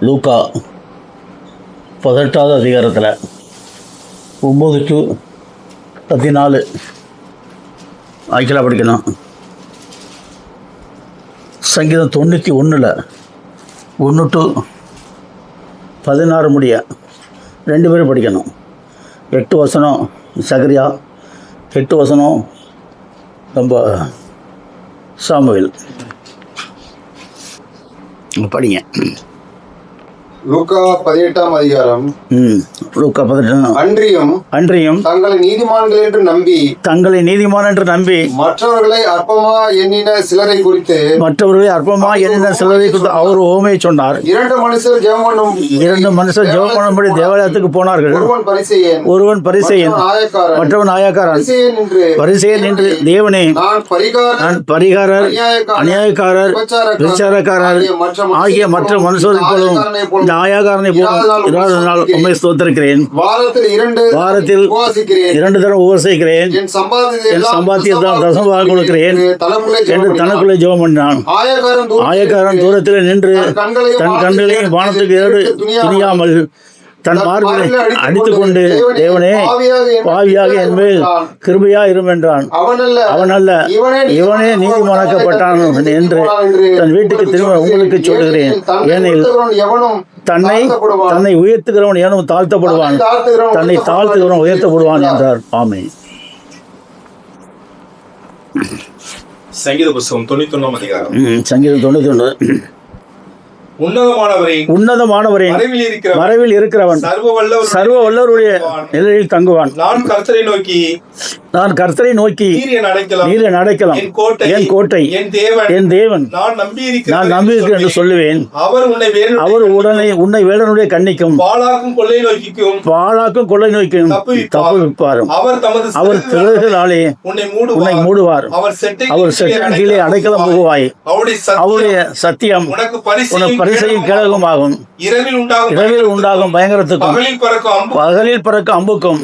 லூக்கா 18வது அதிகாரத்தில் 9 to 14 ஆக்சுவலாக படிக்கணும். சங்கீதம் 91 1 to 16 முடிய 2 பேரும் படிக்கணும். 8 வசனம் சகரியா, 8 வசனம் ரொம்ப சாமுவேல். படிங்க. லூக்கா 18ஆம் அதிகாரம். லூக்கா 18. அன்றியும் தங்களை நீதிமான்கள் என்று நம்பி மற்றவர்களை அற்பமா எண்ணின சிலரை குறித்து அவர் ஓமை சொன்னார். 2 மனுஷர் ஜெபம் பண்ணும்படி தேவாலயத்துக்கு போனார்கள். ஒருவன் பரிசேயன், மற்றவன் ஆயக்காரன். பரிசேயன் நின்று, தேவனே, நான் பரிகாரர், அநியாயக்காரர், விபச்சாரக்காரர் ஆகிய மற்ற மனுஷரை போலும் ஆயக்காரனை போலும் நாள் உம்மை ஸ்தோத்திரிக்கிறேன். வாரத்தில் 2 தடவை உபவாசிக்கிறேன். என் சம்பாத்தியத்தால் தசமபாகம் கொடுக்கிறேன் என்று தனக்குள்ளே ஜெபம் பண்ணான். ஆயக்காரன் தூரத்தில் நின்று தன் கண்களையும் வானத்துக்கு ஏடு துணியாமல் தன் மார்பிலை அடித்துக் கொண்டு, தேவனே, பாவியாக என் மேல் கிருபையா இரும் என்றான். அவன் அல்ல, இவனே நீதிமானாக்கப்பட்டான் என்று தன் வீட்டுக்கு திரும்ப உங்களுக்கு சொல்லுகிறேன். ஏனெனில் தன்னை உயர்த்துகிறவன் ஏனும் தாழ்த்தப்படுவான், தன்னை தாழ்த்துகிறவன் உயர்த்தப்படுவான் என்றார். ஆமென். சங்கீத புத்தகம் 91ஆம் அதிகாரம். சங்கீதம் 91. உன்னதமானவரின் மறைவில் இருக்கிறவன் சர்வ வல்லவருடைய நிலையில் தங்குவான். நான் கர்த்தரை நோக்கி நீர் அடைக்கலம், என் கோட்டை, என் தேவன், நான் நம்பியிருக்கிறேன் என்று சொல்லுவேன். அவர் உன்னை வேடனுடைய கண்ணிக்கும் பாழாக்கும் கொள்ளை நோய்க்கும் தப்புவிப்பார். அவர் திறர்களாலே உன்னை மூடுவார். அவர் செட்டின் கீழே அடைக்கலம் புகுவாய். அவருடைய சத்தியம் உனக்கு பரிசையும் கேளகமாகும். இரவில் உண்டாகும் பயங்கரத்துக்கும் பகலில் பறக்கும் அம்புக்கும்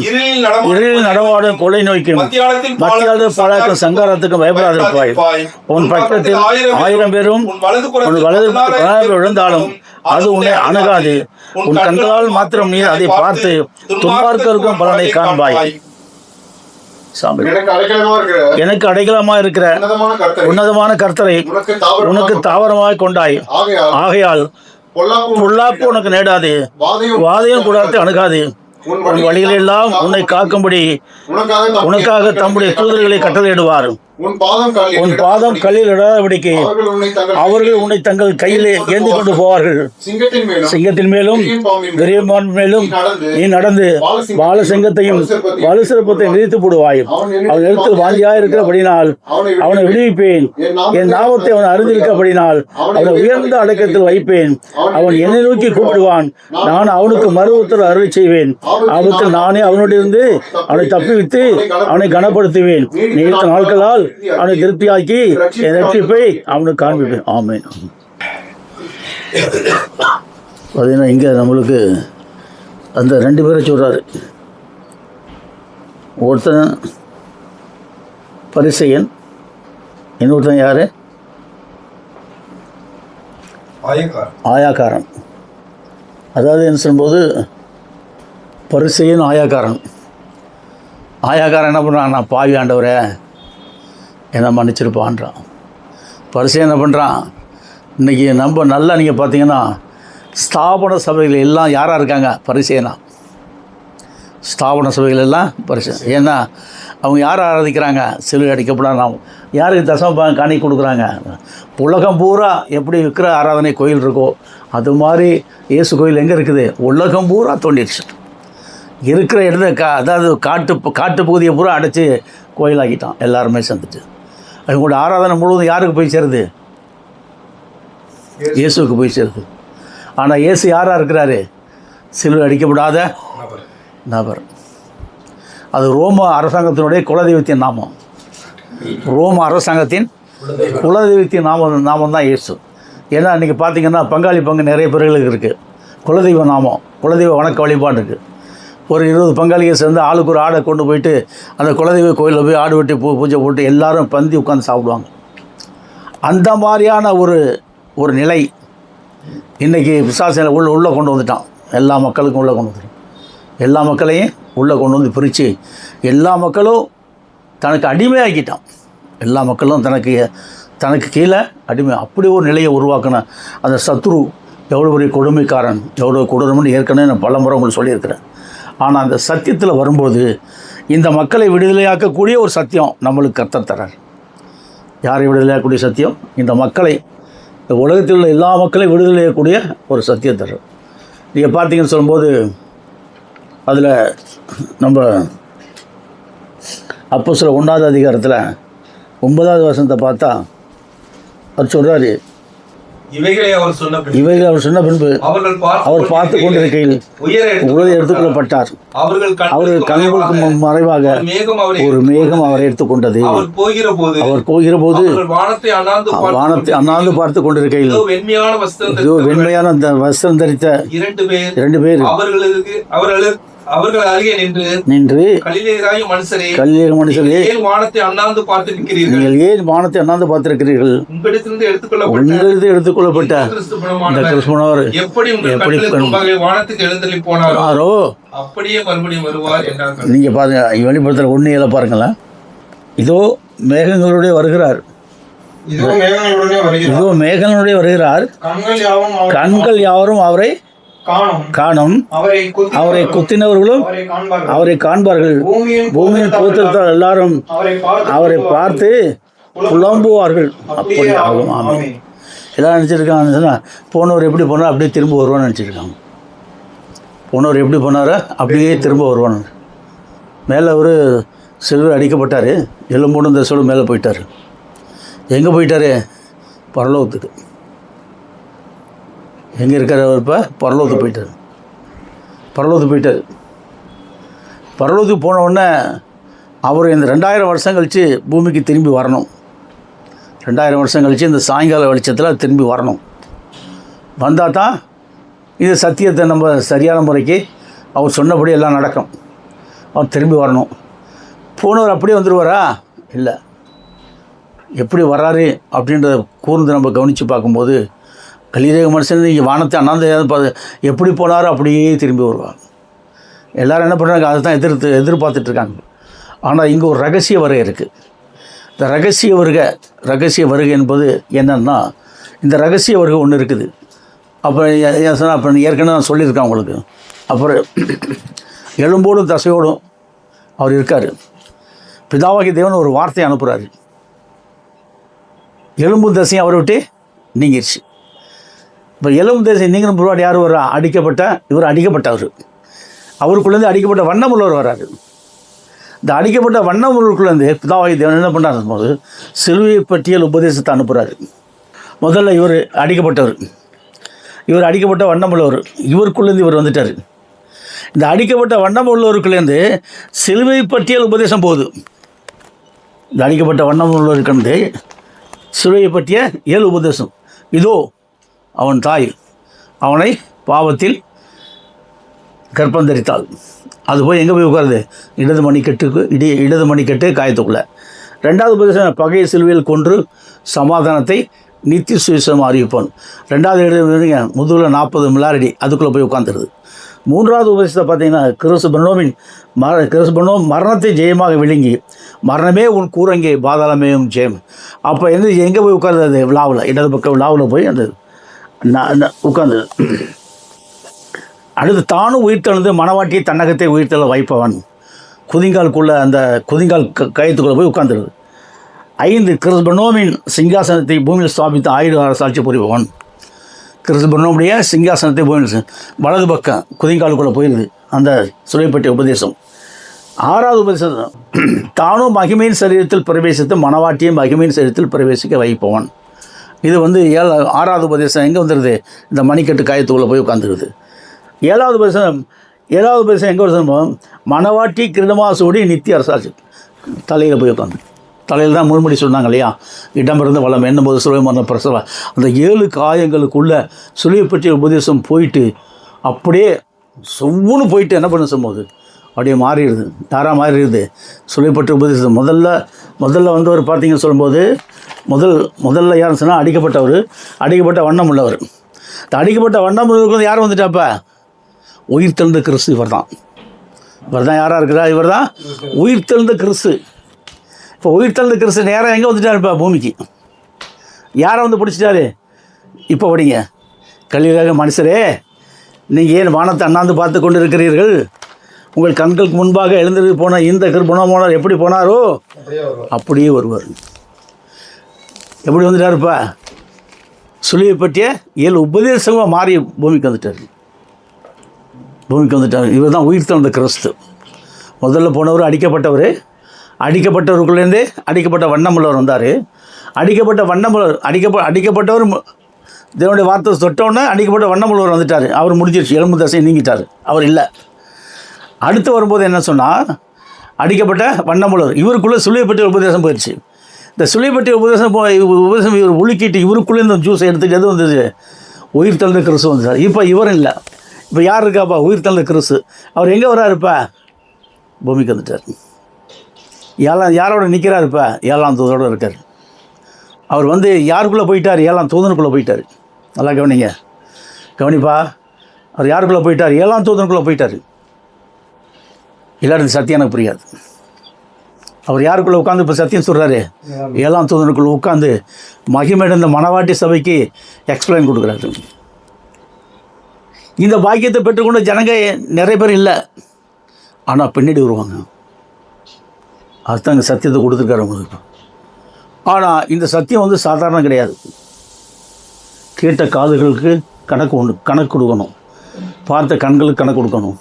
இரவில் நடமாடும் கொள்ளை நோய்க்கும் மத்தியாவது பாழாக்கும் சங்காரத்துக்கும் பயப்படாதிருப்பாய். உன் பக்கத்தில் 1000 பேரும் உன் வலது விழுந்தாலும் அது உன்னை அணுகாது. உன் கண்களால் மாத்திரம் நீ அதை பார்த்து துன்மார்க்கருக்கும் பலனை காண்பாய். எனக்கு அடைக்கலமா இருக்கிற உன்னதமான கர்த்தரை உனக்கு தாவரமாய் கொண்டாய். ஆகையால் பொல்லாப்பு உனக்கு நேடாது, வாதையும் கூடாது அணுகாது. உன் வழிகளெல்லாம் உன்னை காக்கும்படி உனக்காக தம்முடைய தூதர்களை கட்டளையிடுவார். உன் பாதம் கல்லில் இடாதபடிக்கு அவர்கள் உன்னை தங்கள் கையிலே ஏந்தி கொண்டு போவார்கள். சிங்கத்தின் மேலும் பெரியமான் மேலும் நீ நடந்து பாலசிங்கத்தையும் வலுசிறப்பத்தை மிதித்து போடுவாய். அவன் எழுத்தில் வாஞ்சியாயிருக்கிறபடினால் அவனை விடுவிப்பேன். என் நாமத்தை அவன் அறிந்திருக்கிறபடினால் அவனை உயர்ந்த அடக்கத்தில் வைப்பேன். அவன் என்னை நோக்கி கூப்பிடுவான், நான் அவனுக்கு மறு உத்தரவு அருளி செய்வேன். ஆபத்தில் நானே அவனோடிருந்து அவனை தப்பிவித்து அவனை கனப்படுத்துவேன். நீண்ட நாட்களால் அவனை திருப்தியாக்கி என் ரட்சிப்பை அவனுக்கு காண்பிப்பேன். ஆமென். பார்த்தீங்கன்னா இங்கே நம்மளுக்கு அந்த 2 பேரை சொல்கிறாரு. ஒருத்தன் பரிசேயன், இன்னொருத்தன் யார்? ஆயாக்காரன். அதாவது என்ன சொல்லும்போது பரிசேயன் ஆயாக்காரன் என்ன பண்ணுறான்? நான் பாவி ஆண்டவரே என்ன மன்னிச்சிருப்பான்றான். பரிசேயன் என்ன பண்ணுறான்? இன்றைக்கி நம்ம நல்லா நீங்கள் பார்த்தீங்கன்னா ஸ்தாபன சபைகள் எல்லாம் யாராக இருக்காங்க? பரிசேயனா. ஸ்தாபன சபைகள் எல்லாம் பரிசேயன். ஏன்னா அவங்க யாரை ஆராதிக்கிறாங்க? சிலுவை அடிக்கப்படாமல் யாருக்கு தசமபாகம் காணி கொடுக்குறாங்க? உலகம் பூரா எப்படி இருக்கிற ஆராதனை கோயில் இருக்கோ அது மாதிரி இயேசு கோயில் எங்கே இருக்குது? உலகம் பூரா தோண்டிடுச்சு. இருக்கிற இடத்த அதாவது காட்டு பகுதியை பூரா அடைச்சி கோயிலாக்கிட்டான். எல்லாருமே சேர்ந்துட்டு அவங்களோட ஆராதனை முழுவதும் யாருக்கு போய் சேருது? இயேசுக்கு போய் சேருது. ஆனால் இயேசு யாராக இருக்கிறாரு? சிலுவை அடிக்கப்படாத நபர். அது ரோம அரசாங்கத்தினுடைய குலதெய்வத்தின் நாமம். ரோம அரசாங்கத்தின் குலதெய்வத்தின் நாமம் தான் இயேசு. ஏன்னா இன்றைக்கி பார்த்திங்கன்னா பங்கு நிறைய பேர்களுக்கு இருக்குது. குலதெய்வ நாமம், குலதெய்வ வணக்க வழிபாடு இருக்குது. ஒரு 20 பங்காளிகள் சேர்ந்து ஆளுக்கு ஒரு ஆடை கொண்டு போயிட்டு அந்த குலதெய்வ கோயிலில் போய் ஆடு வெட்டி பூஜை போட்டு எல்லோரும் பந்தி உட்காந்து சாப்பிடுவாங்க. அந்த மாதிரியான ஒரு நிலை இன்றைக்கி பிசாசில் உள்ளே கொண்டு வந்துட்டான். எல்லா மக்களுக்கும் உள்ளே கொண்டு வந்துட்டான். எல்லா மக்களையும் உள்ளே கொண்டு வந்து பிரித்து எல்லா மக்களும் தனக்கு அடிமையாக்கிட்டான். எல்லா மக்களும் தனக்கு கீழே அடிமை. அப்படி ஒரு நிலையை உருவாக்கின அந்த சத்ரு எவ்வளோ பெரிய கொடுமைக்காரன், எவ்வளோ கொடூரம்னு ஏற்கனவே நான் பல முறை உங்களுக்கு சொல்லியிருக்கிறேன். ஆனால் அந்த சத்தியத்தில் வரும்போது இந்த மக்களை விடுதலையாக்கக்கூடிய ஒரு சத்தியம் நம்மளுக்கு கர்த்தர் தரார். யாரை விடுதலையாக்கக்கூடிய சத்தியம்? இந்த மக்களை, இந்த உலகத்தில் உள்ள எல்லா மக்களையும் விடுதலையாக்கக்கூடிய ஒரு சத்தியம் தரார். நீங்கள் பார்த்தீங்கன்னு சொல்லும்போது அதில் நம்ம அப்போஸ்தலர் 1ஆவது அதிகாரத்தில் 9வது வசனத்தை பார்த்தா அவர் சொல்கிறாரு, இவைகளை அவர் சொன்ன பின்பு அவர் பார்த்து கொண்டிருக்கையில் உலகை எடுத்துக்கொள்ளப்பட்டார். அவர்கள் கண்களுக்கு மறைவாக ஒரு மேகம் அவரை எடுத்துக்கொண்டது. அவர் போகிற போது வானத்தை அண்ணாந்து பார்த்து கொண்டிருக்கையில் வெண்மையான அந்த வஸ்திரம் தரித்த 2 பேர் அவர்கள் அருகே நின்று கலிலேயராகிய மனுஷரே, ஏன் வானத்தை அண்ணாந்து பார்த்திருக்கிறீர்கள்? நீங்கள் ஏன் வானத்தை அண்ணாந்து பார்த்திருக்கிறீர்கள்? உங்களிடத்திலிருந்து எடுத்துக்கொள்ளப்பட்ட இந்த கிறிஸ்துவனர் எப்படி வானத்துக்கு எழுந்தருளி போனாரோ அப்படியே மறுபடியும் வருவார் என்றார்கள். நீங்க பாருங்க, வெளிப்படுத்தல் 1:7 பாருங்களேன். இதோ மேகங்களுடைய வருகிறார், இதோ மேகங்களுடைய வருகிறார், கண்கள் யாவரும் அவரை காணும், அவரை குத்தினவர்களும் அவரை காண்பார்கள், பூமியின் பூத்தத்தால் எல்லாரும் அவரை பார்த்து புலம்புவார்கள். அப்படி ஆகும். ஆமாம். எல்லாம் நினச்சிருக்காங்கன்னு சொன்னால் போனவர் எப்படி போனார் அப்படியே திரும்ப வருவான்னு நினச்சிருக்காங்க. போனவர் எப்படி போனாரோ அப்படியே திரும்ப வருவான். மேலே ஒரு சிலுவையில் அடிக்கப்பட்டார், எலும்போடு இந்த சொல்லு மேலே போயிட்டார். எங்கே போயிட்டார்? பரலோகத்துக்கு. எங்கே இருக்கிறவர்? இப்போ பரலோகத்துக்கு போயிட்டார். பரலோகத்துக்கு போன உடனே அவர் இந்த 2000 வருஷம் கழித்து பூமிக்கு திரும்பி வரணும். 2000 வருஷம் கழித்து இந்த சாயங்கால வெளிச்சத்தில் திரும்பி வரணும். வந்தால் தான் இது சத்தியத்தை நம்ம சரியான முறைக்கு அவர் சொன்னபடி எல்லாம் நடக்கும். அவர் திரும்பி வரணும். போனவர் அப்படியே வந்துடுவாரா? இல்லை. எப்படி வர்றாரு அப்படின்றத கூர்ந்து நம்ம கவனித்து பார்க்கும்போது கலிலேய மனுஷன் நீங்கள் வானத்தை அண்ணாந்து எப்படி போனாரோ அப்படியே திரும்பி வருவாங்க. எல்லோரும் என்ன பண்ணுறாங்க? அதை தான் எதிர்பார்த்துட்ருக்காங்க. ஆனால் இங்கே ஒரு ரகசிய வருகை இருக்குது. இந்த ரகசிய வருகை என்பது என்னன்னா, இந்த ரகசிய வருகை ஒன்று இருக்குது. அப்புறம் ஏற்கனவே நான் சொல்லியிருக்கேன் உங்களுக்கு. அப்புறம் எலும்போடும் தசையோடும் அவர் இருக்கார். பிதாவாகிய தேவன் ஒரு வார்த்தையை அனுப்புகிறாரு. எலும்பும் தசையும் அவரை விட்டு நீங்கிருச்சு. இப்போ எலும்பு தசை நீங்களும் பிற்பாடு யார் வர்றா? இவர் அடிக்கப்பட்டவர். அவருக்குள்ளேருந்து அடிக்கப்பட்ட வண்ணமுள்ளவர் வர்றாரு. இந்த அடிக்கப்பட்ட வண்ணமுள்ளவருக்குள்ளேருந்து பிதாவாகிய தேவன் என்ன பண்ணுறாரு போது சிலுவை பற்றியல் உபதேசத்தை அனுப்புகிறாரு. முதல்ல இவர் அடிக்கப்பட்ட வண்ணமுள்ளவர், இவருக்குள்ளேருந்து இவர் வந்துட்டார். இந்த அடிக்கப்பட்ட வண்ணம் உள்ளவருக்குள்ளேருந்து சிலுவை பற்றியல் உபதேசம் போகுது. இந்த அடிக்கப்பட்ட வண்ணம் உள்ளவருக்கு சிலுவையை பற்றிய 7 உபதேசம். இதோ அவன் தாய் அவனை பாவத்தில் கர்ப்பந்தரித்தாள். அது போய் எங்கே போய் உட்காருது? இடது மணிக்கட்டு காயத்துக்குள்ளே. 2வது உபதேசம் பகையை சிலுவையில் கொன்று சமாதானத்தை நித்திய சுவிசேஷம் அறிவிப்பான். 2வது எழுதுங்க முதுகில் 40 மிலாரடி அதுக்குள்ளே போய் உட்காந்துருது. 3வது உபதேசத்தை பார்த்தீங்கன்னா கிறிஸ்துவனோ மரணத்தை ஜெயமாக விழுங்கி மரணமே உன் கூரங்கே பாதாளமேயும் ஜெயம். அப்போ எங்கே போய் உட்கார்றது? விழாவில், இடது பக்கம் விழாவில் போய் அந்த உட்கார்ந்து. அடுத்து தானும் உயிர்த்தெழுந்து மணவாட்டியை தன்னகத்தை உயிர்த்தெழ வைப்பவன் குதிங்காலுக்குள்ளே அந்த குதிங்கால் கயத்துக்குள்ளே போய் உட்காந்துருது. 5 கிறிஸ்துவனோவின் சிங்காசனத்தை பூமியில் ஸ்தாபித்து 1000 அரசாட்சி புரிபவன். கிறிஸ்துவனுடைய சிங்காசனத்தை பூமியில் வலது பக்கம் குதிங்காலுக்குள்ளே போயிடுது அந்த சுலைப்பட்டிய உபதேசம். 6வது உபதேசம் தானும் மகிமையின் சரீரத்தில் பிரவேசித்து மணவாட்டியை மகிமையின் சரீரத்தில் பிரவேசிக்க வைப்பவன். இது 6வது உபதேசம் எங்கே வந்துடுது? இந்த மணிக்கட்டு காயத்துக்குள்ளே போய் உட்காந்துருது. 7வது உபதேசம் எங்கே வருது? மணவாட்டி கிரீடமாசூடி நித்திய அரசாட்சி தலையில் போய் உட்காந்து. தலையில் தான் முன்முடி சொன்னாங்க இல்லையா? இடமிருந்து வளம் என்னும்போது சுலை மரண பிரசவ அந்த 7 காயங்களுக்குள்ளே சுழியை பற்றிய உபதேசம் போயிட்டு அப்படியே சொவ்வுன்னு போயிட்டு என்ன பண்ண சொல்லும்போது அப்படியே மாறிடுது. யாராக மாறிடுது? சுழியை பற்றிய உபதேசம் முதல்ல வந்தவர் பார்த்தீங்கன்னு சொல்லும்போது முதல்ல யாருன்னு சொன்னால் அடிக்கப்பட்ட வண்ணம் உள்ளவர். இந்த அடிக்கப்பட்ட வண்ணமுள்ளவருக்கு வந்து யார் வந்துட்டாப்ப? உயிர் தெழுந்த கிறிஸ்து. இவர் தான் யாராக இருக்கிறார்? இவர் தான் உயிர் தெழுந்த கிறிஸ்து. இப்போ உயிர் தெழுந்த கிறிஸ்து நேராக எங்கே வந்துட்டார்? இப்போ பூமிக்கு யாரை வந்து பிடிச்சிட்டாரு? இப்போ படிங்க. கலியுக மனுஷரே, நீங்கள் ஏன் வானத்தை அண்ணாந்து பார்த்து கொண்டு இருக்கிறீர்கள்? உங்கள் கண்களுக்கு முன்பாக எழுந்திருந்து போன இந்த குணமானார் எப்படி போனாரோ அப்படியே வருவார். எப்படி வந்துட்டாருப்பா? சுழியை பற்றிய 7 உபதேசமாக மாறி பூமிக்கு வந்துட்டார். இவர் தான் உயிர் தெழுந்த கிறிஸ்து. முதல்ல போனவர் அடிக்கப்பட்டவர். அடிக்கப்பட்டவருக்குள்ளேருந்தே அடிக்கப்பட்ட வண்ணமுள்ளவர் வந்தார். அடிக்கப்பட்ட வண்ணமுள்ளவர் அடிக்கப்பட்டவர் தேவனுடைய வார்த்தை தொட்டவுடனே அடிக்கப்பட்ட வண்ணமுள்ளவர் வந்துட்டார். அவர் முடிஞ்சிருச்சு, எலும்பு தசையை நீங்கிட்டார். அவர் இல்லை. அடுத்து வரும்போது என்ன சொன்னால், அடிக்கப்பட்ட வண்ணமுள்ளவர் இவருக்குள்ளே சுழியை பற்றிய உபதேசம் போயிடுச்சு. இந்த சுழியை பற்றிய உபதேசம் இவர் உலுக்கிட்டு இவருக்குள்ளே இந்த ஜூஸை எடுத்துட்டு எது வந்தது? உயிர் தெழுந்த கிறிஸ்து வந்துட்டார். இப்போ இவரும் இல்லை. இப்போ யார் இருக்காப்பா? உயிர் தெழுந்த கிறிஸ்து. அவர் எங்கே வர்றாருப்பா? பூமிக்கு வந்துட்டார். யாரோட நிற்கிறாருப்பா? 7ஆம் தூதரோடு இருக்கார். அவர் வந்து யாருக்குள்ளே போயிட்டார்? 7ஆம் தூதனுக்குள்ளே போயிட்டார். நல்லா கவனிப்பா. அவர் யாருக்குள்ளே போயிட்டார்? 7ஆம் தூதனுக்குள்ளே போயிட்டார். இல்லாட்டி சத்தியம் எனக்கு புரியாது. அவர் யாருக்குள்ளே உட்காந்து இப்போ சத்தியம் சொல்கிறாரு? 7ஆம் தூதனுக்குள்ளே உட்காந்து மகிமையடைந்த மணவாட்டி சபைக்கு எக்ஸ்பிளைன் கொடுக்குறாரு. இந்த பாக்கியத்தை பெற்றுக்கொண்ட ஜனங்க நிறைய பேர் இல்லை, ஆனால் பின்னாடி வருவாங்க. அதுதான் இங்கே சத்தியத்தை கொடுத்துருக்காரு உங்களுக்கு. ஆனால் இந்த சத்தியம் வந்து சாதாரணம் கிடையாது. கேட்ட காதுகளுக்கு கணக்கு கொடுக்கணும், பார்த்த கண்களுக்கு கணக்கு கொடுக்கணும்,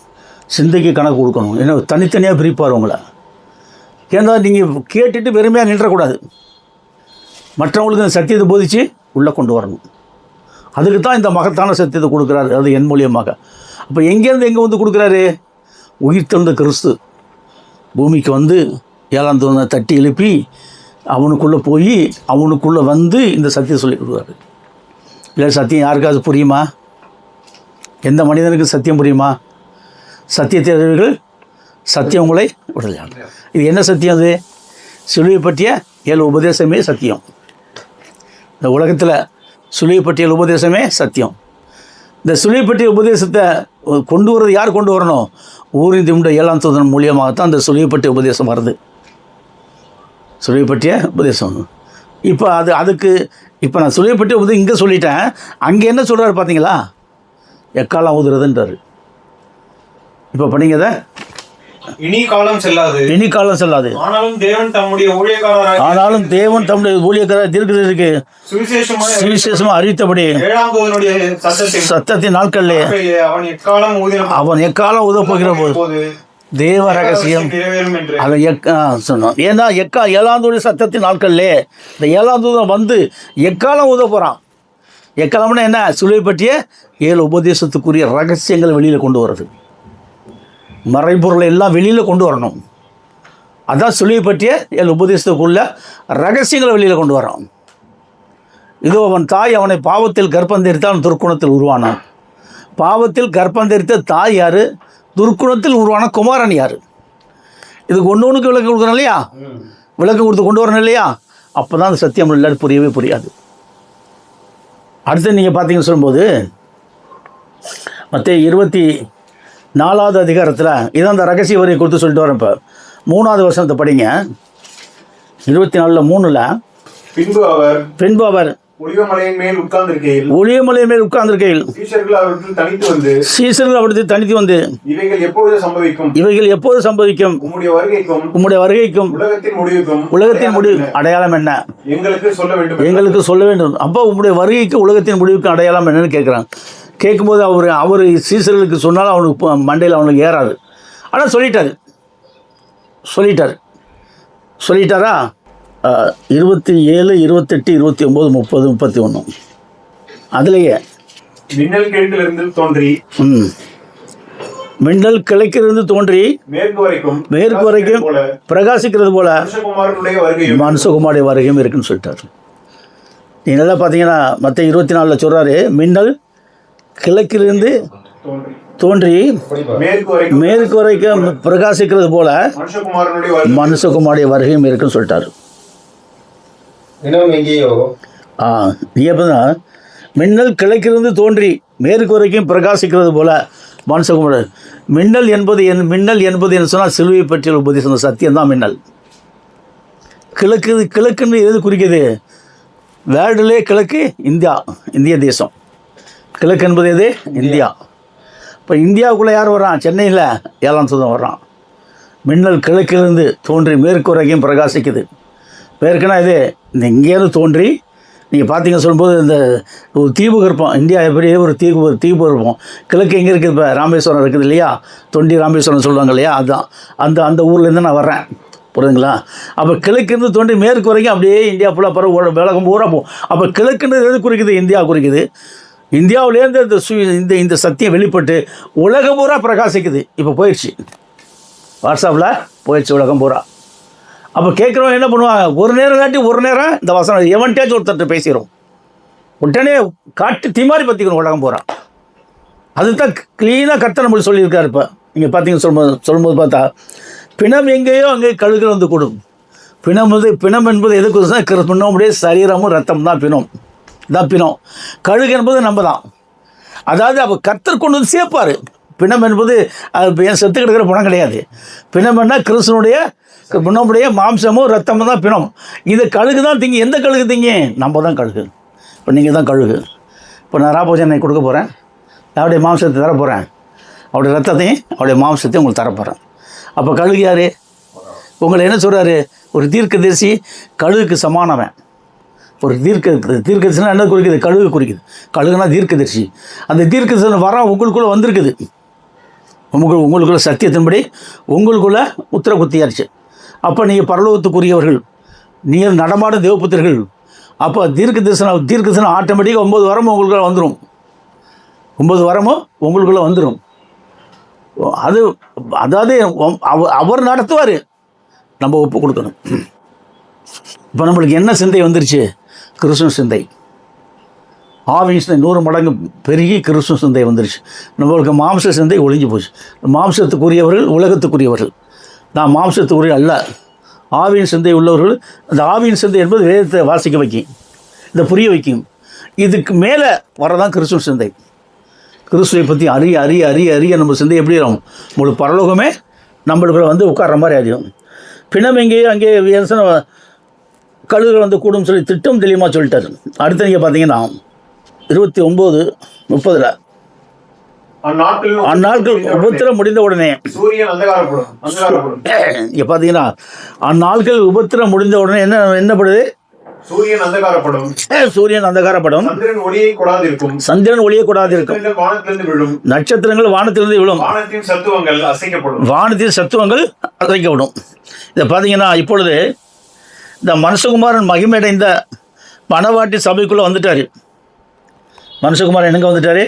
சிந்தைக்கு கணக்கு கொடுக்கணும். ஏன்னா தனித்தனியாக பிரிப்பார் உங்களை. ஏன்னா நீங்கள் கேட்டுட்டு வெறுமையாக நின்றக்கூடாது. மற்றவங்களுக்கு இந்த சத்தியத்தை போதித்து உள்ளே கொண்டு வரணும். அதுக்கு தான் இந்த மகத்தான சத்தியத்தை கொடுக்குறாரு, அது என் மூலியமாக. அப்போ எங்கேருந்து எங்கே வந்து கொடுக்குறாரு? உயிர் தெழுந்த கிறிஸ்து பூமிக்கு வந்து 7ஆம் தூதனை தட்டி எழுப்பி அவனுக்குள்ளே போய் அவனுக்குள்ளே வந்து இந்த சத்தியம் சொல்லி கொடுக்குறாரு. இல்லை சத்தியம் யாருக்காவது புரியுமா? எந்த மனிதனுக்கு சத்தியம் புரியுமா? சத்தியத்தை அறிவீர்கள், சத்தியம் உங்களை விடலாம். இது என்ன சத்தியம்? அது சிலுவை பற்றிய 7 உபதேசமே சத்தியம். இந்த உலகத்தில் சிலுவை பற்றிய உபதேசமே சத்தியம். இந்த சிலுவை பற்றிய உபதேசத்தை கொண்டு வரது யார் கொண்டு வரணும்? ஊரின் திமுண்ட 7ஆம் தூதன் மூலியமாகத்தான் அந்த சிலுவை பற்றிய உபதேசம் வருது. சிலுவை பற்றிய உபதேசம். இப்போ அதுக்கு இப்போ நான் சிலுவை பற்றிய உபதேசம் இங்கே சொல்லிட்டேன். அங்கே என்ன சொல்கிறாரு பார்த்தீங்களா? எக்காலம் ஊதுறதுன்றார். இப்போ பண்ணிங்கத இனி காலம் செல்லாது. ஆனாலும் தேவன் தம்முடைய ஊழியக்காரர் தீர்க்கதரிசிக்கு சுவிசேஷமா அறிவித்தபடி சத்தத்தின் நாட்களிலே அவன் எக்காலம் ஊதப் போகிற போது தேவ ரகசியம் அதை சொன்னோம். ஏன்னா 7ஆம் தூதனுடைய சத்தத்தின் நாட்களிலே இந்த 7ஆம் தூதன் வந்து எக்காலம் ஊத போகிறான். எக்காலம்னா என்ன? சிலுவை பற்றிய 7 உபதேசத்துக்குரிய ரகசியங்களை வெளியில் கொண்டு வர்றது. மறைபொருளை எல்லாம் வெளியில் கொண்டு வரணும். அதான் சிலுவை பற்றிய 7 உபதேசத்துக்குள்ள ரகசியங்களை வெளியில் கொண்டு வரான். இதோ அவன் தாய் அவனை பாவத்தில் கர்ப்பம் தரித்தான், துர்க்குணத்தில் உருவானான். பாவத்தில் கர்ப்பம் தரித்த தாய் யார்? துர்க்குணத்தில் உருவான குமாரன் யார்? இதுக்கு ஒன்றுக்கு விளக்கம் கொடுக்குறோம் இல்லையா? விளக்கம் கொடுத்து கொண்டு வரணும் இல்லையா? அப்போ தான் அந்த சத்தியம் இல்லாது புரியவே புரியாது. அடுத்து நீங்கள் பார்த்தீங்கன்னு சொல்லும்போது மத்தேயு 24வது அதிகாரத்தில் இதான் அந்த ரகசிய வரியை கொடுத்து சொல்லிட்டு வரேன். இப்போ 3வது வசனத்தை படிங்க. 24:3 பின்பு அவர் ஒலிவமலையின் மேல் உட்கார்ந்திருக்கையில் சீஷர்கள் அவருக்கு தனித்து வந்து இவைகள் எப்போது சம்பவிக்கும்? உம்முடைய வருகைக்கும் உலகத்தின் முடிவு அடையாளம் என்ன? எங்களுக்கு சொல்ல வேண்டும். அப்போ உம்முடைய வருகைக்கு உலகத்தின் முடிவுக்கு அடையாளம் என்னன்னு கேட்குறாங்க. கேட்கும்போது அவர் சீசர்களுக்கு சொன்னாலும் அவனுக்கு மண்டையில் அவனுக்கு ஏறாது. ஆனால் சொல்லிட்டாரா? 27, 28, 29, 30, 31 அதுலேயே மின்னல் கிழக்கிலிருந்து தோன்றி மேற்கு வரைக்கும் பிரகாசிக்கிறது போல மனுஷகுமாருடைய வருகையும் இருக்குன்னு சொல்லிட்டார். நீ நல்லா பார்த்தீங்கன்னா மத்தேயு 24 சொல்கிறாரு, மின்னல் கிழக்கிலிருந்து தோன்றி மேற்கு வரைக்கும் பிரகாசிக்கிறது போல மனுஷகுமாருடைய வருகையும் இருக்குன்னு சொல்லிட்டாரு. நீ எப்போதான் மின்னல் கிழக்கிலிருந்து தோன்றி மேற்கு வரைக்கும் பிரகாசிக்கிறது போல மனுஷகுமாரன். மின்னல் என்பது என்ன சொன்னால் சிலுவை பற்றிய உபதேசம், சத்தியம்தான் மின்னல். கிழக்குன்னு எது குறிக்குது? வேர்ல்டுலே கிழக்கு இந்திய தேசம். கிழக்கு என்பது எது? இந்தியா. இப்போ இந்தியாவுக்குள்ளே யார் வர்றான்? சென்னையில் 7ஆம் சதம் வர்றான். மின்னல் கிழக்கிலிருந்து தோன்றி மேற்கு வரைக்கும் பிரகாசிக்குது. மேற்குனா இது இந்த இங்கேருந்து தோன்றி நீங்கள் பார்த்தீங்க சொல்லும்போது இந்த ஒரு தீபகற்பம், இந்தியா எப்படியே ஒரு தீபகற்பம். கிழக்கு எங்கே இருக்குது? இப்போ ராமேஸ்வரம் இருக்குது இல்லையா, தொண்டி ராமேஸ்வரம் சொல்லுவாங்க இல்லையா, அதுதான் அந்த ஊர்லேருந்து நான் வர்றேன். புரியுதுங்களா? அப்போ கிழக்கிருந்து தோன்றி மேற்கு வரைக்கும் அப்படியே இந்தியா ஃபுல்லாக பரவ உலகம் பூரா போகும். அப்போ கிழக்குன்னு எது குறிக்குது? இந்தியா குறிக்குது. இந்தியாவிலேருந்து இந்த சத்தியம் வெளிப்பட்டு உலகம் பூரா பிரகாசிக்குது. இப்போ போயிடுச்சு, வாட்ஸ்அப்பில் போயிடுச்சு உலகம் பூரா. அப்போ கேட்குறவங்க என்ன பண்ணுவாங்க? ஒரு நேரம் இந்த வசனம் எவன்டேஜ் ஒருத்தர் பேசிடும், உடனே காட்டு தீமாரி பற்றிக்கணும் உலகம் பூரா. அதுதான் க்ளீனாக கர்த்தர் நம்மளுக்கு சொல்லியிருக்காரு. இப்போ நீங்கள் பார்த்தீங்க சொல்லும்போது பார்த்தா பிணம் எங்கேயோ அங்கே கழுகுகள் வந்து கூடும். பிணம் என்பது எதுக்கு? நம்முடைய சரீரமும் ரத்தம் தான் பிணம். கழுகு என்பது நம்ம தான். அதாவது அப்போ கர்த்தர் கொண்டு வந்து சேர்ப்பார். பிணம் என்பது அது என் செத்து கிடக்கிற பணம் கிடையாது. பிணம் என்ன? நம்முடைய மாம்சமும் ரத்தமும் தான் பிணம். இது கழுகு தான் திங்கி. எந்த கழுகு திங்கி? நம்ம தான் கழுகு. இப்போ நீங்கள் தான் கழுகு. இப்போ நான் ராபோஜனை கொடுக்க போகிறேன், அவருடைய மாம்சத்தை தரப்போகிறேன், அவருடைய ரத்தத்தையும் அவருடைய மாம்சத்தையும் உங்களுக்கு தரப்போகிறேன். அப்போ கழுகு யார்? உங்களை என்ன சொல்கிறாரு? ஒரு தீர்க்கதரிசி கழுகுக்கு சமானவன். ஒரு தீர்க்கதரிசினா என்ன குறிக்குது? கழுகு குறிக்குது. கழுகுனா தீர்க்கதரிசி. அந்த தீர்க்கதரிசி வரம் உங்களுக்குள்ளே வந்திருக்குது. உங்களுக்குள்ள சத்தியத்தின்படி உங்களுக்குள்ள உத்தர குத்தியாச்சு. அப்போ நீங்கள் பரலோகத்துக்குரியவர்கள், நீங்கள் நடமாடும் தேவபுத்திரர்கள். அப்போ தீர்க்கதரிசனம் ஆட்டோமேட்டிக்காக 9 வரமும் உங்களுக்குள்ள வந்துடும். 9 வரமும் உங்களுக்குள்ளே வந்துடும். அதாவது அவர் நடத்துவார், நம்ம ஒப்பு கொடுக்கணும். இப்போ நம்மளுக்கு என்ன சிந்தை வந்துருச்சு? கிறிஸ்துவ சிந்தை. ஆவின் சிந்தை 100 மடங்கு பெருகி கிறிஸ்துவ சிந்தை வந்துருச்சு. நம்மளுக்கு மாம்ச சிந்தை ஒழிஞ்சு போச்சு. மாம்சத்துக்குரியவர்கள் உலகத்துக்குரியவர்கள். நான் மாம்சத்துக்குரிய அல்ல, ஆவின் சிந்தை உள்ளவர்கள். அந்த ஆவின் சிந்தை என்பது வேதத்தை வாசிக்க வைக்கும், இந்த புரிய வைக்கும். இதுக்கு மேலே வரதான் கிறிஸ்துவ சிந்தை. கிறிஸ்துவை பற்றி அறிய நம்ம சிந்தை எப்படி இருக்கும்? உங்களுக்கு பரலோகமே நம்மளுக்குள்ள வந்து உட்கார்ற மாதிரி அறியும். பிணம் எங்கேயோ அங்கே கழுகுகள் வந்து கூடும் சொல்லி திட்டம் தெளிவாக சொல்லிட்டாரு. அடுத்து நீங்கள் பார்த்தீங்கன்னா 29:30 அந்நாட்கள் உபத்திரம் முடிந்த உடனே சூரியன் அந்தகாரப்படும். இங்கே பார்த்தீங்கன்னா அந்நாட்கள் உபத்திரம் முடிந்த உடனே என்னப்படுது? சூரியன் அந்தகாரப்படும். சந்திரன் ஒளியை கொடாதிருக்கும். நட்சத்திரங்கள் வானத்திலிருந்து விழும். வானத்தின் சத்துவங்கள் அசைக்கப்படும். இதை பார்த்தீங்கன்னா இப்பொழுது இந்த மனுஷகுமாரன் மகிமையடைந்த மணவாட்டி சபைக்குள்ளே வந்துட்டார். மனுஷகுமாரன் எங்கே வந்துட்டார்?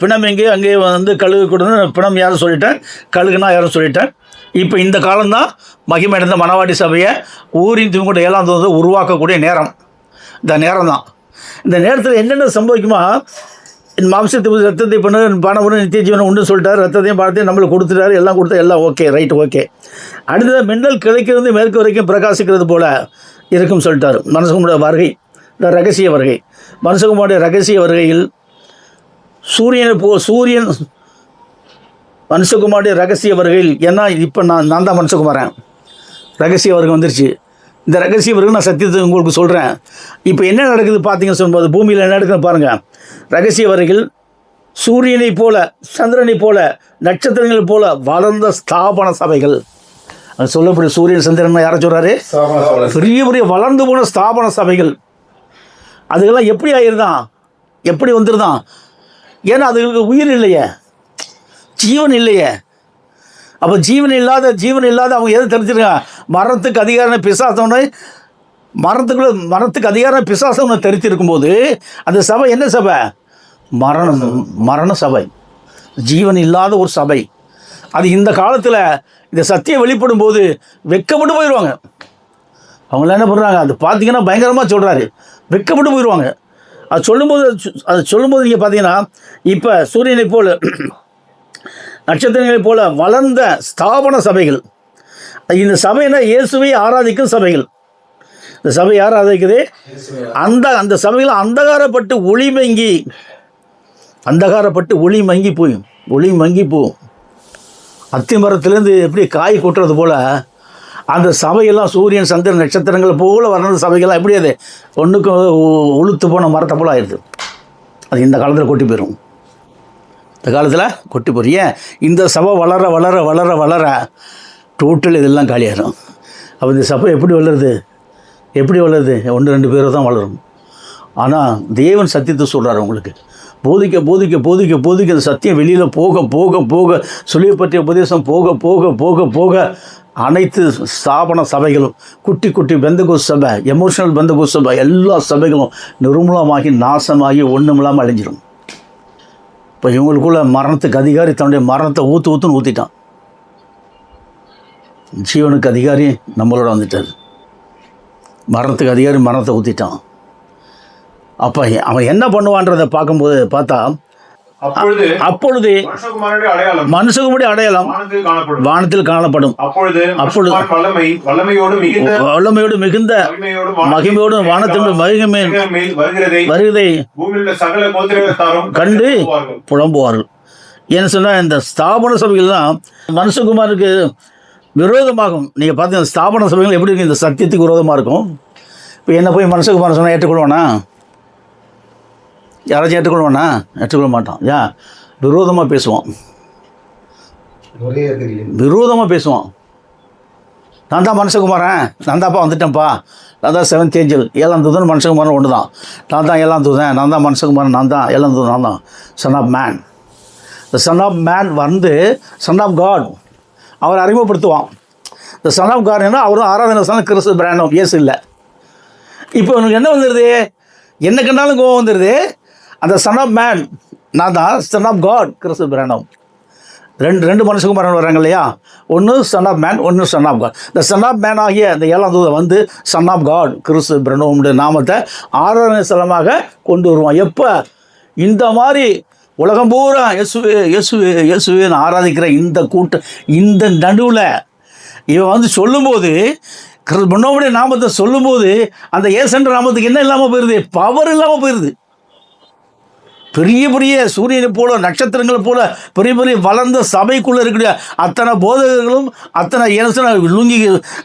பிணம் எங்கேயோ அங்கேயே வந்து கழுகு கொடுத்து பிணம் யாரும் சொல்லிட்டேன், கழுகுனா யாரும் சொல்லிட்டேன். இப்போ இந்த காலம்தான் மகிமையடைந்த மணவாட்டி சபையை ஊரின் தூங்கூட 7ஆம் தூதம் உருவாக்கக்கூடிய நேரம். இந்த நேரம் தான். இந்த நேரத்தில் என்னென்ன சம்பவிக்குமா? மாம்சத்தை ரத்தத்தை பண்ண பணம் நித்திய ஜீவனம் உண்டு சொல்லிட்டார். ரத்தத்தையும் பணத்தையும் நம்மளுக்கு கொடுத்துட்டாரு. எல்லாம் கொடுத்தா எல்லாம் ஓகே, ரைட், ஓகே. அடுத்தது மின்னல் கிழக்கிலிருந்து மேற்கு வரைக்கும் பிரகாசிக்கிறது போல இருக்கும் சொல்லிட்டார். மனுஷகுமாரோட வருகை, இந்த ரகசிய வருகை. மனுஷகுமாரோட ரகசிய வருகையில் சூரியன் மனுஷகுமாரோடைய ரகசிய வருகையில், ஏன்னா இப்போ நான் தான் மனுஷகுமாரன். ரகசிய வருகை வந்துருச்சு. இந்த ரகசிய வருகை நான் சத்தியத்தை உங்களுக்கு சொல்கிறேன். இப்போ என்ன நடக்குது பார்த்தீங்கன்னு சொல்லும்போது பூமியில் என்ன நடக்குதுன்னு பாருங்கள். ரகசிய வருகையில் சூரியனை போல, சந்திரனை போல, நட்சத்திரங்கள் போல வளர்ந்த ஸ்தாபன சபைகள். அது சொல்லக்கூடிய சூரியன் சந்திரன் யாரை சொல்கிறாரு? பெரிய பெரிய வளர்ந்து போன ஸ்தாபன சபைகள். அதுக்கெல்லாம் எப்படி ஆகிருதான்? எப்படி வந்துருதான்? ஏன்னா அதுகளுக்கு உயிர் இல்லையே, ஜீவன் இல்லையே. அப்போ ஜீவன் இல்லாத அவங்க எதை தெரிஞ்சிருக்காங்க? மரத்துக்கு அதிகாரம் பிசாசவனை, மரத்துக்கு அதிகாரம் பிசாசவனை தெரிஞ்சிருக்கும்போது அந்த சபை என்ன சபை? மரண சபை, ஜீவன் இல்லாத ஒரு சபை. அது இந்த காலத்தில் இந்த சத்தியம் வெளிப்படும் போது வெட்கப்பட்டு போயிடுவாங்க. அவங்கள என்ன பண்ணுறாங்க? அது பார்த்தீங்கன்னா பயங்கரமாக சொல்கிறாரு, வெட்கப்பட்டு போயிடுவாங்க. அது சொல்லும்போது நீங்கள் பார்த்தீங்கன்னா இப்போ சூரியனை போல், நட்சத்திரங்களைப் போல வளர்ந்த ஸ்தாபன சபைகள். இந்த சபைனா இயேசுவை ஆராதிக்கும் சபைகள். இந்த சபை யார் ஆராதிக்குது? அந்த சபையில் அந்தகாரப்பட்டு ஒளி மங்கி போகும். அத்தி மரத்துலேருந்து எப்படி காய் கொட்டுறது போல் அந்த சபையெல்லாம் சூரியன் சந்திரன் நட்சத்திரங்கள் போல் வர்ற சபைகள்லாம் எப்படி அது ஒன்றுக்கு உளுத்து போன மரத்தை போல் ஆயிடுது. அது இந்த காலத்தில் கொட்டி போயிடும். ஏன் இந்த சபை வளர டோட்டல் இதெல்லாம் காலியாகிடும். அப்போ இந்த சபை எப்படி வளருது? 1-2 பேர் தான் வளரும். ஆனால் தேவன் சத்தியத்தை சொல்கிறார் உங்களுக்கு. போதிக்க அந்த சத்தியம் வெளியில் போக சொல்லிய உபதேசம் போக அனைத்து ஸ்தாபன சபைகளும் குட்டி பெந்தகோஸ் சபை, எமோஷனல் பெந்தகோஸ் சபை, எல்லா சபைகளும் நிர்மூலமாகி நாசமாகி ஒன்றுமில்லாமல் அழிஞ்சிடும். இப்போ இவங்களுக்குள்ள மரணத்துக்கு அதிகாரி தன்னுடைய மரணத்தை ஊற்றுன்னு ஊற்றிட்டான். ஜீவனுக்கு அதிகாரி நம்மளோட வந்துட்டார். மரணத்துக்கு அதிகாரி மரணத்தை ஊற்றிட்டான். அப்போ அவன் என்ன பண்ணுவான்றதை பார்த்தா அப்பொழுது மனுஷகுமாரனுடைய அடையாளம் வானத்தில் காணப்படும். அப்பொழுது வல்லமையோடு மிகுந்த மகிமையோடு வானத்தின் மகிமை வருகிறதை கண்டு புலம்புவார்கள். ஏன்னு சொன்னால் இந்த ஸ்தாபன சபைகள் தான் மனுஷகுமாருக்கு விரோதமாகும். நீங்கள் பார்த்தீங்கன்னா ஸ்தாபன சபைகள் எப்படி இருக்கு? இந்த சத்தியத்துக்கு விரோதமாக இருக்கும். இப்போ என்ன போய் மனுஷகுமாரன் சொன்னால் ஏற்றுக்கொள்வானா? யாராச்சும் ஏற்றுக்கொள்ள மாட்டான். ஏன்? விரோதமாக பேசுவான். நான் தான் மனுஷகுமாரன், நான் தான்ப்பா வந்துட்டேன்ப்பா, நான் தான் 7th ஏஞ்சல், 7ஆம் தூதன் மனுஷகுமாரன் ஒன்று தான், நான் தான் 7ஆம் தூதன், நான் தான் மனுஷகுமாரன், நான் தான் 7ஆம் தூதன், நான் தான் சன் ஆஃப் மேன். இந்த சன் ஆஃப் மேன் வந்து சன் ஆஃப் காட் அவர் அறிமுகப்படுத்துவான். இந்த சன் ஆஃப் காட் என்ன? அவரும் ஆராதனை சன் கிறிஸ்து பிராண்டம் இயேசு இல்லை. இப்போ உனக்கு என்ன வந்துடுது? என்ன கண்டாலும் கோவம் வந்துடுது. அந்த சன் ஆஃப் மேன் நான் தான் சன் ஆஃப் காட் கிறிஸ்து பிராண்டம். ரெண்டு மனுஷகுமாரன் வர்றாங்க இல்லையா? ஒன்று சன் ஆஃப் மேன், ஒன்று சன் ஆஃப் காட். இந்த சன் ஆஃப் மேன் ஆகிய அந்த 7ஆம் தூதன் வந்து சன் ஆஃப் காட் கிறிஸ்து பிராண்டமுடைய நாமத்தை ஆராதனை ஸ்தலமாக கொண்டு வருவான். எப்போ? இந்த மாதிரி உலகம் பூரா இயேசுவேன்னு ஆராதிக்கிற இந்த கூட்டம், இந்த நடுவில் இவன் வந்து சொல்லும்போது, முன்னோடைய நாமத்தை சொல்லும்போது அந்த இயேசுன்ற நாமத்துக்கு என்ன இல்லாமல் போயிடுது? பவர் இல்லாமல் போயிடுது. பெரிய சூரியனை போல நட்சத்திரங்களை போல பெரிய வளர்ந்த சபைக்குள்ளே இருக்கக்கூடிய அத்தனை போதகர்களும் அத்தனை லுங்கி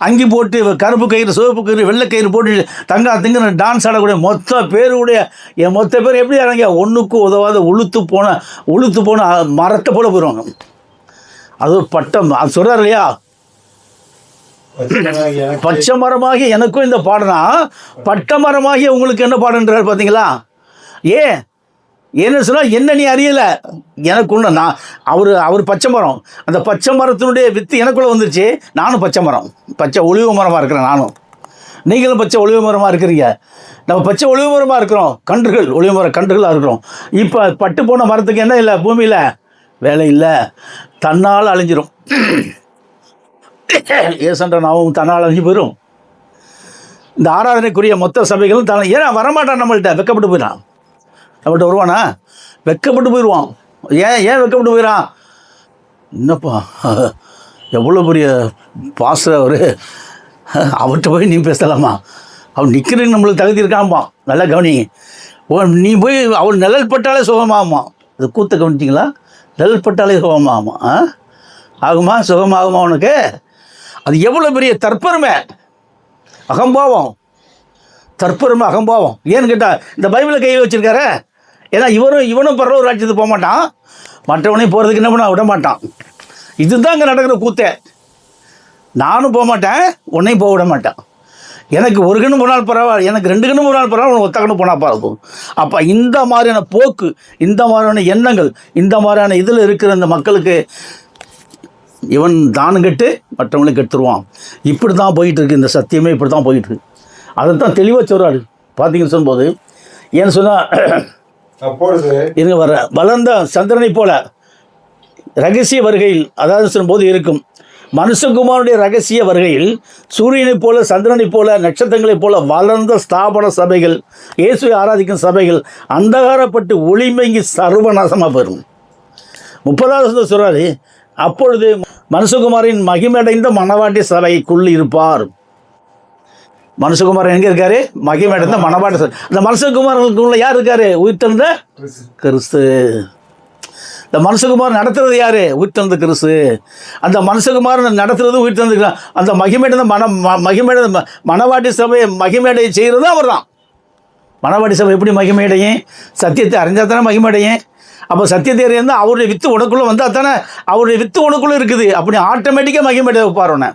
அங்கி போட்டு கருப்பு கயிறு, சிவப்பு கயிறு, வெள்ளை கயிறு போட்டு திங்கிற டான்ஸ் ஆடக்கூடிய மொத்த பேர் எப்படி ஆறாங்க? ஒன்றுக்கும் உதவாத உளுத்து போன மரத்தை போல போயிடுவாங்க. அது ஒரு பட்டம். அது சொல்கிறார் இல்லையா? பச்சை மரமாகி எனக்கும் இந்த பாடனா பட்ட மரமாகி உங்களுக்கு என்ன பாடுன்றார் பார்த்தீங்களா? ஏன்னு சொன்னால் என்ன நீ அறியலை, எனக்கு ஒன்று நான் அவர் பச்சை மரம், அந்த பச்சை மரத்தினுடைய வித்து எனக்குள்ளே வந்துருச்சு. நானும் பச்சை ஒளிவு மரமாக இருக்கிறேன். நானும் நீங்களும் பச்சை ஒளிவு மரமாக இருக்கிறீங்க. நம்ம பச்சை ஒளிவு மரமாக இருக்கிறோம். ஒளிவு மர கன்றுகளாக இருக்கிறோம். இப்போ பட்டு போன மரத்துக்கு என்ன இல்லை? பூமியில் வேலை இல்லை, தன்னால் அழிஞ்சிரும். ஏசன்ற நாவும் தன்னால் அழிஞ்சு போயிடும். இந்த ஆராதனைக்குரிய மொத்த சபைகளும் ஏன்னா வரமாட்டான், நம்மள்கிட்ட வெக்கப்பட்டு போயிடான். நம்மள்கிட்ட வருவானா? வெக்கப்பட்டு போயிடுவான். ஏன் வெக்கப்பட்டு போயிடான்? என்னப்பா எவ்வளோ பெரிய பாஸ்டர் அவர்கிட்ட போய் நீ பேசலாமா? அவன் நிற்கிறதுக்கு நம்மளுக்கு தகுதி இருக்காம்மா. நல்லா கவனி. நீ போய் அவள் நிழல் பட்டாலே சுகமாகுமா? அது கூத்த கவனிச்சிங்களா? நிழல் பட்டாலே சுகமாகுமா? ஆகுமா? சுகமாகுமா உனக்கு? அது எவ்வளோ பெரிய தற்பெருமை, அகம்பாவம். ஏன்னு கேட்டால் இந்த பைபிளை கையில் வச்சுருக்காரு. ஏன்னா இவனும் பரலோக ராஜ்யத்துக்கு போக மாட்டான், மற்றவனையும் போகிறதுக்கு என்ன பண்ண விட மாட்டான். இதுதான் இங்கே நடக்கிற கூத்தே. நானும் போக மாட்டேன், உன்னையும் போக விட மாட்டான். எனக்கு ஒரு கண்ணு போனால் பரவாயில்ல, எனக்கு 2 கண்ணு போனால் பரவாயில்ல, உனக்கு ஒத்த கண்ணு போனால் பரவாயில்ல. அப்போ இந்த மாதிரியான போக்கு, இந்த மாதிரியான எண்ணங்கள், இந்த மாதிரியான இதில் இருக்கிற இந்த மக்களுக்கு இவன் தானும் கெட்டு மற்றவங்களையும் கெடுத்துருவான். இப்படி தான் போயிட்டுருக்கு. இந்த சத்தியமே இப்படி தான் போயிட்டுருக்கு. அதை தான் தெளிவாக சொல்கிறாரு. பார்த்தீங்கன்னு சொல்லும்போது, ஏன்னு சொன்னால் அப்பொழுது இருங்க வளர்ந்த சந்திரனை போல ரகசிய வருகையில், அதாவது சொல்லும்போது இருக்கும் மனுஷகுமாரனுடைய ரகசிய வருகையில் சூரியனைப் போல, சந்திரனைப் போல, நட்சத்திரங்களைப் போல வளர்ந்த ஸ்தாபன சபைகள், இயேசுவை ஆராதிக்கும் சபைகள் அந்தகாரப்பட்டு ஒளிமங்கி சர்வநாசமாக போயிடும். 30வது சொல்கிறாரு, அப்பொழுது மனுஷகுமாரின் மகிமடைந்த மணவாட்டி சபைக்குள் இருப்பார். மனுஷகுமாரன் எங்கே இருக்காரு? மகிமையடைந்த மணவாட்டி சபை. அந்த மனுஷகுமாரனுக்குள்ள யார் இருக்காரு? உயிர்த்தெழுந்த கிறிஸ்து. இந்த மனுஷகுமாரன் நடத்துறது யாரு? உயிர்த்தெழுந்த கிறிஸ்து. அந்த மனுஷகுமாரன் நடத்துறது உயிர்த்தெழுந்த அந்த மகிமையடைந்த மகிமையடைந்த மணவாட்டி சபையை மகிமையடைய செய்கிறது அவர் தான். மணவாட்டி சபை எப்படி மகிமையடையும்? சத்தியத்தை அறிஞ்சால் தானே மகிமையடையும். அப்போ சத்தியத்தை அறிந்தால் அவருடைய வித்து உனக்குள்ளே வந்தால் தானே அவருடைய வித்து உனக்குள்ளே இருக்குது. அப்படி ஆட்டோமேட்டிக்காக மகிமையடைய வைப்பார் உன்னை.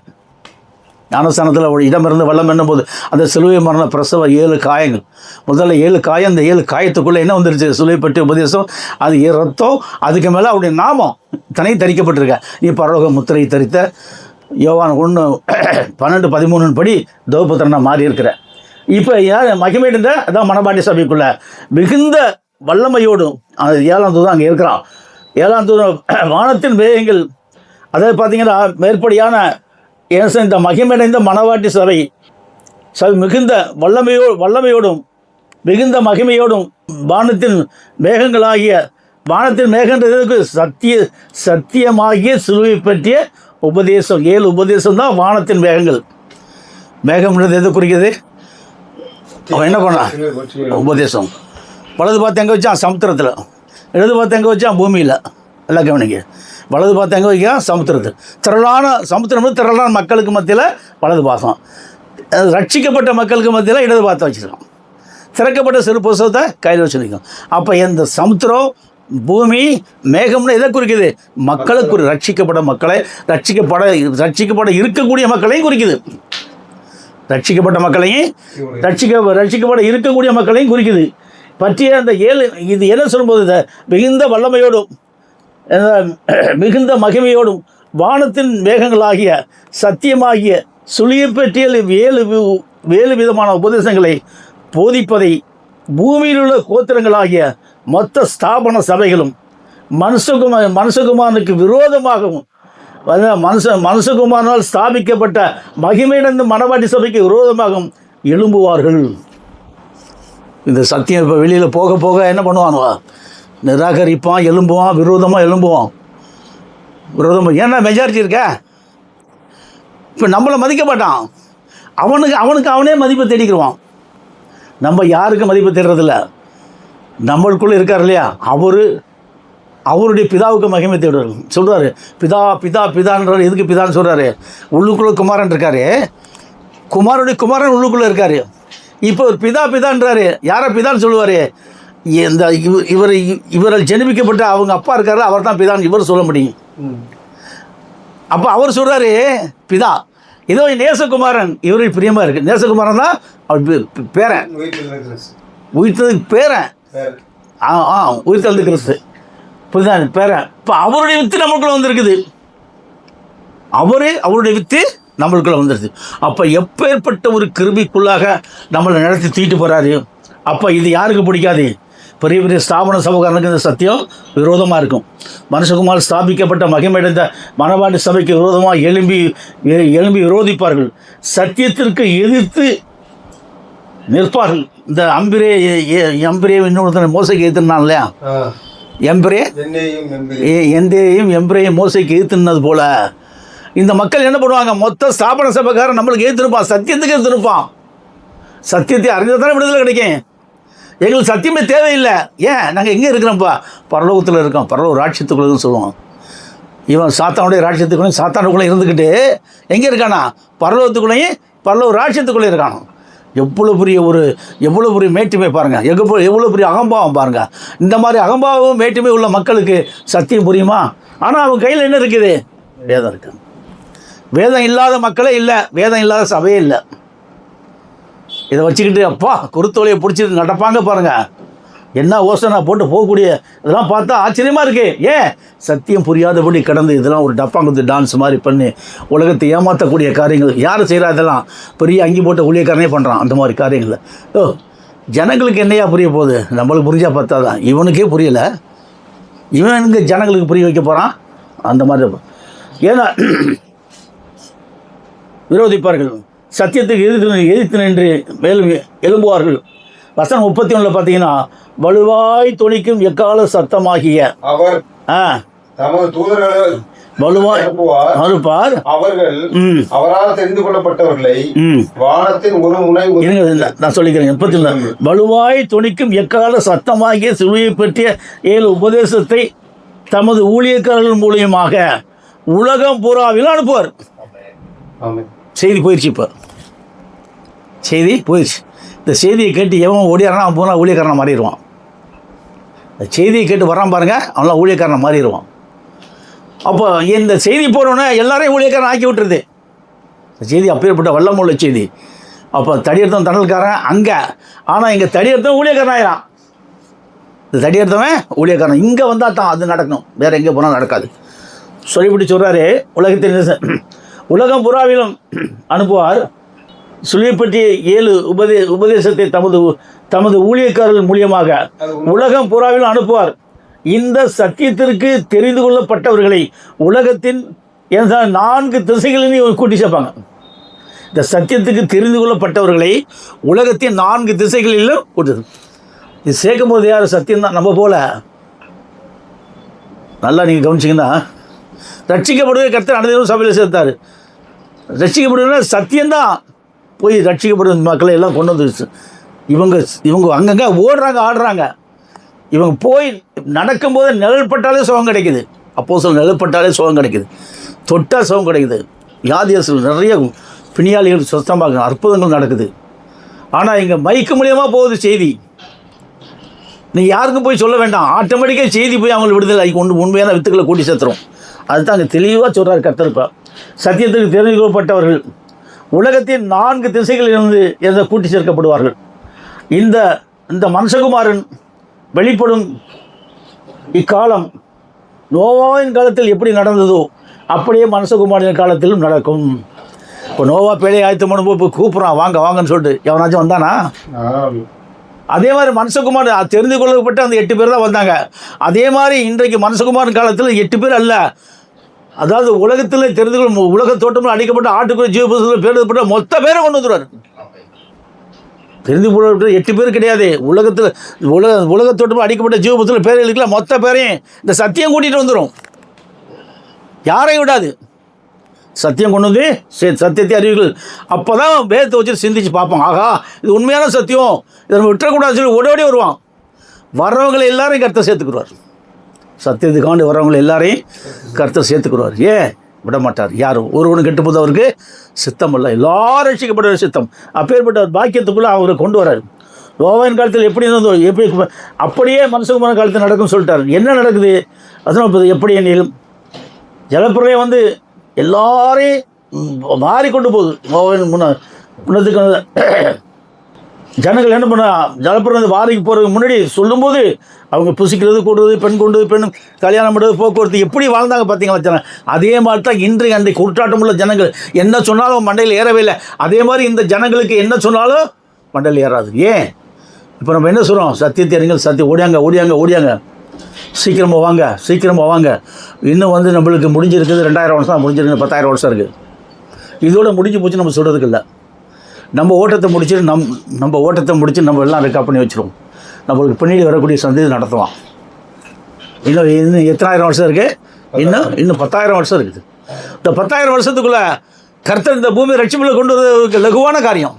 ஞானஸ்தானத்தில் ஒரு இடமிருந்து வெள்ளம் என்னும்போது அந்த சிலுவை மரண பிரசவ 7 காயங்கள். முதல்ல 7 காயம். அந்த 7 காயத்துக்குள்ளே என்ன வந்துருச்சு? சிலுவை பற்றி உபதேசம், அது ரத்தம், அதுக்கு மேலே அவருடைய நாமம் தனி தரிக்கப்பட்டிருக்க. நீ பரலோக முத்திரை தரித்த யோவான் 1:12-13 படி தேவபுத்திரனா மாறி இருக்கிற. இப்போ யார் மகிமையடைந்த? அதான் மணவாட்டி சபைக்குள்ள மிகுந்த வல்லமையோடும் அது 7ஆம் தூதன் அங்கே இருக்கிறான். 7ஆம் தூதன் வானத்தின் வேகங்கள். அதாவது பார்த்தீங்கன்னா மேற்படியான இந்த மகிமையடைந்த மணவாட்டி சபை மிகுந்த வல்லமையோடும் மிகுந்த மகிமையோடும் வானத்தின் மேகங்களாகிய வானத்தின் மேகன்றதுக்கு சத்தியமாகிய சிலுவை பற்றிய உபதேசம். 7 உபதேசம் தான் வானத்தின் மேகங்கள். மேகம்ன்றது எது குறிக்கிறது? அவன் என்ன பண்ணான்? உபதேசம். வலது பார்த்து எங்கே வச்சான்? சமுத்திரத்தில். இடது பார்த்து எங்கே வச்சான்? பூமியில். எல்லாம் கவனிங்க. வலது பார்த்து எங்கே வைக்கான்? சமுத்திரத்தில். திரளான மக்களுக்கு மத்தியில் வலது பாசம், ரட்சிக்கப்பட்ட மக்களுக்கு மத்தியில் இடது பார்த்து வச்சுருக்கோம். திறக்கப்பட்ட சிறு புஸ்தகத்தை கையில் வச்சுருக்கோம். அப்போ இந்த சமுத்திரம், பூமி, மேகம்னு எதை குறிக்குது? மக்களுக்கு ரட்சிக்கப்பட்ட மக்களை, ரட்சிக்கப்பட இருக்கக்கூடிய மக்களையும் குறிக்குது. ரட்சிக்கப்பட்ட மக்களையும் ரட்சிக்கப்பட இருக்கக்கூடிய மக்களையும் குறிக்குது. பற்றிய அந்த 7 இது என்ன சொல்லும்போது மிகுந்த வல்லமையோடும் மிகுந்த மகிமையோடும் வானத்தின் மேகங்களாகிய சத்தியமாகிய சுழியை பற்றிய 7 விதமான உபதேசங்களை போதிப்பதை பூமியில் உள்ள கோத்திரங்களாகிய மொத்த ஸ்தாபன சபைகளும் மனுஷகுமாரனுக்கு விரோதமாகவும் மனுஷகுமாரனால் ஸ்தாபிக்கப்பட்ட மகிமையடைந்த மணவாட்டி சபைக்கு விரோதமாகவும் எழும்புவார்கள். இந்த சத்தியம் இப்போ வெளியில் போக போக என்ன பண்ணுவானுவா? நிராகரிப்பான், எழும்புவான், விரோதமாக எழும்புவான். ஏன்னா மெஜாரிட்டி இருக்க. இப்போ நம்மளை மதிக்க மாட்டான். அவனுக்கு அவனே மதிப்பை தேடிக்கிடுவான். நம்ம யாருக்கு மதிப்பு தேடுறதில்ல. நம்மளுக்குள்ளே இருக்கார் இல்லையா, அவருடைய பிதாவுக்கு மகிமை தேடுவார். சொல்கிறாரு பிதான்றார். எதுக்கு பிதான்னு சொல்கிறாரு? உள்ளுக்குள்ளே குமாரன் இருக்காரு. குமாரன் உள்ளுக்குள்ளே இருக்கார். இப்போ ஒரு பிதான்றாரு. யாரை பிதான்னு சொல்லுவார்? இந்த இவரால் ஜெனிப்பிக்கப்பட்ட அவங்க அப்பா இருக்காரு, அவர் தான் பிதான் இவர் சொல்ல முடியும். அப்போ அவர் சொல்கிறாரு பிதா. இதோ நேசகுமாரன் இவருக்கு பிரியமாக இருக்குது. நேசகுமாரன் தான் அவர் பேரன், உயிர்த்ததுக்கு பேரன். உயிர்த்தெழுந்த கிறிஸ்து புரிதான் பேரன். இப்போ அவருடைய வித்து நம்மளுக்குள்ள வந்திருக்குது. அவருடைய வித்து நம்மளுக்குள்ள வந்துடுது. அப்போ எப்பேற்பட்ட ஒரு கிருபிக்குள்ளாக நம்மளை நடத்தி தூக்கிட்டு போகிறாரு. அப்போ இது யாருக்கு பிடிக்காது? பெரிய பெரிய ஸ்தாபன சபைக்காரனுக்கு இந்த சத்தியம் விரோதமாக இருக்கும். மனுஷகுமார் ஸ்தாபிக்கப்பட்ட மகிமையடைந்த மணவாட்டி சபைக்கு விரோதமாக எழும்பி விரோதிப்பார்கள். சத்தியத்திற்கு எதிர்த்து நிற்பார்கள். இந்த அம்பிரே இன்னொருத்தனை மோசைக்கு எதிர்த்தான் இல்லையா? எம்பிரேயும் மோசைக்கு எதிர்த்துனது போல இந்த மக்கள் என்ன பண்ணுவாங்க? மொத்த ஸ்தாபன சபைக்காரன் நம்மளுக்கு எதிர்த்திருப்பான், சத்தியத்துக்கு எதிர்த்திருப்பான். சத்தியத்தை அறிந்தால் தானே விடுதலை கிடைக்கும். எங்களுக்கு சத்தியமே தேவையில்லை. ஏன்? நாங்கள் எங்கே இருக்கிறோம்ப்பா? பரலோகத்தில் இருக்கோம். பரலோக ராட்சியத்துக்குள்ளேன்னு சொல்லுவோம். இவன் சாத்தானுடைய ராட்சியத்துக்குள்ளேயும் சாத்தானுக்குள்ளே இருந்துக்கிட்டு எங்கே இருக்கானா? பரலோகத்துக்குள்ளேயும் பரலோக ராட்சியத்துக்குள்ளே இருக்கானோ. எவ்வளோ பெரிய மேட்டுமை பாருங்கள். எவ்வளோ பெரிய அகம்பாவம் பாருங்கள். இந்த மாதிரி அகம்பாவம் மேட்டுமை உள்ள மக்களுக்கு சத்தியம் புரியுமா? ஆனால் அவங்க கையில் என்ன இருக்குது? வேதம் இருக்கு. வேதம் இல்லாத மக்களே இல்லை, வேதம் இல்லாத சபையே இல்லை. இதை வச்சுக்கிட்டு அப்பா குருத்தோலையை பிடிச்சிட்டு நடப்பாங்க பாருங்கள். என்ன ஓசனை போட்டு போகக்கூடிய இதெல்லாம் பார்த்தா ஆச்சரியமாக இருக்குது. ஏன்? சத்தியம் புரியாதபடி கடந்து இதெல்லாம் ஒரு டப்பாங்குத்து டான்ஸ் மாதிரி பண்ணி உலகத்தை ஏமாற்றக்கூடிய காரியங்கள் யார் செய்கிறா? இதெல்லாம் பெரிய அங்கி போட்ட ஊழியக்காரனே பண்ணுறான் அந்த மாதிரி காரியங்களை. ஜனங்களுக்கு என்னையா புரிய போகுது? நம்மளுக்கு புரிஞ்சால் பார்த்தா தான். இவனுக்கே புரியலை, இவன் இங்கே ஜனங்களுக்கு புரிய வைக்க போகிறான். அந்த மாதிரி ஏன்னா விரோதிப்பார்கள். சத்தியத்துக்கு எதிர்த்து நின்று மேலும் எழும்புவார்கள். வசனம் 31 பார்த்தீங்கன்னா, வலுவாய் தொனிக்கும் எக்கால சத்தமாகிய அவர் தமது தூதர்களை வலுவாய் அனுப்புவார். அவர்கள் ம் அவரால் தெரிந்து கொள்ளப்பட்டவர்களை ம் வானத்தின் ஒரு முனை இருங்க, நான் சொல்லிக்கிறேன். 34 வலுவாய் துணிக்கும் எக்கால சத்தமாகிய சிலுவையை பற்றிய 7 உபதேசத்தை தமது ஊழியக்காரர்கள் மூலியமாக உலகம் பூராவில் அனுப்புவார். ஆமென். செய்தி போயிடுச்சு. இப்போ செய்தி போயிடுச்சு. இந்த செய்தியை கேட்டு எவன் ஓடியாரனா அவன் போனால் ஊழியக்காரனை மாறிடுவான். இந்த செய்தியை கேட்டு வரான் பாருங்க, அவன்லாம் ஊழியக்காரனை மாறிடுவான். அப்போ இந்த செய்தி போகிறோன்னே எல்லாரையும் ஊழியக்காரன் ஆக்கி விட்டுருது. இந்த செய்தி அப்பேற்பட்ட வல்லமுள்ள செய்தி. அப்போ தடியர்த்தம் தண்டல்காரன் அங்கே, ஆனால் இங்கே தடியர்த்தம் ஊழியக்காரன் ஆயிடான். இந்த தடியர்த்தவன் ஊழியக்காரன் இங்கே வந்தால் தான் அது நடக்கணும், வேறு எங்கே போனால் நடக்காது. சொல்லிவிட்டு சொல்கிறாரு, உலகம் புறாவிலும் அனுப்புவார். சிலுவை பற்றிய 7 உபதேசத்தை தமது ஊழியக்காரர்கள் மூலியமாக உலகம் புறாவிலும் அனுப்புவார். இந்த சத்தியத்திற்கு தெரிந்து கொள்ளப்பட்டவர்களை உலகத்தின் 4 திசைகளிலும் கூட்டி சேர்ப்பாங்க. இந்த சத்தியத்துக்கு தெரிந்து கொள்ளப்பட்டவர்களை உலகத்தின் 4 திசைகளிலும் கூட்டு இது சேர்க்கும் போது யார்? சத்தியம்தான். நம்ம போல நல்லா நீங்கள் கவனிச்சிங்கன்னா, ரட்சிக்கப்படுவதை கர்த்தர் அனைவரும் சபையில் சேர்த்தார். ரட்சிக்கப்படுவதுனா சத்தியம்தான். போய் ரட்சிக்கப்படுற மக்களை எல்லாம் கொண்டு வந்துருச்சு. இவங்க அங்கங்கே ஓடுறாங்க, ஆடுறாங்க. இவங்க போய் நடக்கும்போது நிழல் பட்டாலே சுகம் கிடைக்குது. அப்போஸ்தலர் நிழல் பட்டாலே சுகம் கிடைக்குது, தொட்டால் சுகம் கிடைக்குது. வியாதியர்கள் நிறைய பிணியாளிகள் சுத்தமாக அற்புதங்கள் நடக்குது. ஆனால் இங்கே மைக்கு மூலியமாக போகுது செய்தி. நீ யாருக்கும் போய் சொல்ல வேண்டாம், ஆட்டோமேட்டிக்காக செய்தி போய் அவங்களை விடுதலை கொண்டு உண்மையான வித்துக்களை கூட்டி சேர்த்துரும். அதுதான் அங்கே தெளிவாக சொல்கிறார் கர்த்தர். சத்தியத்துக்கு தெரிந்து கொள்ளப்பட்டவர்கள் உலகத்தின் 4 திசைகளிலிருந்து எந்த கூட்டி சேர்க்கப்படுவார்கள். இந்த மனுஷகுமாரன் வெளிப்படும் இக்காலம் நோவாவின் காலத்தில் எப்படி நடந்ததோ அப்படியே மனுஷகுமாரின் காலத்திலும் நடக்கும். இப்போ நோவா பேழையை ஆயத்தம் பண்ணும்போது இப்போ கூப்பிட்றான், வாங்க வாங்கன்னு சொல்லிட்டு எவனாச்சும் வந்தானா? அதே மாதிரி மனுஷகுமார் தெரிந்து கொள்ளப்பட்ட அந்த 8 பேர் தான் வந்தாங்க. அதே மாதிரி இன்றைக்கு மனுஷகுமாரின் காலத்தில் 8 பேர் அல்ல, அதாவது உலகத்தில் தெரிந்து கொள்ள உலக தோட்டத்தில் அடிக்கப்பட்ட ஆட்டுக்குரிய ஜீவபுத்தகத்தில் பேர் எழுதப்பட்ட மொத்த பேரை கொண்டு வந்துடுவார். தெரிந்து கொள்ளப்பட்ட 8 பேர் கிடையாது. உலக தோட்டத்தில் அடிக்கப்பட்ட ஜீவபுத்தகத்தில் பேர் எழுதிக்கலாம், மொத்த பேரையும் இந்த சத்தியம் கூட்டிகிட்டு வந்துடும். யாரையும் விடாது. சத்தியம் கொண்டு வந்து சத்தியத்தை அறிவிகள். அப்போ தான் வேதத்தை வச்சு சிந்திச்சு பார்ப்போம், ஆகா இது உண்மையான சத்தியம், இதை நம்ம விட்டுறக்கூடாதுன்னு சொல்லி ஓடி வருவான். வர்றவங்களை எல்லாரையும் கர்த்தர் சேர்த்துக்குருவார். சத்தியத்துக்காண்டு வர்றவங்களை எல்லாரையும் கர்த்தர் சேர்த்துக்குருவார். ஏன் விட மாட்டார்? யாரும் ஒருவனும் கெட்டு போது அவருக்கு சித்தம் இல்லை, எல்லாரும் ரட்சிக்கப்படுற சித்தம். அப்பேற்பட்ட பாக்கியத்துக்குள்ளே அவரை கொண்டு வரார். நோவாவின் காலத்தில் எப்படி இருந்ததோ அப்படியே மனுஷகுமார காலத்தில் நடக்கும்னு சொல்லிட்டார். என்ன நடக்குது? அதனால் எப்படி எண்ணிலும் ஜலப்பிரளயம் வந்து எல்லாரையும் மாறிக்கொண்டு போகுது. நோவாவின் முன்னத்துக்கு ஜனங்கள் என்ன பண்ண ஜலப்பிரளயம் வாரிக்கு போகிறதுக்கு முன்னாடி சொல்லும்போது அவங்க புசிக்கிறது, கூடுறது, பெண் கொண்டு பெண் கல்யாணம் பண்ணுறது, போக்குவரத்து எப்படி வாழ்ந்தாங்க பார்த்தீங்களா? அதே மாதிரி தான் இன்றைக்கு அன்றைக்கு குற்றாட்டம் உள்ள ஜனங்கள் என்ன சொன்னாலும் மண்டையில் ஏறவே இல்லை. அதே மாதிரி இந்த ஜனங்களுக்கு என்ன சொன்னாலும் மண்டையில் ஏறாது. ஏன்? இப்போ நம்ம என்ன சொல்கிறோம்? சத்தியத்தை அறிஞர்கள் சத்தியம் ஓடியாங்க ஓடியாங்க ஓடியாங்க, சீக்கிரமாக வாங்க சீக்கிரமாக வாங்க. இன்னும் வந்து நம்மளுக்கு முடிஞ்சிருக்குது 2000 வருஷம் தான் முடிஞ்சிருக்கு, 10,000 வருஷம் இருக்குது. இதோட முடிஞ்சு போச்சு நம்ம சொல்கிறதுக்கு இல்லை. நம்ம ஓட்டத்தை முடிச்சுட்டு நம்ம எல்லாம் ரெக்கார்ட் பண்ணி வச்சுருவோம். நம்மளுக்கு பின்னாடி வரக்கூடிய சந்ததி நடத்துவான். இன்னும் எத்தனாயிரம் வருஷம் இருக்குது? இன்னும் 10,000 வருஷம் இருக்குது. இந்த 10,000 வருஷத்துக்குள்ளே கர்த்தர் இந்த பூமி ரட்சிப்பில் கொண்டு வரதுக்கு லகுவான காரியம்.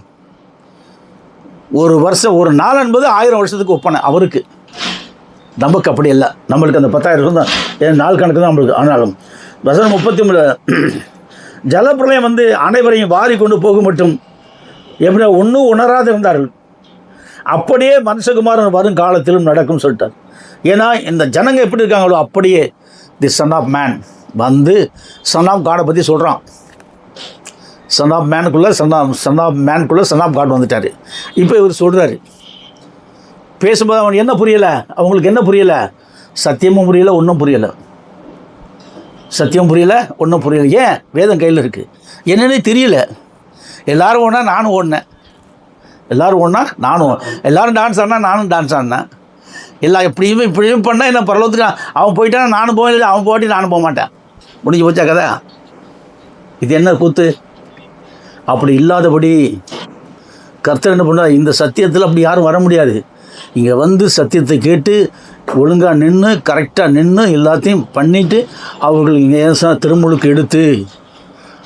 ஒரு நாள் என்பது 1000 வருஷத்துக்கு ஒப்பான அவருக்கு. நமக்கு அப்படி இல்லை. நம்மளுக்கு அந்த 10,000 வருஷம் தான் நாள் கணக்கு தான் நம்மளுக்கு. ஆனாலும் வசனம் 33 ஜலப்பிரளயம் வந்து அனைவரையும் வாரி கொண்டு போக மட்டும் எப்படி ஒன்றும் உணராது இருந்தார்கள். அப்படியே மனுஷகுமாரன் வரும் காலத்திலும் நடக்கும்னு சொல்லிட்டார். ஏன்னா இந்த ஜனங்க எப்படி இருக்காங்களோ அப்படியே தி சன் ஆஃப் மேன் வந்து சன் ஆஃப் காடை பற்றி சொல்கிறான். சன் ஆஃப் காட் வந்துட்டார். இப்போ இவர் சொல்கிறாரு, பேசும்போது அவனுக்கு என்ன புரியலை, அவங்களுக்கு என்ன புரியலை? சத்தியமும் புரியலை, ஒன்றும் புரியலை. சத்தியம் புரியலை, ஒன்றும் புரியலை. ஏன்? வேதம் கையில் இருக்குது. என்னன்னே தெரியல. எல்லோரும் ஓடினா நானும் ஓடினேன், எல்லோரும் டான்ஸ் ஆடினா நானும் டான்ஸ் ஆடினேன். எல்லாம் இப்படியும் பண்ணால் என்ன பரலோகத்துக்கு அவன் போயிட்டானா நானும் போகல, அவன் போட்டி நானும் போக மாட்டேன். முடிஞ்சு போச்சா கதை? இது என்ன கூத்து? அப்படி இல்லாதபடி கர்த்தர் என்ன பண்ணார்? இந்த சத்தியத்தில் அப்படி யாரும் வர முடியாது. இங்கே வந்து சத்தியத்தை கேட்டு ஒழுங்காக நின்று கரெக்டாக நின்று எல்லாத்தையும் பண்ணிவிட்டு அவர்கள் ஏசா திருமுழுக்கு எடுத்து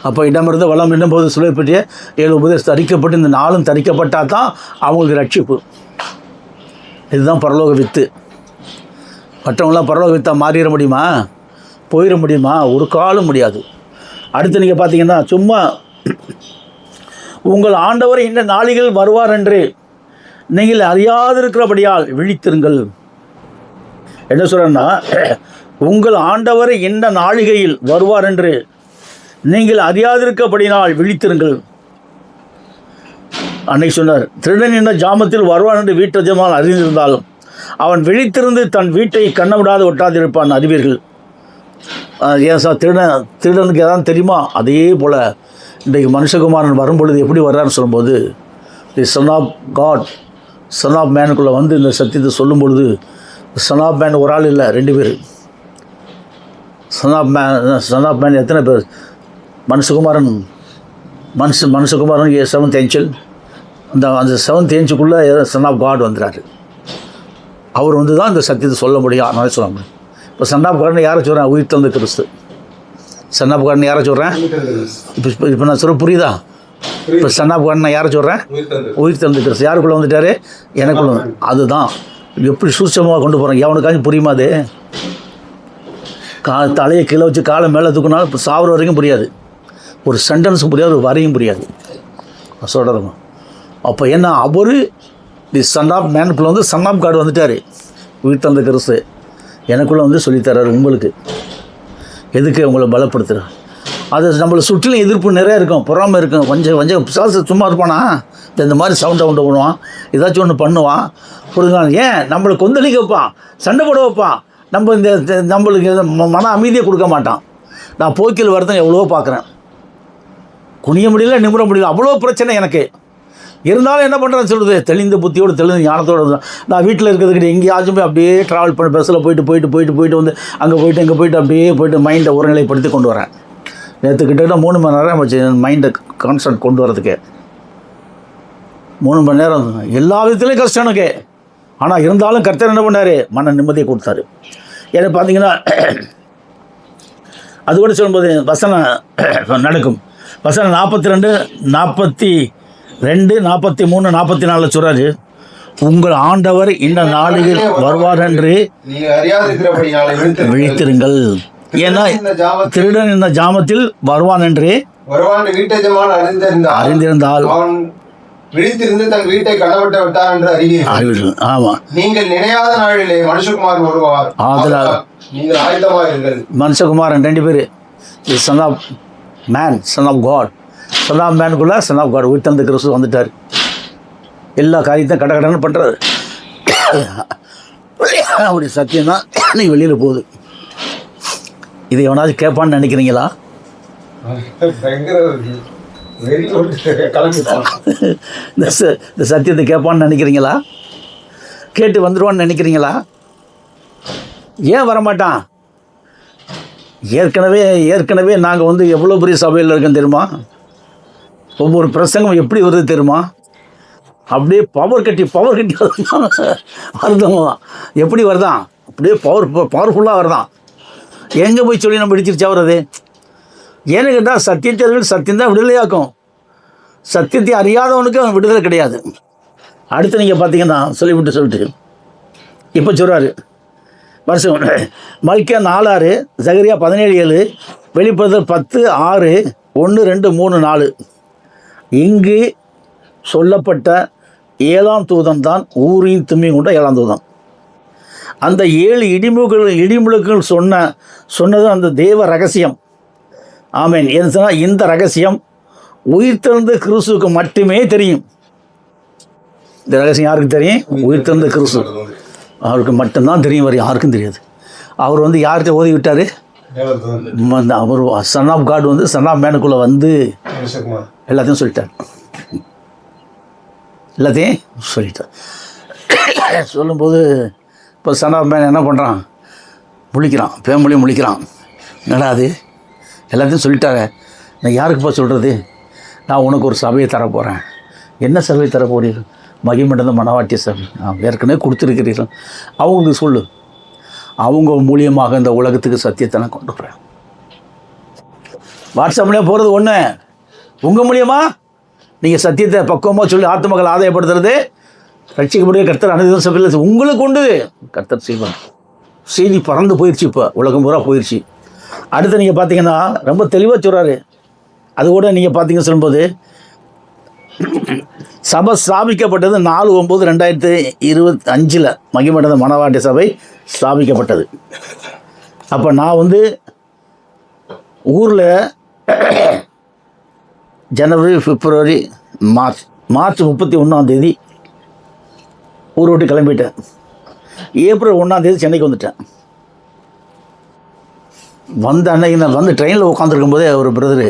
அப்போ இடமிருந்து வளம் என்னும்போது சொல்லப்பற்றிய 7 உபதேசம் தரிக்கப்பட்டு இந்த 4 தரிக்கப்பட்டால் தான் அவங்களுக்கு ரட்சிப்பு. இதுதான் பரலோக வித்து. மற்றவங்களாம் பரலோக வித்தாக மாறிட முடியுமா? போயிட முடியுமா? ஒரு காலம் முடியாது. அடுத்து நீங்கள் பார்த்தீங்கன்னா சும்மா உங்கள் ஆண்டவர் இந்த நாளிகள் வருவார் என்று நீங்கள் அறியாதிருக்கிறபடியால் விழித்திருங்கள். என்ன சொல்கிறேன்னா, உங்கள் ஆண்டவர் இந்த நாளிகையில் வருவார் என்று நீங்கள் அறியாதிருக்கப்படினால் விழித்திருங்கள். அன்னைக்கு சொன்னார், திருடன் என்ற ஜாமத்தில் வருவான் என்று வீட்டு எஜமான் அறிந்திருந்தாலும் அவன் விழித்திருந்து தன் வீட்டை கண்ணவிடாது ஒட்டாதிருப்பான் அறிவீர்கள். ஏன் சார் திருடனுக்கு எதாவது தெரியுமா? அதே போல் இன்றைக்கு மனுஷகுமாரன் வரும்பொழுது எப்படி வர்றான்னு சொல்லும்போது, the son of God, son of மேனுக்குள்ளே வந்து இந்த சத்தியத்தை சொல்லும் பொழுது, சன் ஆஃப் மேன் ஒரு ஆள் இல்லை, 2 பேர். சன் ஆஃப் மேன் எத்தனை பேர்? மனுஷகுமாரன் மனுஷகுமாரன் 7th ஏஞ்சல். அந்த 7th ஏஞ்சுக்குள்ளே சன் ஆஃப் காட் வந்துடுறாரு. அவர் வந்து தான் இந்த சத்தியத்தை சொல்ல முடியும். அதனால சொல்ல முடியும். இப்போ சன் ஆஃப் காட்னு யாரை சொல்கிறேன்? உயிர் தந்த கிறிஸ்து. சன் ஆஃப் காட்னு யாரை சொல்கிறேன்? இப்போ நான் சொல்ல புரியுதா? இப்போ சன் ஆஃப் காட்னு யாரை சொல்கிறேன்? உயிர் தந்த கிறிஸ்து. யாருக்குள்ளே வந்துட்டாரு? எனக்குள்ள. அதுதான் எப்படி சூட்சமாக கொண்டு போகிறேன். எவனுக்காச்சும் புரியுமா? அது தலையை கீழே வச்சு காலை மேலே தூக்கினாலும் இப்போ சாவர வரைக்கும் புரியாது. ஒரு சென்டென்ஸும் புரியாது, ஒரு வரையும் புரியாது. சொல்கிறதுமா அப்போ என்ன, அவர் தி சன் ஆஃப் மேனுக்குள்ளே வந்து சன் ஆஃப் காட் வந்துட்டார். உயிர் தந்த கிறிஸ்து எனக்குள்ளே வந்து சொல்லித்தராரு உங்களுக்கு. எதுக்கு? உங்களை பலப்படுத்துகிறார். அது நம்மளை சுற்றிலும் எதிர்ப்பு நிறையா இருக்கும், பொறாமல் இருக்கும். கொஞ்சம் பிசாசு சும்மா இருப்பானா? இந்த மாதிரி சவுண்டை உண்டு பண்ணுவான், ஏதாச்சும் ஒன்று பண்ணுவான். புரியுதுங்களா? ஏன் நம்மளை கொந்தளிக்க வைப்பான், சண்டை போட வைப்பான். நம்மளுக்கு மன அமைதியை கொடுக்க மாட்டான். நான் போக்கில் வருத்தம் எவ்வளோ பார்க்குறேன். குனிய முடியல, நிமிர முடியல, அவ்வளோ பிரச்சனை எனக்கு. இருந்தாலும் என்ன பண்ணுறேன்னு சொல்லுது, தெளிந்த புத்தியோடு தெளிந்த ஞானத்தோடு. நான் வீட்டில் இருக்கிறதுக்கிட்ட எங்கேயாச்சும் போய் அப்படியே ட்ராவல் பண்ணி பஸ்ஸில் போயிட்டு வந்து அங்கே போயிட்டு இங்கே போயிட்டு அப்படியே போயிட்டு மைண்டை ஒருநிலைப்படுத்தி கொண்டு வரேன். நேற்று கிட்டத்தட்ட 3 மணி நேரம் வச்சு மைண்டை கான்சன்ட் கொண்டு வரதுக்கு. 3 மணி நேரம் எல்லா விதத்துலேயும் கஷ்டம் எனக்கு. ஆனால் இருந்தாலும் கர்த்தர் என்ன பண்ணார்? மன நிம்மதியை கொடுத்தாரு. ஏன்னா பார்த்தீங்கன்னா அது கூட சொல்லும்போது வசனம் நடக்கும். வசனம் 42, 42, 43, 44 சொல்கிறாரு, உங்கள் ஆண்டவர் இந்த நாளில் வருவார் என்று விழித்திருங்கள். ஏன்னா திருடன் இந்த ஜாமத்தில் வருவான் என்று அறிந்திருந்தால் விழித்திருந்து தன் வீட்டை கனவட்ட விட்டார் என்று அறிவீர்கள். ஆமாம், நீங்கள் நினையாத நாளிலே மனுஷகுமார் வருவார், ஆதலால் நீங்கள் ஆயத்தமாயிருங்கள். மனுஷகுமாரன் 2 பேர், son of man, son of God. Son of மேனுக்குள்ளே சன் ஆஃப் காட் உயிர் தந்த கிறிஸ்து வந்துட்டார். எல்லா காரியத்தையும் கடன்னு பண்ணுறாரு. அப்படி சத்தியம் தான் நீ வெளியில் போகுது. இதை எவனாச்சும் கேட்பான்னு நினைக்கிறீங்களா? இந்த சத்தியத்தை கேட்பான்னு நினைக்கிறீங்களா? கேட்டு வந்துடுவான்னு நினைக்கிறீங்களா? ஏன் வரமாட்டான்? ஏற்கனவே நாங்கள் வந்து எவ்வளோ பெரிய சபையில் இருக்கோம் தெரியுமா? ஒவ்வொரு பிரசங்கம் எப்படி வருது தெரியுமா? அப்படியே பவர் கட்டி வருதம். எப்படி வருதான்? அப்படியே பவர்ஃபுல்லாக வருதான். எங்கே போய் சொல்லி நம்ம இடிச்சிருச்சா வர்றது? ஏன்னு கேட்டால் சத்தியத்தை சத்தியம் தான் விடுதலையாக்கும். சத்தியத்தை அறியாதவனுக்கு அவன் விடுதலை கிடையாது. அடுத்து நீங்கள் பார்த்தீங்கன்னா சொல்லிட்டு இப்போ சொல்கிறாரு வருஷம் மல்கியா 4:6, சகரியா 17:7, வெளிப்படுத்தல் 10:6, 1, 2, 3, 4. இங்கு சொல்லப்பட்ட 7ஆம் தூதன் தான் ஊரின் தும்மி கொண்ட 7ஆம் தூதன். அந்த 7 இடிமுழுக்கள் சொன்னது அந்த தேவ ரகசியம். ஆமேன். ஏன்னு சொன்னால் இந்த ரகசியம் உயிர்த்தெழுந்த கிறிஸ்துவுக்கு மட்டுமே தெரியும். இந்த ரகசியம் யாருக்கு தெரியும்? உயிர்த்தெழுந்த கிறிஸ்து அவருக்கு மட்டும்தான் தெரியும். வரை யாருக்கும் தெரியாது. அவர் வந்து யார்கிட்ட ஓதி விட்டார்? அவர் சன் ஆஃப் காட் வந்து சன் ஆஃப் மேனுக்குள்ளே வந்து எல்லாத்தையும் சொல்லிட்டார். சொல்லும்போது இப்போ சன் ஆஃப் மேன் என்ன பண்ணுறான்? முழிக்கிறான், பேமொழி முழிக்கிறான். என்னடா அது எல்லாத்தையும் சொல்லிட்டாங்க, நான் யாருக்குப்பா சொல்கிறது? நான் உனக்கு ஒரு சபையை தரப்போகிறேன். என்ன சபையை தரப்போறீர்கள்? மகிமண்டந்த மனவாட்டிய சபை. நான் ஏற்கனவே கொடுத்துருக்கிறீர்கள். அவங்களுக்கு சொல்லு, அவங்க மூலியமாக இந்த உலகத்துக்கு சத்தியத்தை நான் கொண்டு போகிறேன். வாட்ஸ்அப்லேயே போகிறது ஒன்று, உங்கள் மூலியமாக நீங்கள் சத்தியத்தை பக்குவமாக சொல்லி ஆத்துமக்கள் ஆதாயப்படுத்துறது ரட்சிக்கக்கூடிய கர்த்தர் அனைத்து சபையில் உங்களுக்கு கொண்டு கர்த்தர் செய்வார். செய்தி பறந்து போயிடுச்சு, இப்போ உலகம் பூரா போயிடுச்சு. அடுத்து நீங்கள் பார்த்தீங்கன்னா ரொம்ப தெளிவாக சொல்கிறாரு. அது கூட நீங்கள் பார்த்தீங்க சொல்லும்போது சபை ஸ்தாபிக்கப்பட்டது 4/9/2025 மகிமண்டல மணவாட்டி சபை ஸ்தாபிக்கப்பட்டது. அப்போ நான் ஊரில் ஜனவரி, பிப்ரவரி, மார்ச் 31 ஊரை விட்டு கிளம்பிட்டேன். ஏப்ரல் 1 சென்னைக்கு வந்துட்டேன். வந்த அன்னைக்கு நான் ட்ரெயினில் உட்காந்துருக்கும் போதே ஒரு பிரதரு,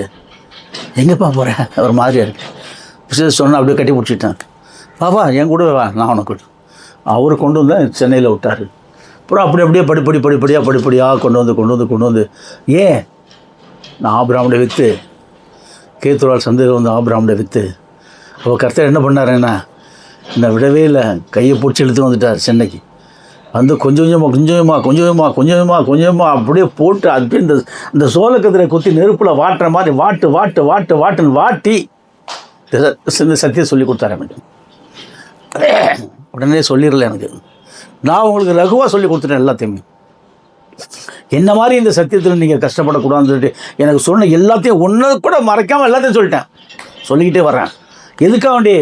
எங்கேப்பா போகிறேன் ஒரு மாதிரியாக இருக்கு சொன்னால் அப்படியே கட்டி பிடிச்சிட்டேன். பாப்பா என் கூட வா, நான் உனக்கு அவரை கொண்டு வந்தேன், சென்னையில் விட்டார். அப்புறம் அப்படியே படிப்படியாக கொண்டு வந்து ஏன் நான் ஆபிரகாமுடைய வித்து, கேத்துரால் சந்தையில் ஆபிரகாமுடைய வித்து. அப்போ கர்த்தர் என்ன பண்ணாருன்னா என்னை விடவே இல்லை, கையை பிடிச்சி இழுத்து வந்துட்டார் சென்னைக்கு. கொஞ்சமாக அப்படியே போட்டு அப்படியே இந்த சோளக்கதிரை குத்தி நெருப்பில் வாட்டுற மாதிரி வாட்டுன்னு வாட்டி இந்த சத்தியம் சொல்லி கொடுத்தாரு எனக்கு. உடனே சொல்லிடல எனக்கு, நான் உங்களுக்கு லகுவாக சொல்லி கொடுத்துட்டேன் எல்லாத்தையுமே. என்ன மாதிரி இந்த சத்தியத்தில் நீங்கள் கஷ்டப்படக்கூடாதுன்னு சொல்லிட்டு எனக்கு சொன்ன எல்லாத்தையும் ஒன்று கூட மறைக்காமல் எல்லாத்தையும் சொல்லிக்கிட்டே வர்றேன். எதுக்காக வேண்டி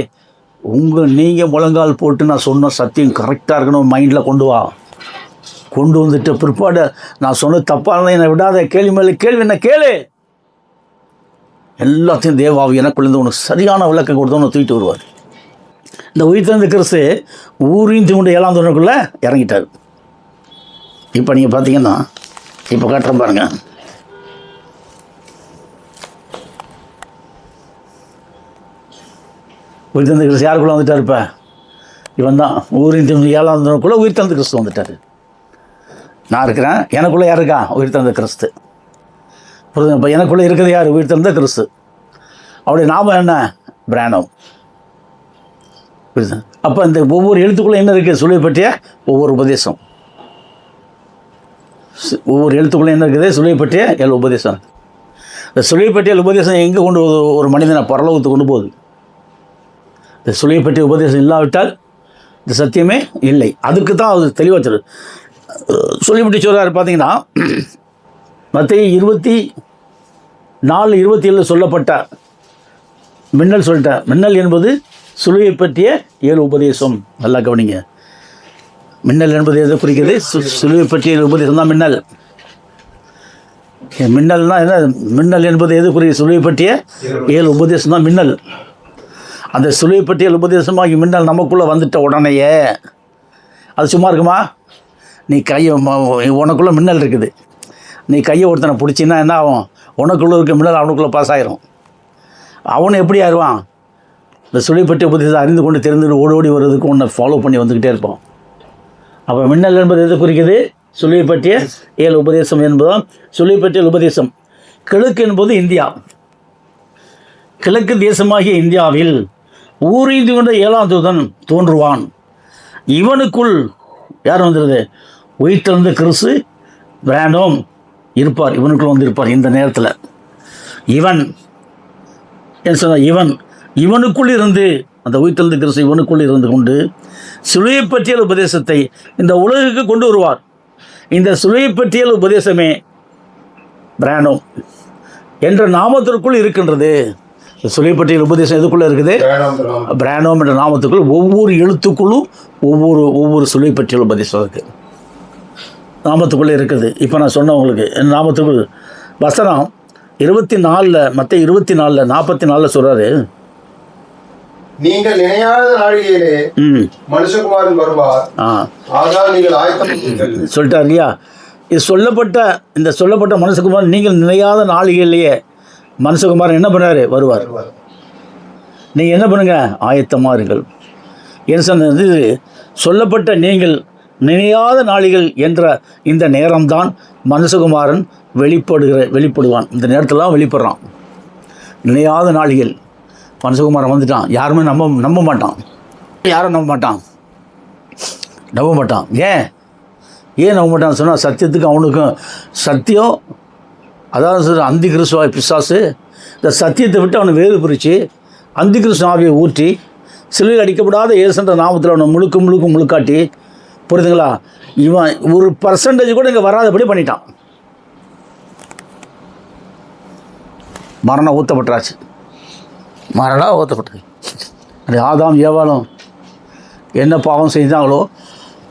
நீங்கள் முழங்கால் போட்டு நான் சொன்ன சத்தியம் கரெக்டாக இருக்கணும், மைண்டில் கொண்டு வந்துட்டு பிற்பாடு நான் சொன்னது தப்பாக என்னை விடாத, கேள்வி மேலே கேள்வி என்ன கேளு, எல்லாத்தையும் தேவாவி எனக்குள்ளேருந்து உனக்கு சரியான விளக்கம் கொடுத்து உனக்கு தூக்கிட்டு வருவார். இந்த உயிர்த்தெழுந்த கிறிஸ்து ஊரையும் தூண்டு 7ஆம் தூணுக்குள்ளே இறங்கிட்டார். இப்போ நீங்கள் பார்த்தீங்கன்னா இப்போ காட்டுற பாருங்க, உயிர்த்தெழுந்த கிறிஸ்து யாருக்குள்ளே வந்துட்டார்? இப்போ இவன் தான் ஊரின் 7ஆம் தூணுக்குள்ளே உயிர்த்தெழுந்த கிறிஸ்து வந்துட்டார். நான் இருக்கிறேன், எனக்குள்ளே யார் இருக்கா? உயிர்த்தெழுந்த கிறிஸ்து. புரியுது? இப்போ எனக்குள்ளே இருக்கிறது யார்? உயிர்த்தெழுந்த கிறிஸ்து. அவருடைய நாமம் என்ன? பிரானோம். புரியுது? அப்போ இந்த ஒவ்வொரு எழுத்துக்குள்ளே என்ன இருக்குது? சிலுவை பற்றிய ஒவ்வொரு உபதேசம். ஒவ்வொரு எழுத்துக்குள்ளே என்ன இருக்குது? சிலுவை பற்றிய 7 உபதேசம். இந்த சிலுவை பற்றிய உபதேசம் எங்கே கொண்டு ஒரு மனிதனை பரலோகத்துக்கு கொண்டு போகுது? இந்த சிலுவை பற்றிய உபதேசம் இல்லாவிட்டால் இந்த சத்தியமே இல்லை. அதுக்கு தான் அது தெளிவாக சொல்லிவிட்டு சொல்கிறாரு. பார்த்தீங்கன்னா மத்தேயு 24:27 சொல்லப்பட்ட மின்னல் சொல்லிட்டேன். மின்னல் என்பது சிலுவை பற்றிய 7 உபதேசம். நல்லா கவனிங்க. மின்னல் என்பது எதை குறிக்கிறது? சிலுவை பற்றிய 7 உபதேசம் தான் மின்னல். மின்னல்னா என்ன? மின்னல் என்பது எது குறிக்கிறது? சிலுவை பற்றிய 7 உபதேசம் தான் மின்னல். அந்த சிலுவை பற்றிய 7 உபதேசமாகி மின்னல் நமக்குள்ளே வந்துட்ட உடனேயே அது சும்மா இருக்குமா? நீ கையை, உனக்குள்ளே மின்னல் இருக்குது, நீ கையை ஒருத்தனை பிடிச்சின்னா என்ன ஆகும்? உனக்குள்ளே இருக்க மின்னல் அவனுக்குள்ளே பாஸ் ஆகிரும். அவனை எப்படி ஆயிடுவான்? இந்த சிலுவை பற்றிய உபதேசத்தை அறிந்து கொண்டு தெரிந்து ஓடி வர்றதுக்கு உன்னை ஃபாலோ பண்ணி வந்துக்கிட்டே இருப்பான். அப்போ மின்னல் என்பது எது குறிக்குது? சிலுவை பற்றிய 7 உபதேசம் என்பதும் சிலுவை பற்றிய உபதேசம். கிழக்கு என்பது இந்தியா. கிழக்கு தேசமாகிய இந்தியாவில் ஊரீந்து கொண்ட 7ஆம் தூதன் தோன்றுவான். இவனுக்குள் யார் வந்துடுது? உயிர்த்தெழுந்த கிறிஸ்து பிரானோம் இருப்பார். இவனுக்குள் இருப்பார். இந்த நேரத்தில் இவன் என்ன சொன்ன? இவனுக்குள் இருந்து, அந்த உயிர்த்தெழுந்த கிறிஸ்து இவனுக்குள் இருந்து கொண்டு சிலுவை பற்றிய உபதேசத்தை இந்த உலகுக்கு கொண்டு வருவார். இந்த சிலுவை பற்றிய உபதேசமே பிரானோம் என்ற நாமத்திற்குள் இருக்கின்றது. சிலுவை பற்றிய உபதேசம் எதுக்குள்ளே இருக்குது? பிரானோம் என்ற நாமத்துக்குள் ஒவ்வொரு எழுத்துக்குள்ளும் ஒவ்வொரு சிலுவை பற்றிய உபதேசம் இருக்குது, நாமத்துக்குள்ளே இருக்குது. இப்போ நான் சொன்ன உங்களுக்கு நாமத்துக்குள் வசனம் 24 மத்தேயு 24:44 சொல்கிறாரு, நீங்கள் நினையாத நாழிகையிலே மனுஷகுமாரன் வருவார், ஆதலால் நீங்கள் ஆயத்தப்படுங்கள் சொல்லிட்டார் இல்லையா? இது சொல்லப்பட்ட மனுஷகுமாரன் நீங்கள் நினையாத நாளிகையிலேயே மனுஷகுமாரன் என்ன பண்ணார்? வருவார். நீங்கள் என்ன பண்ணுங்க? ஆயத்தமாக இருங்கள். என்ன சொன்னது? சொல்லப்பட்ட நீங்கள் நினையாத நாளிகள் என்ற இந்த நேரம்தான் மனுஷகுமாரன் வெளிப்படுவான். இந்த நேரத்தில் தான் வெளிப்படுறான். நினையாத நாளிகள் மனுஷகுமாரன் வந்துட்டான். யாருமே நம்ப மாட்டான். யாரும் நம்ப மாட்டான். ஏன்? ஏன் நம்ப மாட்டான்னு சொன்னால் சத்தியத்துக்கு அவனுக்கும் சத்தியம், அதாவது சொல்ற அந்தி கிறிஸ்துவாய் பிசாசு இந்த சத்தியத்தை விட்டு அவனை வேறு பிரித்து அந்தி கிறிஸ்து ஆவியை ஊற்றி சிலுவையில் அடிக்கப்படாத இயேசுன்ற நாமத்தில் அவனை முழுக்காட்டி, புரியுதுங்களா? இவன் ஒரு பர்சன்டேஜ் கூட இங்கே வராதபடி பண்ணிட்டான். மரணம் ஊற்றப்பட்டாச்சு, மரணம் ஊற்றப்பட்டது. அது ஆதாம் ஏவாளும் என்ன பாவம் செஞ்சாங்களோ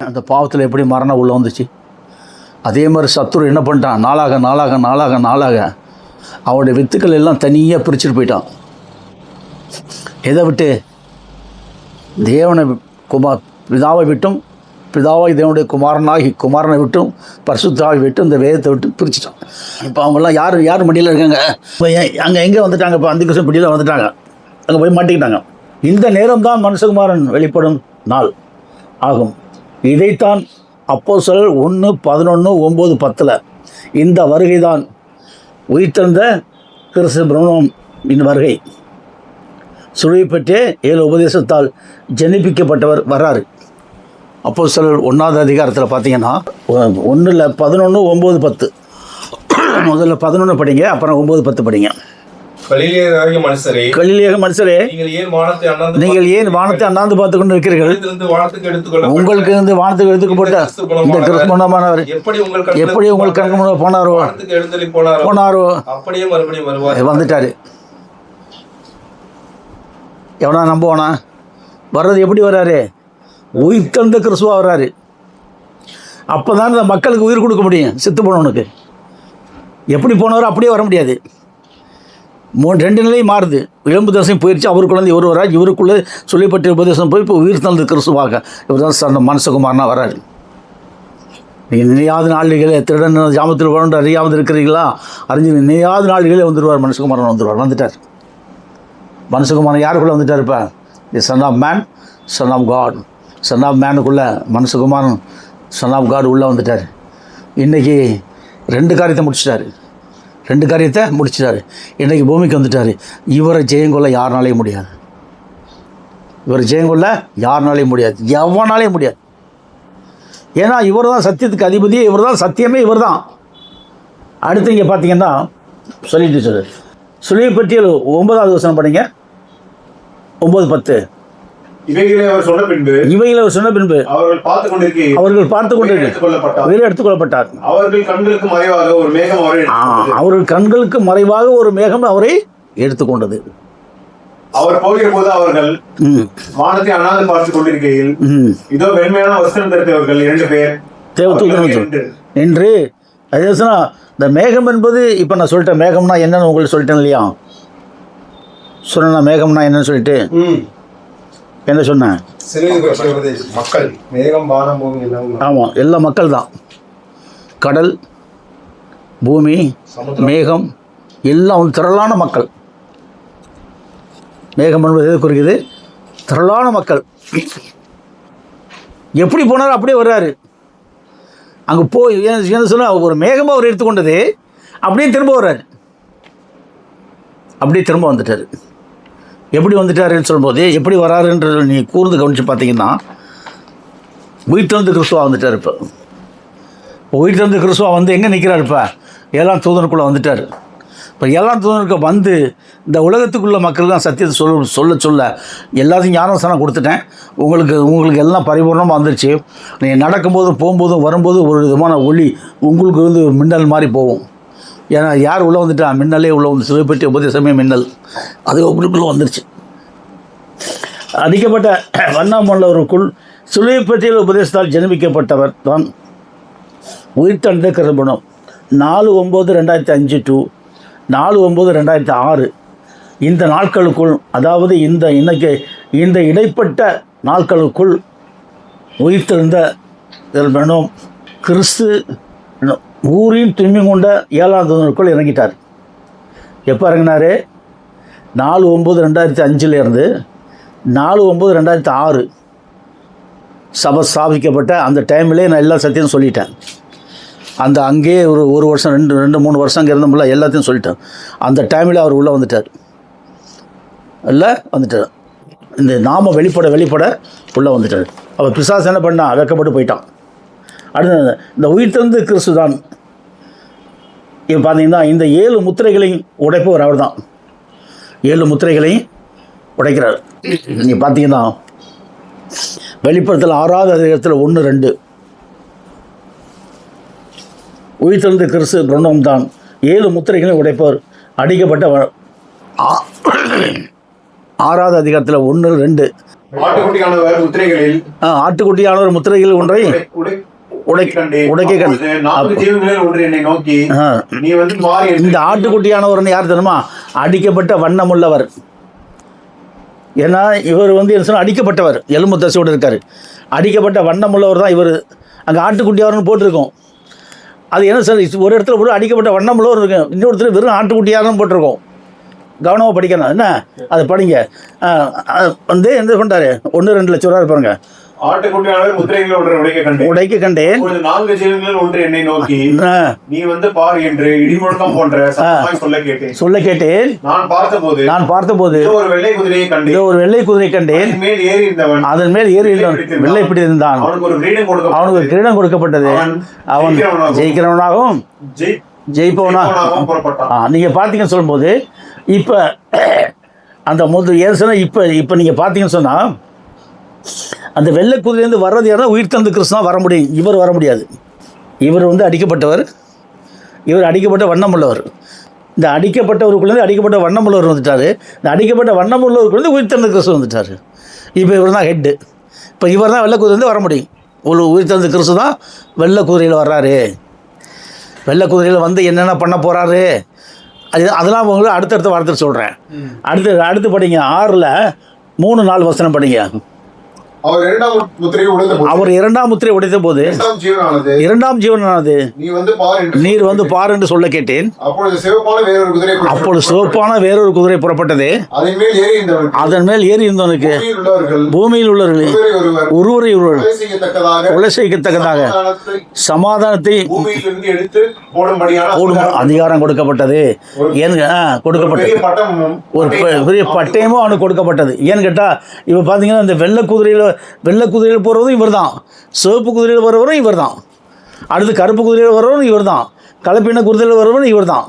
அந்த பாவத்தில் எப்படி மரணம் உள்ளே வந்துச்சு, அதே மாதிரி சத்துரு என்ன பண்ணிட்டான், நாளாக நாளாக நாளாக நாளாக அவனுடைய வித்துக்கள் எல்லாம் தனியாக பிரிச்சுட்டு போயிட்டான். எதை விட்டு? தேவனை பிதாவை விட்டும், பிதாவாய் தேவனுடைய குமாரனை விட்டும், பரிசுத்தாவை விட்டும் இந்த வேதத்தை விட்டு பிரிச்சுட்டான். இப்போ அவங்கெல்லாம் யார் மடியில் இருக்காங்க? இப்போ அங்கே எங்கே வந்துட்டாங்க? இப்போ அந்த கிருஷ்ண பிடியில் வந்துட்டாங்க, அங்கே போய் மாட்டிக்கிட்டாங்க. இந்த நேரம் தான் மனுஷகுமாரன் வெளிப்படும் நாள் ஆகும். இதைத்தான் அப்போஸ்தலர் 1:11-9:10 இந்த வருகை தான் உயிர்த்தெழுந்த கிறிஸ்து பிரம்மம் இன் வருகை. சுழியை பற்றிய 7 உபதேசத்தால் ஜனிப்பிக்கப்பட்டவர் வர்றாரு. அப்போஸ்தலர் 1ஆவது அதிகாரத்தில் பார்த்தீங்கன்னா 1:11-9:10 முதல்ல 11 படிங்க, அப்புறம் 9:10 படிங்க. கலிலேய மனுஷரே, நீங்கள் ஏன் வானத்தை அண்ணாந்து பார்த்து கொண்டு இருக்கிறீர்கள்? உங்களுக்கு இருந்து வானத்துக்கு எடுத்துக்கப்பட்ட இந்த கிறிஸ்துவமானவர் எப்படி உங்கள் கணக்கு முன்னாடி போனாரோ அப்படியே மறுபடியும் வருவார். வந்துட்டாரு. எவனா நம்புவானா? வர்றது எப்படி வர்றாரு? உயிர்த்தெழுந்த கிறிஸ்துவா வர்றாரு. அப்போ தான் இந்த மக்களுக்கு உயிர் கொடுக்க முடியும். செத்து போனவனுக்கு எப்படி போனவரோ அப்படியே வர முடியாது. 2 நிலையும் மாறுது. எலும்பு தசையும் போயிடுச்சு, அவருக்குள்ளே இவர் வராது, இவருக்குள்ளே சொல்லப்பட்ட உபதேசம் போய் இப்போ உயிர் தந்தது கிறிஸ்துவாக இவர் தான் மனுஷகுமாரனா வராரு. நீங்கள் நினையாத நாளிகளே திருடன் ஜாமத்தில் வளர்ந்து அறியாமல் இருக்கிறீங்களா? அறிஞ்சு நினையாத நாளிகளே வந்துடுவார், மனுஷகுமாரன் வந்துட்டார். மனுஷகுமாரன் யாருக்குள்ளே வந்துட்டார்? இப்போ the son of man, son of God. Son of மேனுக்குள்ளே மனுஷகுமாரன் சன் ஆஃப் காட் உள்ளே வந்துட்டார். இன்றைக்கி 2 காரியத்தை முடிச்சிட்டாரு. இன்றைக்கி பூமிக்கு வந்துட்டார். இவரை ஜெயங்கொள்ள யாருனாலேயும் முடியாது. எவனாலேயும் முடியாது. ஏன்னா இவர் தான் சத்தியத்துக்கு அதிபதியே, இவர் தான் சத்தியமே, இவர் தான். அடுத்து இங்கே பார்த்தீங்கன்னா சொல்லிட்டு சுழியை பற்றிய 9ஆவது வசனம் படிங்க, 9:10. இவைகளை அவர் சொன்ன பின்பு அவர்கள் பார்த்து கொண்டிருக்க வேறு எடுத்துக்கொள்ளப்பட்டார். அவர்கள் கண்களுக்கு மறைவாக ஒரு மேகம் அவரை எடுத்துக்கொண்டது. அவர் போகிற போது அவர்கள் வானத்தை அண்ணாந்து பார்த்து கொண்டிருக்கையில் இதோ வெண்மையான வஸ்திரம் தரித்தவர்கள் 2 பேர் என்று அதே இந்த மேகம் என்பது இப்போ நான் சொல்லிட்டேன். மேகம்னா என்னன்னு உங்களுக்கு சொல்லிட்டேன் இல்லையா? சொன்ன மேகம்னா என்னன்னு சொல்லிட்டு என்ன சொன்னேன்? மக்கள், மேகம், வானம், பூமி எல்லாம். ஆமாம், எல்லா மக்கள் தான். கடல், பூமி, மேகம் எல்லாம் திரளான மக்கள். மேகம் என்பது எது குறிக்குது? திரளான மக்கள். எப்படி போனாலும் அப்படியே வர்றாரு. அங்கே போய் என்ன சொன்னால் ஒரு மேகமாக அவர் எடுத்துக்கொண்டது அப்படியே திரும்ப வர்றாரு. அப்படியே திரும்ப வந்துட்டார். எப்படி வந்துட்டாருன்னு சொல்லும்போது எப்படி வராருன்றது நீ கூர்ந்து கவனித்து பார்த்தீங்கன்னா உயிர்த்தெழுந்த கிறிஸ்துவா வந்துட்டார். இப்போ உயிர்த்தெழுந்த கிறிஸ்துவா வந்து எங்கே நிற்கிறார்? இப்போ 7ஆம் தூதனுக்குள்ளே வந்துட்டார். இப்போ 7ஆம் தூதனுக்கு வந்து இந்த உலகத்துக்குள்ள மக்கள் தான் சத்தியத்தை சொல்ல எல்லாத்தையும் ஞானஸ்தானம் கொடுத்துட்டேன். உங்களுக்கு எல்லாம் பரிபூர்ணமாக வந்துருச்சு. நீங்கள் நடக்கும்போதும் போகும்போதும் வரும்போது ஒரு விதமான ஒளி உங்களுக்கு வந்து மின்னல் மாதிரி போகும். ஏன்னா யார் உள்ளே வந்துட்டா? மின்னலே உள்ளே வந்து சிறுபற்றி உபதேசமே மின்னல் அது உங்களுக்குள்ளே வந்துருச்சு. அடிக்கப்பட்ட வண்ணமுள்ளவருக்குள் சுழிப்பற்றிய உபதேசத்தால் ஜெனிப்பிக்கப்பட்டவர் தான் உயிர்த்தெழுந்த கிறிஸ்து. 4/9/2005 to 4/9/2006 இந்த நாட்களுக்குள், அதாவது இந்த இடைப்பட்ட நாட்களுக்குள் உயிர்த்தெழுந்த கிறிஸ்து ஊரின் துணிமை கொண்ட 7ஆம் தூதனுக்குள் இறங்கிட்டார். எப்போ இறங்கினார்? 4/9/2005 4/9/2006 சபை ஸ்தாபிக்கப்பட்ட அந்த டைம்லேயே நான் எல்லா சத்தியம் சொல்லிட்டேன். அந்த அங்கேயே ஒரு வருஷம் 2-3 வருஷம் அங்கே இருந்தோம்ல, எல்லாத்தையும் சொல்லிட்டேன். அந்த டைமில் அவர் உள்ளே வந்துட்டார். இந்த நாம வெளிப்பட உள்ளே வந்துட்டார். அவர் பிசாசு என்ன பண்ணான்? வெக்கப்பட்டு போயிட்டான். அடுத்து இந்த உயிர்த்தெழுந்த கிறிஸ்து தான். இப்போ பார்த்தீங்கன்னா இந்த 7 முத்திரைகளையும் உடைப்பவர் அவர் தான். 7 முத்திரைகளையும் உடைக்கிறார். நீங்கள் பார்த்தீங்கன்னா வெளிப்படுத்தல் 6வது அதிகாரத்தில் 1-2 உயிர்த்தெழுந்த கிறிஸ்து பிரம்மம் தான் 7 முத்திரைகளையும் உடைப்பவர் அடிக்கப்பட்ட 6வது அதிகாரத்தில் 1-2 ஆட்டுக்குட்டியானவர் முத்திரைகளில் ஒன்றை உடைக்க இந்த ஆட்டுக்குட்டியானவர் யார் தெரியுமா? அடிக்கப்பட்ட வண்ணமுள்ளவர். ஏன்னா இவர் வந்து என்ன சொன்னால் அடிக்கப்பட்டவர், எலும்பு தசையோடு இருக்கார். அடிக்கப்பட்ட வண்ணமுள்ளவர் தான் இவர். அங்கே ஆட்டுக்குட்டியானவர்னு போட்டிருக்கோம். அது என்ன சார், ஒரு இடத்துல ஒரு அடிக்கப்பட்ட வண்ணமுள்ளவர் இருக்கும், இன்னொரு இடத்துல வெறும் ஆட்டுக்குட்டியானவர்னு போட்டிருக்கோம். கவனமாக படிக்கணும். என்ன அதை படிங்க. வந்து என்ன பண்ணுறாரு, 1-2 லட்சம் ரூபா பாருங்க. ஆட்டுக்குட்டியானவர் முத்திரைகளை உடைக்க கண்டேன். 4 ஜீவன்களில் ஒன்று என்னை நோக்கி, நீ வந்து பார் என்று இடிமுழக்கம் போன்ற சத்தமாய் சொல்ல கேட்டேன். நான் பார்த்தபோது ஒரு வெள்ளை குதிரையை கண்டேன். அதன் மேல் ஏறி இருந்தவன் வெள்ளை பிடித்திருந்தான். அவனுக்கு ஒரு கிரீடம் கொடுக்கப்பட்டது. அவன் ஜெயிக்கிறவனாகவும் ஜெயிப்பவனாகவும் புறப்பட்டான். நீங்க பார்த்தீங்கன்னு சொல்லும்போது இப்போ அந்த ஏன் சொன்னா இப்போ நீங்கள் பார்த்தீங்கன்னு சொன்னால் அந்த வெள்ளை குதிரையிலேருந்து வர்றது யாரா உயிர்த்தெழுந்த கிறிஸ்து தான் வர முடியும். இவர் வர முடியாது. இவர் வந்து அடிக்கப்பட்டவர். இவர் அடிக்கப்பட்ட வண்ணம் உள்ளவர். இந்த அடிக்கப்பட்டவருக்குள்ளேருந்து அடிக்கப்பட்ட வண்ணம் உள்ளவர் வந்துட்டார். இந்த அடிக்கப்பட்ட வண்ணம் உள்ளவருக்குள்ளேருந்து உயிர்த்தெழுந்த கிறிஸ்து வந்துட்டார். இப்போ இவர் தான் ஹெட்டு. இப்போ இவர் தான் வெள்ளை குதிரையிலேருந்து வர முடியும். ஒரு உயிர்த்தெழுந்த கிறிஸ்து தான் வெள்ளை குதிரையில் வர்றாரு. வெள்ளை குதிரையில் வந்து என்னென்ன பண்ண போகிறாரு அதெல்லாம் உங்களுக்கு அடுத்தடுத்த வாரத்தில் சொல்கிறேன். அடுத்து படிங்க. 6ல் 3-4 வசனம் படிங்க. அவர் 2ஆம் முத்திரையை உடைத்த போது 2ஆம் ஜீவனானது நீர் வந்து பார் என்று சொல்ல கேட்டேன். அப்பொழுது சிவப்பான வேறொரு குதிரை புறப்பட்டது. அதன் மேல் ஏறி இருந்தவனுக்கு பூமியில் உள்ளவர்களை ஒருவரை கொலை செய்யத்தக்கதாக சமாதானத்தை அதிகாரம் கொடுக்கப்பட்டது. கொடுக்கப்பட்டது. ஒரு பெரிய பட்டயமும் அவனுக்கு கொடுக்கப்பட்டது. ஏன்னு கேட்டால் இப்போ பார்த்தீங்கன்னா இந்த வெள்ளை குதிரையில் போகிறவரும் இவர் தான். சிவப்பு குதிரையில் வருவரும் இவர் தான். அடுத்து கருப்பு குதிரையில் வருவரும் இவர் தான். கலப்பின குதிரையில் வருவரும் இவர் தான்.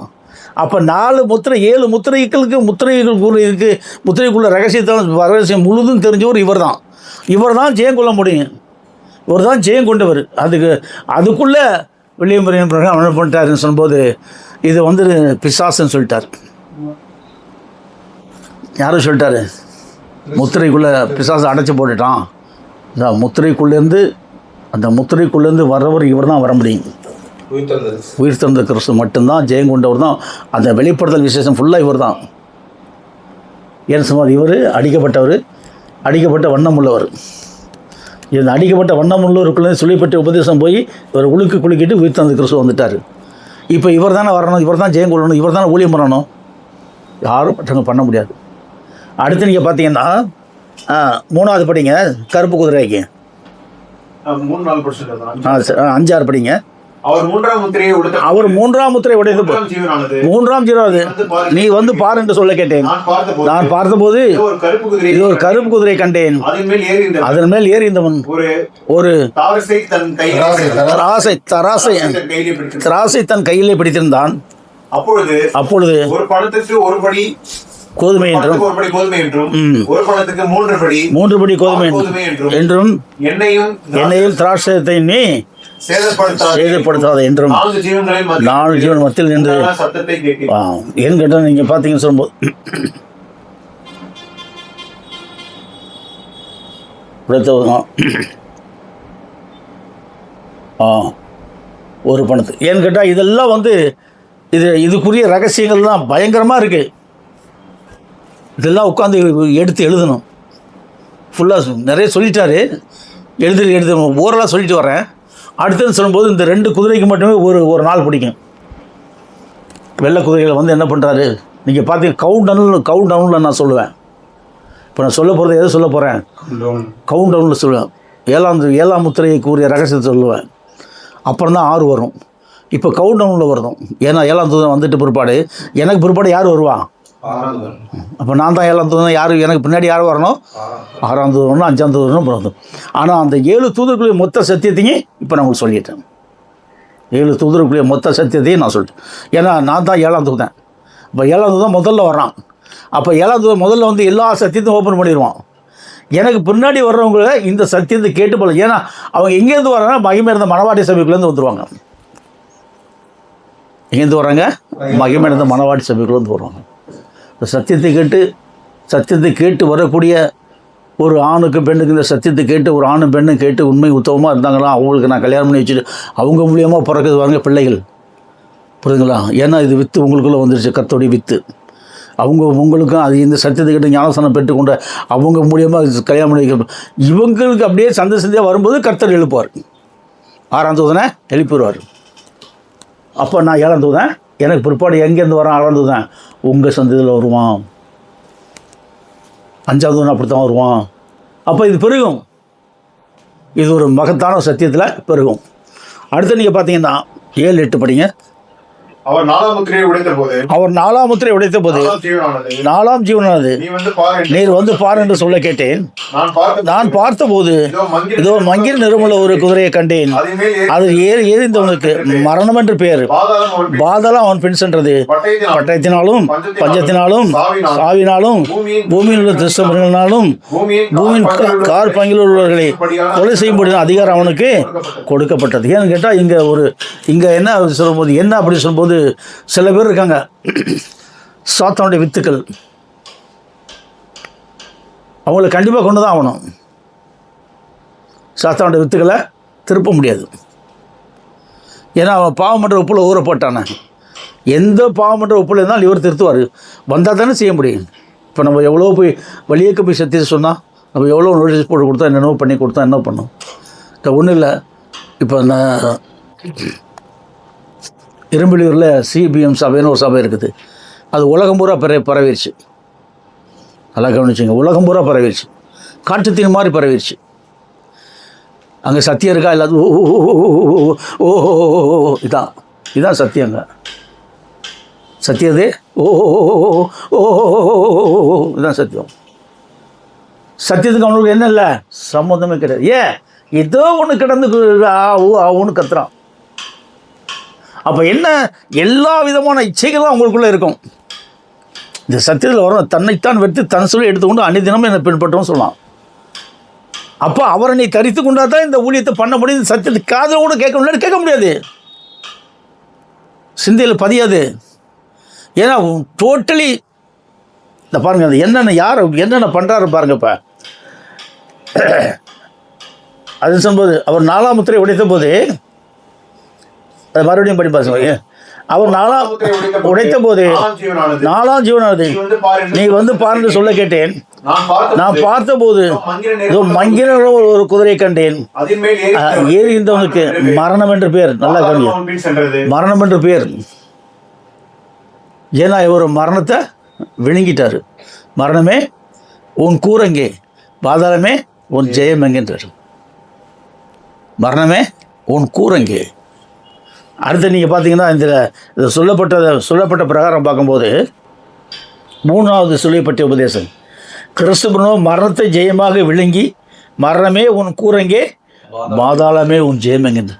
அப்போ 4 முத்திரை 7 முத்திரைகளுக்கு முத்திரைக்குள்ள ரகசியம் முழுதும் தெரிஞ்சவர் இவர் தான். இவர் தான் ஜெயம் கொள்ள முடியும். இவர் தான் ஜெயம் கொண்டவர். அதுக்குள்ளே வில்லியம் பிரகாம் என்ன பண்ணிட்டாருன்னு சொல்லும்போது இது வந்து பிசாசுன்னு சொல்லிட்டார். யாரும் சொல்லிட்டாரு, முத்திரைக்குள்ளே பிசாசு அடைச்சி போட்டுட்டான். முத்திரைக்குள்ளேருந்து அந்த முத்திரைக்குள்ளேருந்து வர்றவர் இவர் தான் வர முடியும். உயிர்த்தெழுந்த கிறிஸ்து மட்டும்தான் ஜெயம் கொண்டவர் தான். அந்த வெளிப்படுத்தல் விசேஷம் ஃபுல்லாக இவர் தான். ஏன்னு சொன்னார், இவர் அடிக்கப்பட்ட வண்ணம் உள்ளவர். இந்த அடிக்கப்பட்ட வண்ணம் உள்ளவருக்குள்ளே சொல்லிப்பட்ட உபதேசம் போய் இவர் குளிக்கிட்டு உயிர்த்தெழுந்த கிறிஸ்து வந்துட்டார். இப்போ இவர் தானே வரணும், இவர் தான் ஜெயம் கொள்ளணும், இவர் தானே ஊழியம் பண்ணணும். யாரும் மற்றவங்க பண்ண முடியாது. அடுத்து நீங்கள் பார்த்தீங்கன்னா 3வது படிங்க. கருப்பு குதிரைக்கு 5-6 படிங்க. அவர் 3ஆம் முத்திரையை உடைத்து 3ஆம் ஜீவனானது நீ வந்து பார் என்று சொல்ல கேட்டேன். நான் பார்த்தபோது இது ஒரு கருப்பு குதிரை கண்டேன். அதன் மேல் ஏறி இருந்தவன் ஒரு தராசை தன் கையிலே பிடித்திருந்தான். அப்பொழுது ஒரு பணத்துக்கு ஒரு படி கோதுமை என்றும் 3 படி கோதுமை என்றும் எண்ணெயும் திராட்சத்தை நீ சேதப்படுத்தாத என்றும் 4 ஜீவன் மத்தியில் நின்று ஏன்னு கேட்டால் நீங்கள் பார்த்தீங்கன்னு சொல்லும்போது ஒரு பணத்து ஏன்னு கேட்டால் இதெல்லாம் வந்து இதுக்குரிய ரகசியங்கள் தான் பயங்கரமாக இருக்குது. இதெல்லாம் உட்காந்து எடுத்து எழுதணும். ஃபுல்லாக நிறைய சொல்லிட்டாரு. எழுது ஓரலாக சொல்லிட்டு வரேன். அடுத்தது சொல்லும்போது இந்த 2 குதிரைக்கு மட்டுமே ஒரு நாள் பிடிக்கும். வெள்ளை குதிரைகளை வந்து என்ன பண்ணுறாரு நீங்கள் பார்த்தீங்க, கவுண்ட் டவுனில் நான் சொல்லுவேன். இப்போ நான் சொல்ல போகிறது எதை சொல்ல போகிறேன், கவுண்ட் டவுனில் சொல்லுவேன். 7ஆம் முத்திரைக்கு உரிய ரகசியத்தை சொல்லுவேன். அப்புறம் தான் 6 வரும். இப்போ கவுண்ட் டவுனில் வரணும். ஏன்னா 7ஆம் தூதன் வந்துட்டு பிற்பாடு எனக்கு பிற்பாடு யார் வருவா, அப்போ நான் தான் 7ஆம் தூதன். யார் எனக்கு பின்னாடி யார் வரணும்? 6ஆம் தூதன் வரணும், 5ஆம் தூதன் வரணும், பிறந்தோம். ஆனால் அந்த 7 தூதர்களுடைய மொத்த சத்தியத்தையும் இப்போ நான் உங்களுக்கு சொல்லிட்டேன். 7 தூதர்களுடைய மொத்த சத்தியத்தையும் நான் சொல்லிட்டேன். ஏன்னா நான் தான் 7ஆம் தூதன். இப்போ 7ஆம் தூதன் முதல்ல வர்றான். அப்போ 7ஆம் தூதன் முதல்ல வந்து எல்லா சத்தியத்தையும் ஓப்பன் பண்ணிடுவான். எனக்கு பின்னாடி வர்றவங்கள இந்த சத்தியத்தை கேட்டு போல. ஏன்னா அவங்க எங்கேருந்து வர்றாங்கன்னா மகிமை இருந்த மணவாட்டி சபைக்குள்ளேருந்து வந்துடுவாங்க. எங்கேருந்து வர்றாங்க? மகிமை இருந்த மணவாட்டி சபைக்குள்ளேருந்து வருவாங்க. இந்த சத்தியத்தை கேட்டு வரக்கூடிய ஒரு ஆணுக்கு பெண்ணுக்கு, இந்த சத்தியத்தை கேட்டு ஒரு ஆணும் பெண்ணும் கேட்டு உண்மை உத்தவமாக இருந்தாங்களா, அவங்களுக்கு நான் கல்யாணம் பண்ணி வச்சுட்டு அவங்க மூலியமாக பிறக்குது வாங்க பிள்ளைகள். புரியுதுங்களா? ஏன்னா இது வித்து உங்களுக்குள்ளே வந்துருச்சு, கர்த்தருடைய வித்து. உங்களுக்கும் அது இந்த சத்தியத்தை கேட்டு ஞானஸ்தானம் பெற்றுக்கொண்ட அவங்க மூலியமாக கல்யாணம் பண்ணி வைக்க, இவங்களுக்கு அப்படியே சந்தையாக வரும்போது கர்த்தர் எழுப்புவார். 6ஆம் தூதனை எழுப்பிடுவார். அப்போ நான் 7ஆம் தூதன். எனக்கு பிற்பாடு எங்கேருந்து வரேன்? 6ஆம் தூதன் உங்கள் சந்ததியில் வருவான். 5ஆம் தூதன் அப்படி தான் வருவான். அப்போ இது பெருகும். இது ஒரு மகத்தான சத்தியத்தில் பெருகும். அடுத்து நீங்கள் பார்த்தீங்கன்னா 7-8 படிங்க. அவர் 4ஆம் முத்திரையை உடைத்த போது 4ஆம் ஜீவனானது நீர் வந்து பார் என்று சொல்ல கேட்டேன். நான் பார்த்தபோது இதோ மங்கிர நிறமுள்ள ஒரு குதிரையை கண்டேன். அது எரிந்தவனுக்கு மரணம் என்று பெயர். பாதாளம் அவன் பின் சென்றது. பட்டயத்தினாலும் பஞ்சத்தினாலும் சாவினாலும் பூமியில் உள்ள துஷ்டமிருகங்களாலும் பூமியின் கார் பங்கில் உள்ளவர்களை கொலை செய்யும்படி அதிகாரம் அவனுக்கு கொடுக்கப்பட்டது. ஏன்னு கேட்டால் இங்கே என்ன சொல்லும்போது, என்ன அப்படி சொல்லும்போது, சில பேர் இருக்காங்க சாத்தானுடைய வித்துக்கள், அவங்கள கண்டிப்பாக கொண்டு தான் ஆகணும். சாத்தானுடைய வித்துக்களை திருப்ப முடியாது. ஏன்னா அவன் பாவமற்ற உப்புல ஊறப்பட்டானே. எந்த பாவமற்ற உப்புல இருந்தாலும் இவர் திருத்துவார். வந்தால் தானே செய்ய முடியும். இப்போ நம்ம எவ்வளோ போய் வழியேக்க போய் சத்தியத்தை சொன்னால், நம்ம எவ்வளோ நோட்டீஸ் போட்டு கொடுத்தா, என்னென்னோ பண்ணி கொடுத்தா என்ன பண்ணோம்? இப்போ ஒன்றும் இல்லை. இப்போ நான் இரும்புலியூரில் சிபிஎம் சபைன்னு ஒரு சபை இருக்குது. அது உலகம் பூரா பரவிடுச்சு. நல்லா கவனிச்சுங்க, உலகம் பூரா பரவிடுச்சு. காட்டுத்தீன் மாதிரி பரவிடுச்சு. அங்கே சத்தியம் இருக்கா? இல்லாத ஓ இதான் சத்தியங்க. சத்தியது இதுதான் சத்தியம். சத்தியத்துக்கு அவனுக்கு என்ன இல்லை, சம்மந்தமே கிடையாது. ஏதோ ஒன்று கிடந்து ஒன்று கத்துறான். அப்போ என்ன, எல்லா விதமான இச்சைகளும் அவங்களுக்குள்ளே இருக்கும். இந்த சத்தியத்தில் வரும். தன்னைத்தான் வெற்றி தன் சொல்லி எடுத்துக்கொண்டு அன்னிதினமும் என்னை பின்பற்றவும் சொல்லலாம். அப்போ அவரை நீ தரித்து கொண்டா தான் இந்த ஊழியத்தை பண்ண முடியும். சத்தியத்தை காதில் கூட கேட்க முடியாது, சிந்தையில் பதியாது. ஏன்னா டோட்டலி இந்த பாருங்கள், அது என்னென்ன பண்ணுறாரு பாருங்க. இப்போ அது சொல்லும்போது அவர் 4ஆம் முத்திரை உடைத்த போது, அதை மறுபடியும் படி பாருங்க. அவர் 4ஆம் உடைத்த போது 4ஆம் ஜீவனானது நீ வந்து பாருங்க சொல்ல கேட்டேன். நான் பார்த்தபோது மங்கிர ஒரு குதிரையை கண்டேன். ஏறிந்தவனுக்கு மரணம் என்று பேர். நல்லா கவனிங்க, மரணம் என்று பேர். ஏன்னா இவர் மரணத்தை விழுங்கிட்டார். மரணமே உன் கூரங்கே, பாதாளமே உன் ஜெயம் என்கின்றார். மரணமே உன் கூரங்கே. அடுத்து நீங்கள் பார்த்தீங்கன்னா இந்த சொல்லப்பட்ட பிரகாரம் பார்க்கும்போது 3வது சொல்லப்பட்ட உபதேசம், கிறிஸ்துவனோ மரணத்தை ஜெயமாக விழுங்கி, மரணமே உன் கூரங்கே, பாதாளமே உன் ஜெயம் என்கின்ற.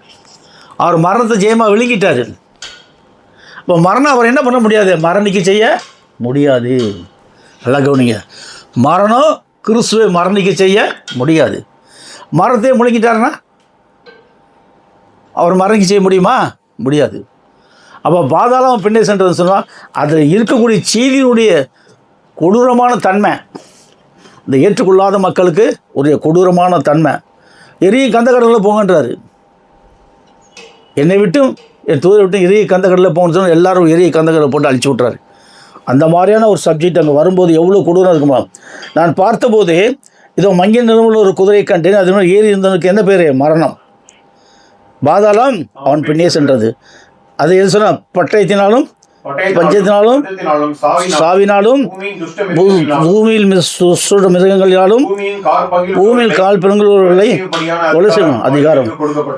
அவர் மரணத்தை ஜெயமாக விழுங்கிட்டார். இப்போ மரணம் அவர் என்ன பண்ண முடியாது, மரணிக்க செய்ய முடியாது. நல்லா கவனிங்க, மரணம் கிறிஸ்துவை மரணிக்க செய்ய முடியாது. மரணத்தையே முழுங்கிட்டாருன்னா அவர் மரணிக்க செய்ய முடியுமா? முடியாது. அப்போ பாதாளம் பின்னே சென்றதுன்னு சொன்னால் அதில் இருக்கக்கூடிய செய்தியினுடைய கொடூரமான தன்மை, இந்த ஏற்றுக்கொள்ளாத மக்களுக்கு ஒரு கொடூரமான தன்மை. எரிய கந்தக்கடலில் போங்கன்றாரு. என்னை விட்டும் என் தூரை விட்டு எரிய கந்தக்கடலில் போகணுன்னு சொன்னால் எல்லோரும் எரிய கந்தக்கடலில் போட்டு அழிச்சு விட்றாரு. அந்த மாதிரியான ஒரு சப்ஜெக்ட் அங்கே வரும்போது எவ்வளோ கொடூரம் இருக்குமா. நான் பார்த்தபோது இதோ மங்கிய நிறமுள்ள ஒரு குதிரையை கண்டேன். அது மாதிரி ஏறி இருந்தவனுக்கு என்ன பேர்? மரணம். பாதாளம் அவன் பின்னே சென்றது. அது எது சொன்னால் பட்டயத்தினாலும் பஞ்சத்தினாலும் சாவினாலும் பூமியில் மிருகங்களினாலும் பூமியில் கால் பெருங்குகளை கொலை செய்யும் அதிகாரம்.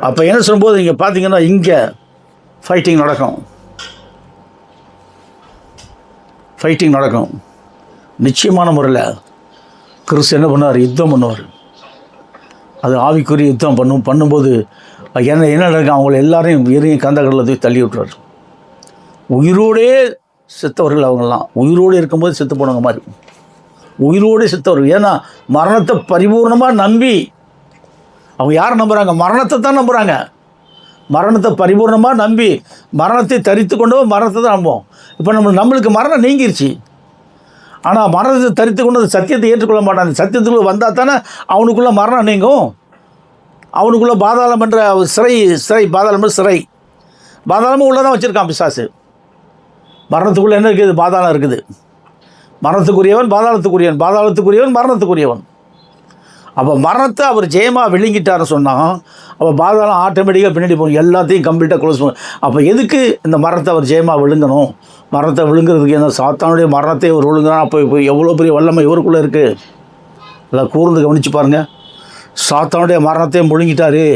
அப்போ என்ன சொல்லும்போது இங்கே பார்த்தீங்கன்னா இங்கே ஃபைட்டிங் நடக்கும். ஃபைட்டிங் நடக்கும். நிச்சயமான முறையில் கிறிஸ்து என்ன பண்ணுவார்? யுத்தம் பண்ணுவார். அது ஆவிக்குரிய யுத்தம் பண்ணும்போது என்ன நடக்கும்? அவங்கள எல்லாரையும் எரியும் கந்தகடலில் போய் தள்ளி விட்டுறாரு. உயிரோடே செத்தவர்கள் அவங்கெல்லாம், உயிரோடு இருக்கும்போது செத்து போனவங்க மாதிரி, உயிரோடு செத்தவர்கள். ஏன்னா மரணத்தை பரிபூர்ணமாக நம்பி அவங்க யார் நம்புகிறாங்க? மரணத்தை தான் நம்புகிறாங்க. மரணத்தை பரிபூர்ணமாக நம்பி மரணத்தை தரித்து கொண்டவன் மரணத்தை தான் நம்புவோம். இப்போ நம்மளுக்கு மரணம் நீங்கிருச்சு. ஆனால் மரணத்தை தரித்து கொண்டு சத்தியத்தை ஏற்றுக்கொள்ள மாட்டான். அந்த சத்தியத்துக்குள்ளே வந்தால் தானே அவனுக்குள்ளே மரணம் நீங்கும். அவனுக்குள்ளே பாதாளம் என்ற சிறை பாதாளம் சிறை, பாதாளமும் உள்ளே தான் வச்சுருக்கான் பிசாசு. மரணத்துக்குள்ளே என்ன இருக்குது? பாதாளம் இருக்குது. மரணத்துக்குரியவன் பாதாளத்துக்குரியவன், பாதாளத்துக்குரியவன் மரணத்துக்குரியவன். அப்போ மரணத்தை அவர் ஜெயமாக விழுங்கிட்டார்னு சொன்னால் அப்போ பாதாளம் ஆட்டோமேட்டிக்காக பின்னாடி போகும், எல்லாத்தையும் கம்ப்ளீட்டாக க்ளோஸ் பண்ணும். அப்போ எதுக்கு இந்த மரணத்தை அவர் ஜெயமாக விழுங்கணும்? மரணத்தை விழுங்குறதுக்கு என்ன? சாத்தானுடைய மரணத்தை அவர் விழுங்குறான். அப்போ இப்போ எவ்வளோ பெரிய வல்லமை இவருக்குள்ளே இருக்குது. எல்லாம் கூர்ந்து கவனித்து பாருங்கள். சாத்தானுடைய மரணத்தையும் முழுங்கிட்டாரு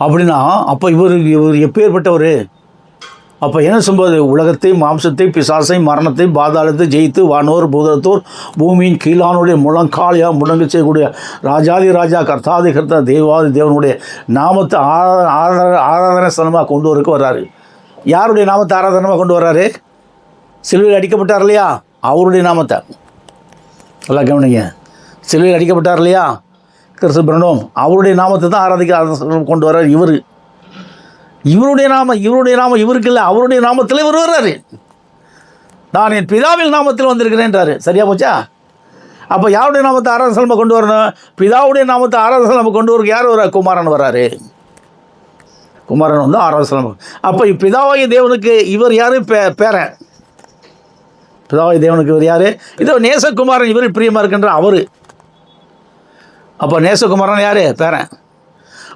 அப்படின்னா அப்போ இவர் எப்பேற்பட்டவர்? அப்போ என்ன சொல்வது? உலகத்தை, மாம்சத்தை, பிசாசை, மரணத்தை, பாதாளத்தை ஜெயித்து வானோர் பூதத்தோர் பூமியின் கீழானுடைய முழங்காலியாக முழங்க செய்யக்கூடிய ராஜாதி ராஜா கர்த்தாதி கர்த்தா தேவாதி தேவனுடைய நாமத்தை ஆராதனை ஸ்தலமாக கொண்டு வரக்கு வர்றாரு. யாருடைய நாமத்தை ஆராதனமாக கொண்டு வர்றாரு? சிலுவையில் அடிக்கப்பட்டார் இல்லையா, அவருடைய நாமத்தை. நல்லா கவனிங்க. சிலுவையில் அடிக்கப்பட்டார் இல்லையா கிறிஸ்து பிரணவம், அவருடைய நாமத்தை தான் ஆராதிக்க கொண்டு வர்றார். இவருடைய நாமம் இவருக்கு இல்லை, அவருடைய நாமத்தில் இவர் வர்றாரு. நான் என் பிதாவில் நாமத்தில் வந்திருக்கிறேன்றாரு. சரியா போச்சா? அப்போ யாருடைய நாமத்தை ஆராதனை கொண்டு வரணும்? பிதாவுடைய நாமத்தை ஆராதனை கொண்டு வரக்கு யார் வர? குமாரன் வர்றாரு. குமாரன் வந்து ஆராதனை. அப்போ பிதாவாகிய தேவனுக்கு இவர் யார்? பேரன். பிதாவாகிய தேவனுக்கு இவர் யார்? இதோ நேசகுமாரன், இவர் பிரியமாக இருக்கின்ற அவர். அப்போ நேசகுமாரன் யார்? பேரன்.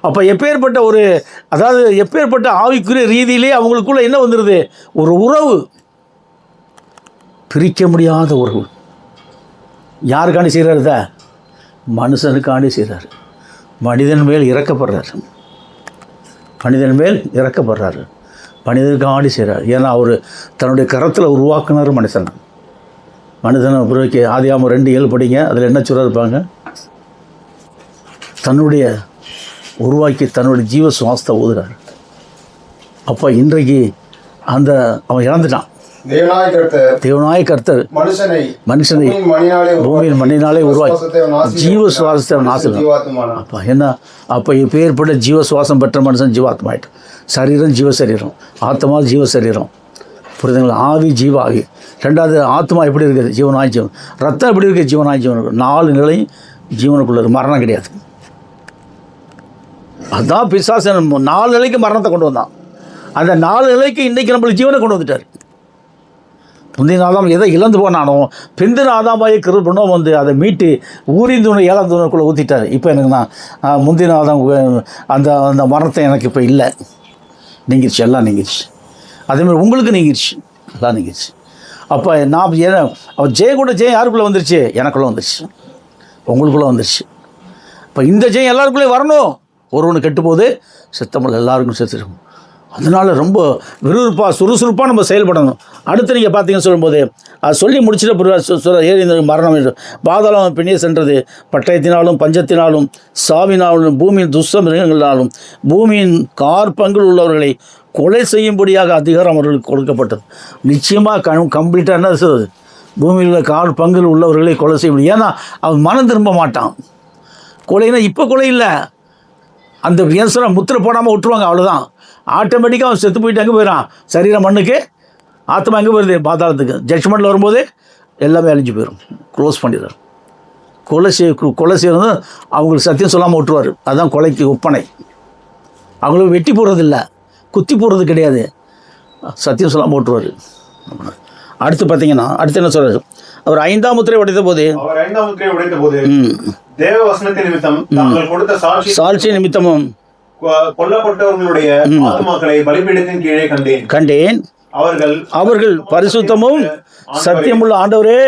அப்போ எப்பேற்பட்ட ஆவிக்குரிய ரீதியிலே அவங்களுக்குள்ள என்ன வந்துடுது? ஒரு உறவு, பிரிக்க முடியாத உறவு. யாருக்காண்டி செய்கிறாரு? தான் மனுஷனுக்காண்டி செய்கிறாரு. மனிதன் மேல் இறக்கப்படுறாரு. மனிதனுக்காண்டி செய்கிறார். ஏன்னா அவர் தன்னுடைய கரத்தில் உருவாக்குனார் மனிதனை உருவாக்கி. ஆதியாகமம் 2:7 படிங்க. அதில் என்ன சொல்ல இருப்பாங்க? தன்னுடைய ஜீவ சுவாசத்தை ஊதுறாரு. அப்போ இன்றைக்கு அவன் இறந்துட்டான். தேவனாய கர்த்தர் மனுஷனை பூமியின் மண்ணினாலே உருவாக்கி ஜீவ சுவாசத்தை நாசம். அப்போ என்ன? அப்போ இப்போ ஏற்பட்ட ஜீவ சுவாசம் பெற்ற மனுஷன் ஜீவாத்மாயிட்டு. சரீரம் ஜீவ சரீரம், ஆத்மா ஜீவ சரீரம். புரியுதுங்களா? ஆவி ஜீவ ஆவி. ரெண்டாவது ஆத்மா எப்படி இருக்குது? ஜீவனாய் ஜீவன். ரத்தம் எப்படி இருக்குது? ஜீவனாய் ஜீவன். 4 நிலையும் ஜீவனுக்குள்ள இருக்குது. மரணம் கிடையாது. அதுதான் பிசாசு 4 நிலைக்கு மரணத்தை கொண்டு வந்தான். அந்த 4 நிலைக்கு இன்றைக்கி நம்மளுக்கு ஜீவனை கொண்டு வந்துட்டார். முந்தின ஆதாம் எதை இழந்து போனானோ பிந்தின ஆதாமாயை கிருபணம் வந்து அதை மீட்டு ஊரின் தூணை 7ஆம் தூணுக்குள்ளே ஊற்றிட்டார். இப்போ எனக்கு நான் முந்தின ஆதாம் அந்த மரணத்தை எனக்கு இப்போ இல்லை, நீங்கிருச்சு, எல்லாம் நீங்கிருச்சு. அதேமாதிரி உங்களுக்கு நீங்கிருச்சு, எல்லாம் நீங்கிருச்சு. அப்போ நான் ஜெயம் யாருக்குள்ளே வந்துருச்சு? எனக்குள்ளே வந்துருச்சு, உங்களுக்குள்ளே வந்துருச்சு. இப்போ இந்த ஜெயம் எல்லாருக்குள்ளே வரணும். ஒருவனு கெட்டும்போது செத்தமில்ல, எல்லாருக்கும் செத்துருக்கும். அதனால் ரொம்ப சுறுசுறுப்பாக நம்ம செயல்படணும். அடுத்து நீங்கள் பார்த்தீங்கன்னு சொல்லும்போது அது சொல்லி முடிச்சுட்டு ஏறி மரணம் பாதாளம் பின்னே சென்றது. பட்டயத்தினாலும் பஞ்சத்தினாலும் சாவினாலும் பூமியின் துஷ்ட மிருகங்களாலும் பூமியின் காற்பங்கில் உள்ளவர்களை கொலை செய்யும்படியாக அதிகாரம் அவர்களுக்கு கொடுக்கப்பட்டது. நிச்சயமாக கம்ப்ளீட்டாக என்ன சொல்வது? பூமியில் உள்ள காற்பங்கில் உள்ளவர்களை கொலை செய்ய முடியும். ஏன்னா அவன் மனம் திரும்ப மாட்டான். கொலைனா இப்போ கொலை இல்லை, அந்த வியசனம் முத்திரை போடாமல் விட்டுருவாங்க, அவ்வளோதான். ஆட்டோமேட்டிக்காக அவன் செத்து போயிட்டு அங்கே போயிடான். சரீரம் மண்ணுக்கு, ஆத்மா எங்கே போயிடுது? பாதாளத்துக்கு. ஜட்ஜ்மெண்ட்டில் வரும்போது எல்லாமே அழிஞ்சு போயிடும், க்ளோஸ் பண்ணிடுறார். கொலை செய்யறது அவங்களுக்கு சத்தியம் சொல்லாமல் விட்டுருவார். அதுதான் கொலைக்கு ஒப்பனை. அவங்களுக்கு வெட்டி போடுறதில்லை, குத்தி போடுறது கிடையாது, சத்தியம் சொல்லாமல் விட்டுருவார். அடுத்து பார்த்தீங்கன்னா அடுத்து என்ன சொல்கிறார்? அவர் 5ஆம் முத்திரை உடைத்த போது தேவ வசனத்தின் நிமித்தம் தாங்கள் கொடுத்த சாட்சி நிமித்தமும் கொல்லப்பட்டவர்களுடைய ஆத்மாக்களை பலிபீடத்தின் கீழே கண்டேன். அவர்கள் பரிசுத்தமும் சத்தியமுள்ள ஆண்டவரே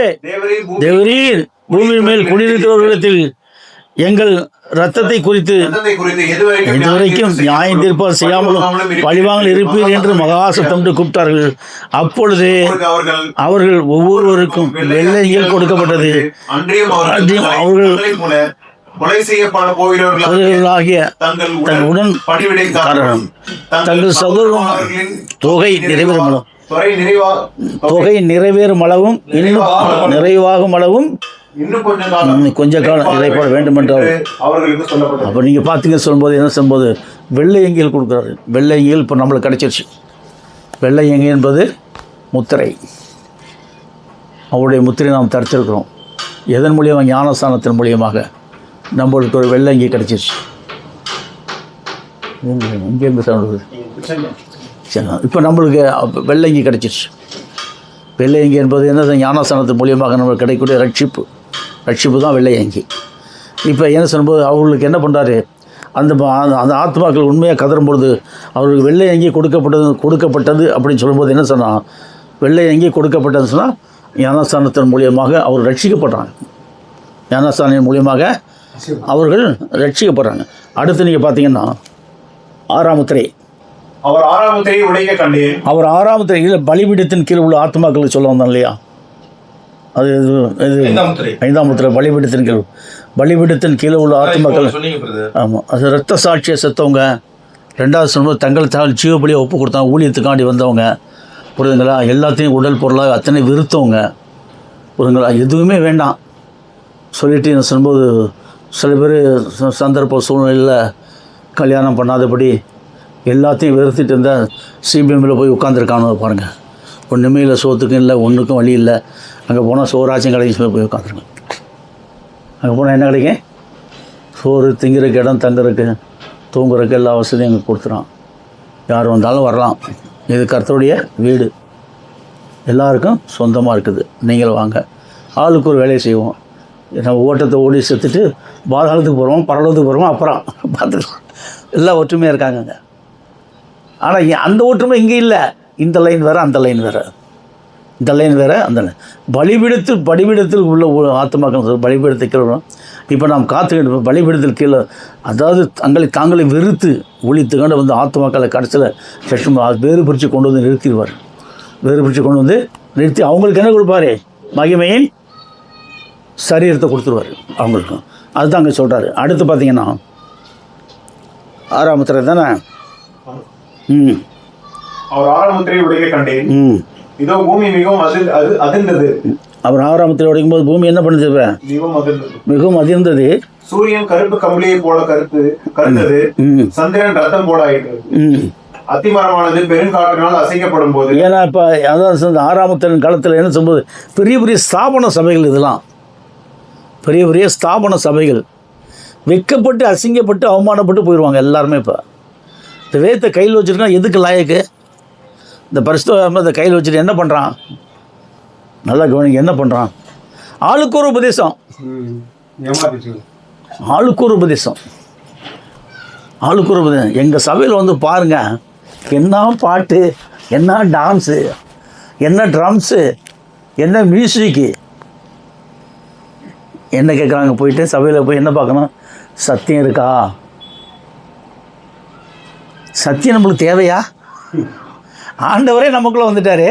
தேவரீர் பூமியின் மேல் குடியிருக்கிறவர்களிடத்தில் எங்கள் இரத்தத்தை குறித்து இதுவரைக்கும் நியாயம் தீர்ப்பார் செய்யாமலும் பழிவாங்கல் இருப்பீர் என்று மகா சத்தமிட்டு கூப்பிட்டார்கள். அப்பொழுது அவர்கள் ஒவ்வொருவருக்கும் வெள்ளையங்கிகள் கொடுக்கப்பட்டது. அன்றியும் அவர்கள் கொலை செய்யப்பட போகிறவர்களாகிய தங்கள் உடன் பணிவிடைக்காரரும் தங்கள் சகோதரன் தொகை நிறைவேறும் அளவும் இன்னும் நிறைவாகும் அளவும் கொஞ்ச காலம் இடைப்பட வேண்டும் என்றால் அவர்களுக்கு சொல்லப்பட்டது. அப்போ நீங்கள் பார்த்தீங்க சொல்லும்போது என்ன சொல்லும்போது வெள்ளை எங்கியல் கொடுக்குறாரு. வெள்ளை எங்கியல் இப்போ நம்மளுக்கு கிடைச்சிருச்சு. வெள்ளை எங்கியல் என்பது முத்திரை. அவருடைய முத்திரை நாம் தரிச்சிருக்கிறோம். எதன் மூலியமாக? ஞானஸ்தானத்தின் மூலியமாக நம்மளுக்கு ஒரு வெள்ளை எங்கி கிடைச்சிருச்சு. இங்கேருந்து சொல்லுது சரி, இப்போ நம்மளுக்கு வெள்ளைங்கி கிடைச்சிருச்சு. வெள்ளையங்கி என்பது என்ன? ஞானஸ்தானத்தின் மூலியமாக நம்மளுக்கு கிடைக்கக்கூடிய ரட்சிப்பு தான் வெள்ளையங்கி. இப்போ என்ன சொல்லும்போது அவர்களுக்கு என்ன பண்ணுறாரு? அந்த அந்த ஆத்மாக்கள் உண்மையாக கதறும்பொழுது அவர்களுக்கு வெள்ளையங்கி கொடுக்கப்பட்டது அப்படின்னு சொல்லும்போது என்ன சொன்னால், வெள்ளையங்கி கொடுக்கப்பட்டதுன்னு சொன்னால் ஞானஸ்தானத்தின் மூலியமாக அவர் ரட்சிக்கப்படுறாங்க. ஞானஸ்தானின் மூலியமாக அவர்கள் ரட்சிக்கப்படுறாங்க. அடுத்து நீங்கள் பார்த்தீங்கன்னா 6ஆம் முத்திரை. அவர் 6ஆம் முத்திரையை உடைக்க கண்டேன். அவர் 6ஆம் முத்திரையில் பலிபீடத்தின் கீழ் உள்ள ஆத்மாக்களுக்கு சொல்ல வந்தோம் இல்லையா? அது இது 5ஆம் முத்திரை. பலிபீடத்தின் கீழே உள்ள ஆத்மாக்கள். ஆமாம், அது இரத்த சாட்சியை செத்தவங்க. 2வது சொல்லும்போது தங்கள் ஜீவபலியை ஒப்பு கொடுத்தாங்க. ஊழியத்துக்காண்டி வந்தவங்க, புரியுதுங்களா? எல்லாத்தையும் உடல் பொருளாக அத்தனை விருத்தவங்க, புரியுதுங்களா? எதுவுமே வேண்டாம் சொல்லிட்டு என்ன சொல்லும்போது சில பேர் சந்தர்ப்ப சூழ்நிலையில் கல்யாணம் பண்ணாதபடி எல்லாத்தையும் வெறுத்துட்டு இருந்தால் சிபிஎம்மில் போய் உட்காந்துருக்கானு பாருங்கள். ஒன்றுமே இல்லை, சோத்துக்கும் இல்லை, ஒன்றுக்கும் வழி இல்லை. அங்கே போனால் சோறாச்சும் கிடைக்கும் போய் உட்காந்துருங்க. அங்கே போனால் என்ன கிடைக்கும்? சோறு, திங்கிறதுக்கு இடம், தங்குறதுக்கு, தூங்குறதுக்கு எல்லா வசதியும் அங்கே கொடுத்துறான். யார் வந்தாலும் வரலாம். இது கர்த்தருடைய வீடு, எல்லாருக்கும் சொந்தமாக இருக்குது. நீங்கள் வாங்க, ஆளுக்கு ஒரு வேலையை செய்வோம். நம்ம ஓட்டத்தை ஓடி செத்துட்டு பாதாளத்துக்கு போகிறோம், பரலோகத்துக்கு போகிறோம், அப்புறம் பார்த்துக்கலாம். எல்லாம் ஒற்றுமையாக இருக்காங்கங்க. ஆனால் அந்த ஒற்றுமை இங்கே இல்லை. இந்த லைன் வேறு, அந்த லைன் வேறு. இந்த லைன் வேறு, அந்த லைன். பலிபீடத்தில் உள்ள ஆத்மாக்கள் பலிபீடத்துக்கு இப்போ நாம் காத்துக்கிட்டு பலிபீடத்தில் கீழே, அதாவது தாங்களை வெறுத்து ஒழித்துக்காண்டு வந்து ஆத்மாக்களை கடைசியில் சட்டம் வேறு பிரித்து கொண்டு வந்து நிறுத்திடுவார். வேறு பிரித்து கொண்டு வந்து நிறுத்தி அவங்களுக்கு என்ன கொடுப்பாரு? மகிமையின் சரீரத்தை கொடுத்துருவார் அவங்களுக்கும். அதுதான் அங்கே சொல்கிறாரு. அடுத்து பார்த்தீங்கன்னா 6ஆம் முத்திரை தானே. அவர் 6ஆம் முத்திரையை உடைக்க கண்டேன். இதோ பூமி மிகவும் அதிர்ந்தது. அவர் 6ஆம் முத்திரை உடைக்கும் போது பூமி என்ன பண்ணுது? மிகவும் அதிர்ந்தது. சூரியன் கருப்பு கம்பளியை போல கருத்தது. சந்திரன் ரத்தம் போல ஆயிற்று. அத்திமரமானது பெருங்காற்றினால் அசைக்கப்படும் போது, ஏன்னா இப்போ அதான் 6ஆம் முத்திரையின் காலத்தில் என்ன சொல்லும்போது பெரிய பெரிய ஸ்தாபன சபைகள், இதெல்லாம் பெரிய பெரிய ஸ்தாபன சபைகள் வெக்கப்பட்டு அசிங்கப்பட்டு அவமானப்பட்டு போயிடுவாங்க எல்லாருமே. இப்போ இந்த வேதத்தை கையில் வச்சுருக்கா எதுக்கு லாயக்கு? இந்த பரிசுத்த இந்த கையில் வச்சுட்டு என்ன பண்ணுறான்? நல்லா கவனிங்க, என்ன பண்ணுறான்? ஆளுக்கு ஒரு உபதேசம். ஆளுக்கு ஒரு உபதேசம். எங்கள் சபையில் வந்து பாருங்கள், என்ன பாட்டு, என்ன டான்ஸு, என்ன ட்ரம்ஸு, என்ன மியூசிக்கு. என்ன கேட்குறாங்க? போயிட்டு சபையில் போய் என்ன பார்க்கணும்? சத்தியம் இருக்கா? சத்தியம் நம்மளுக்கு தேவையா? ஆண்டவரே நமக்குள்ளே வந்துட்டாரு,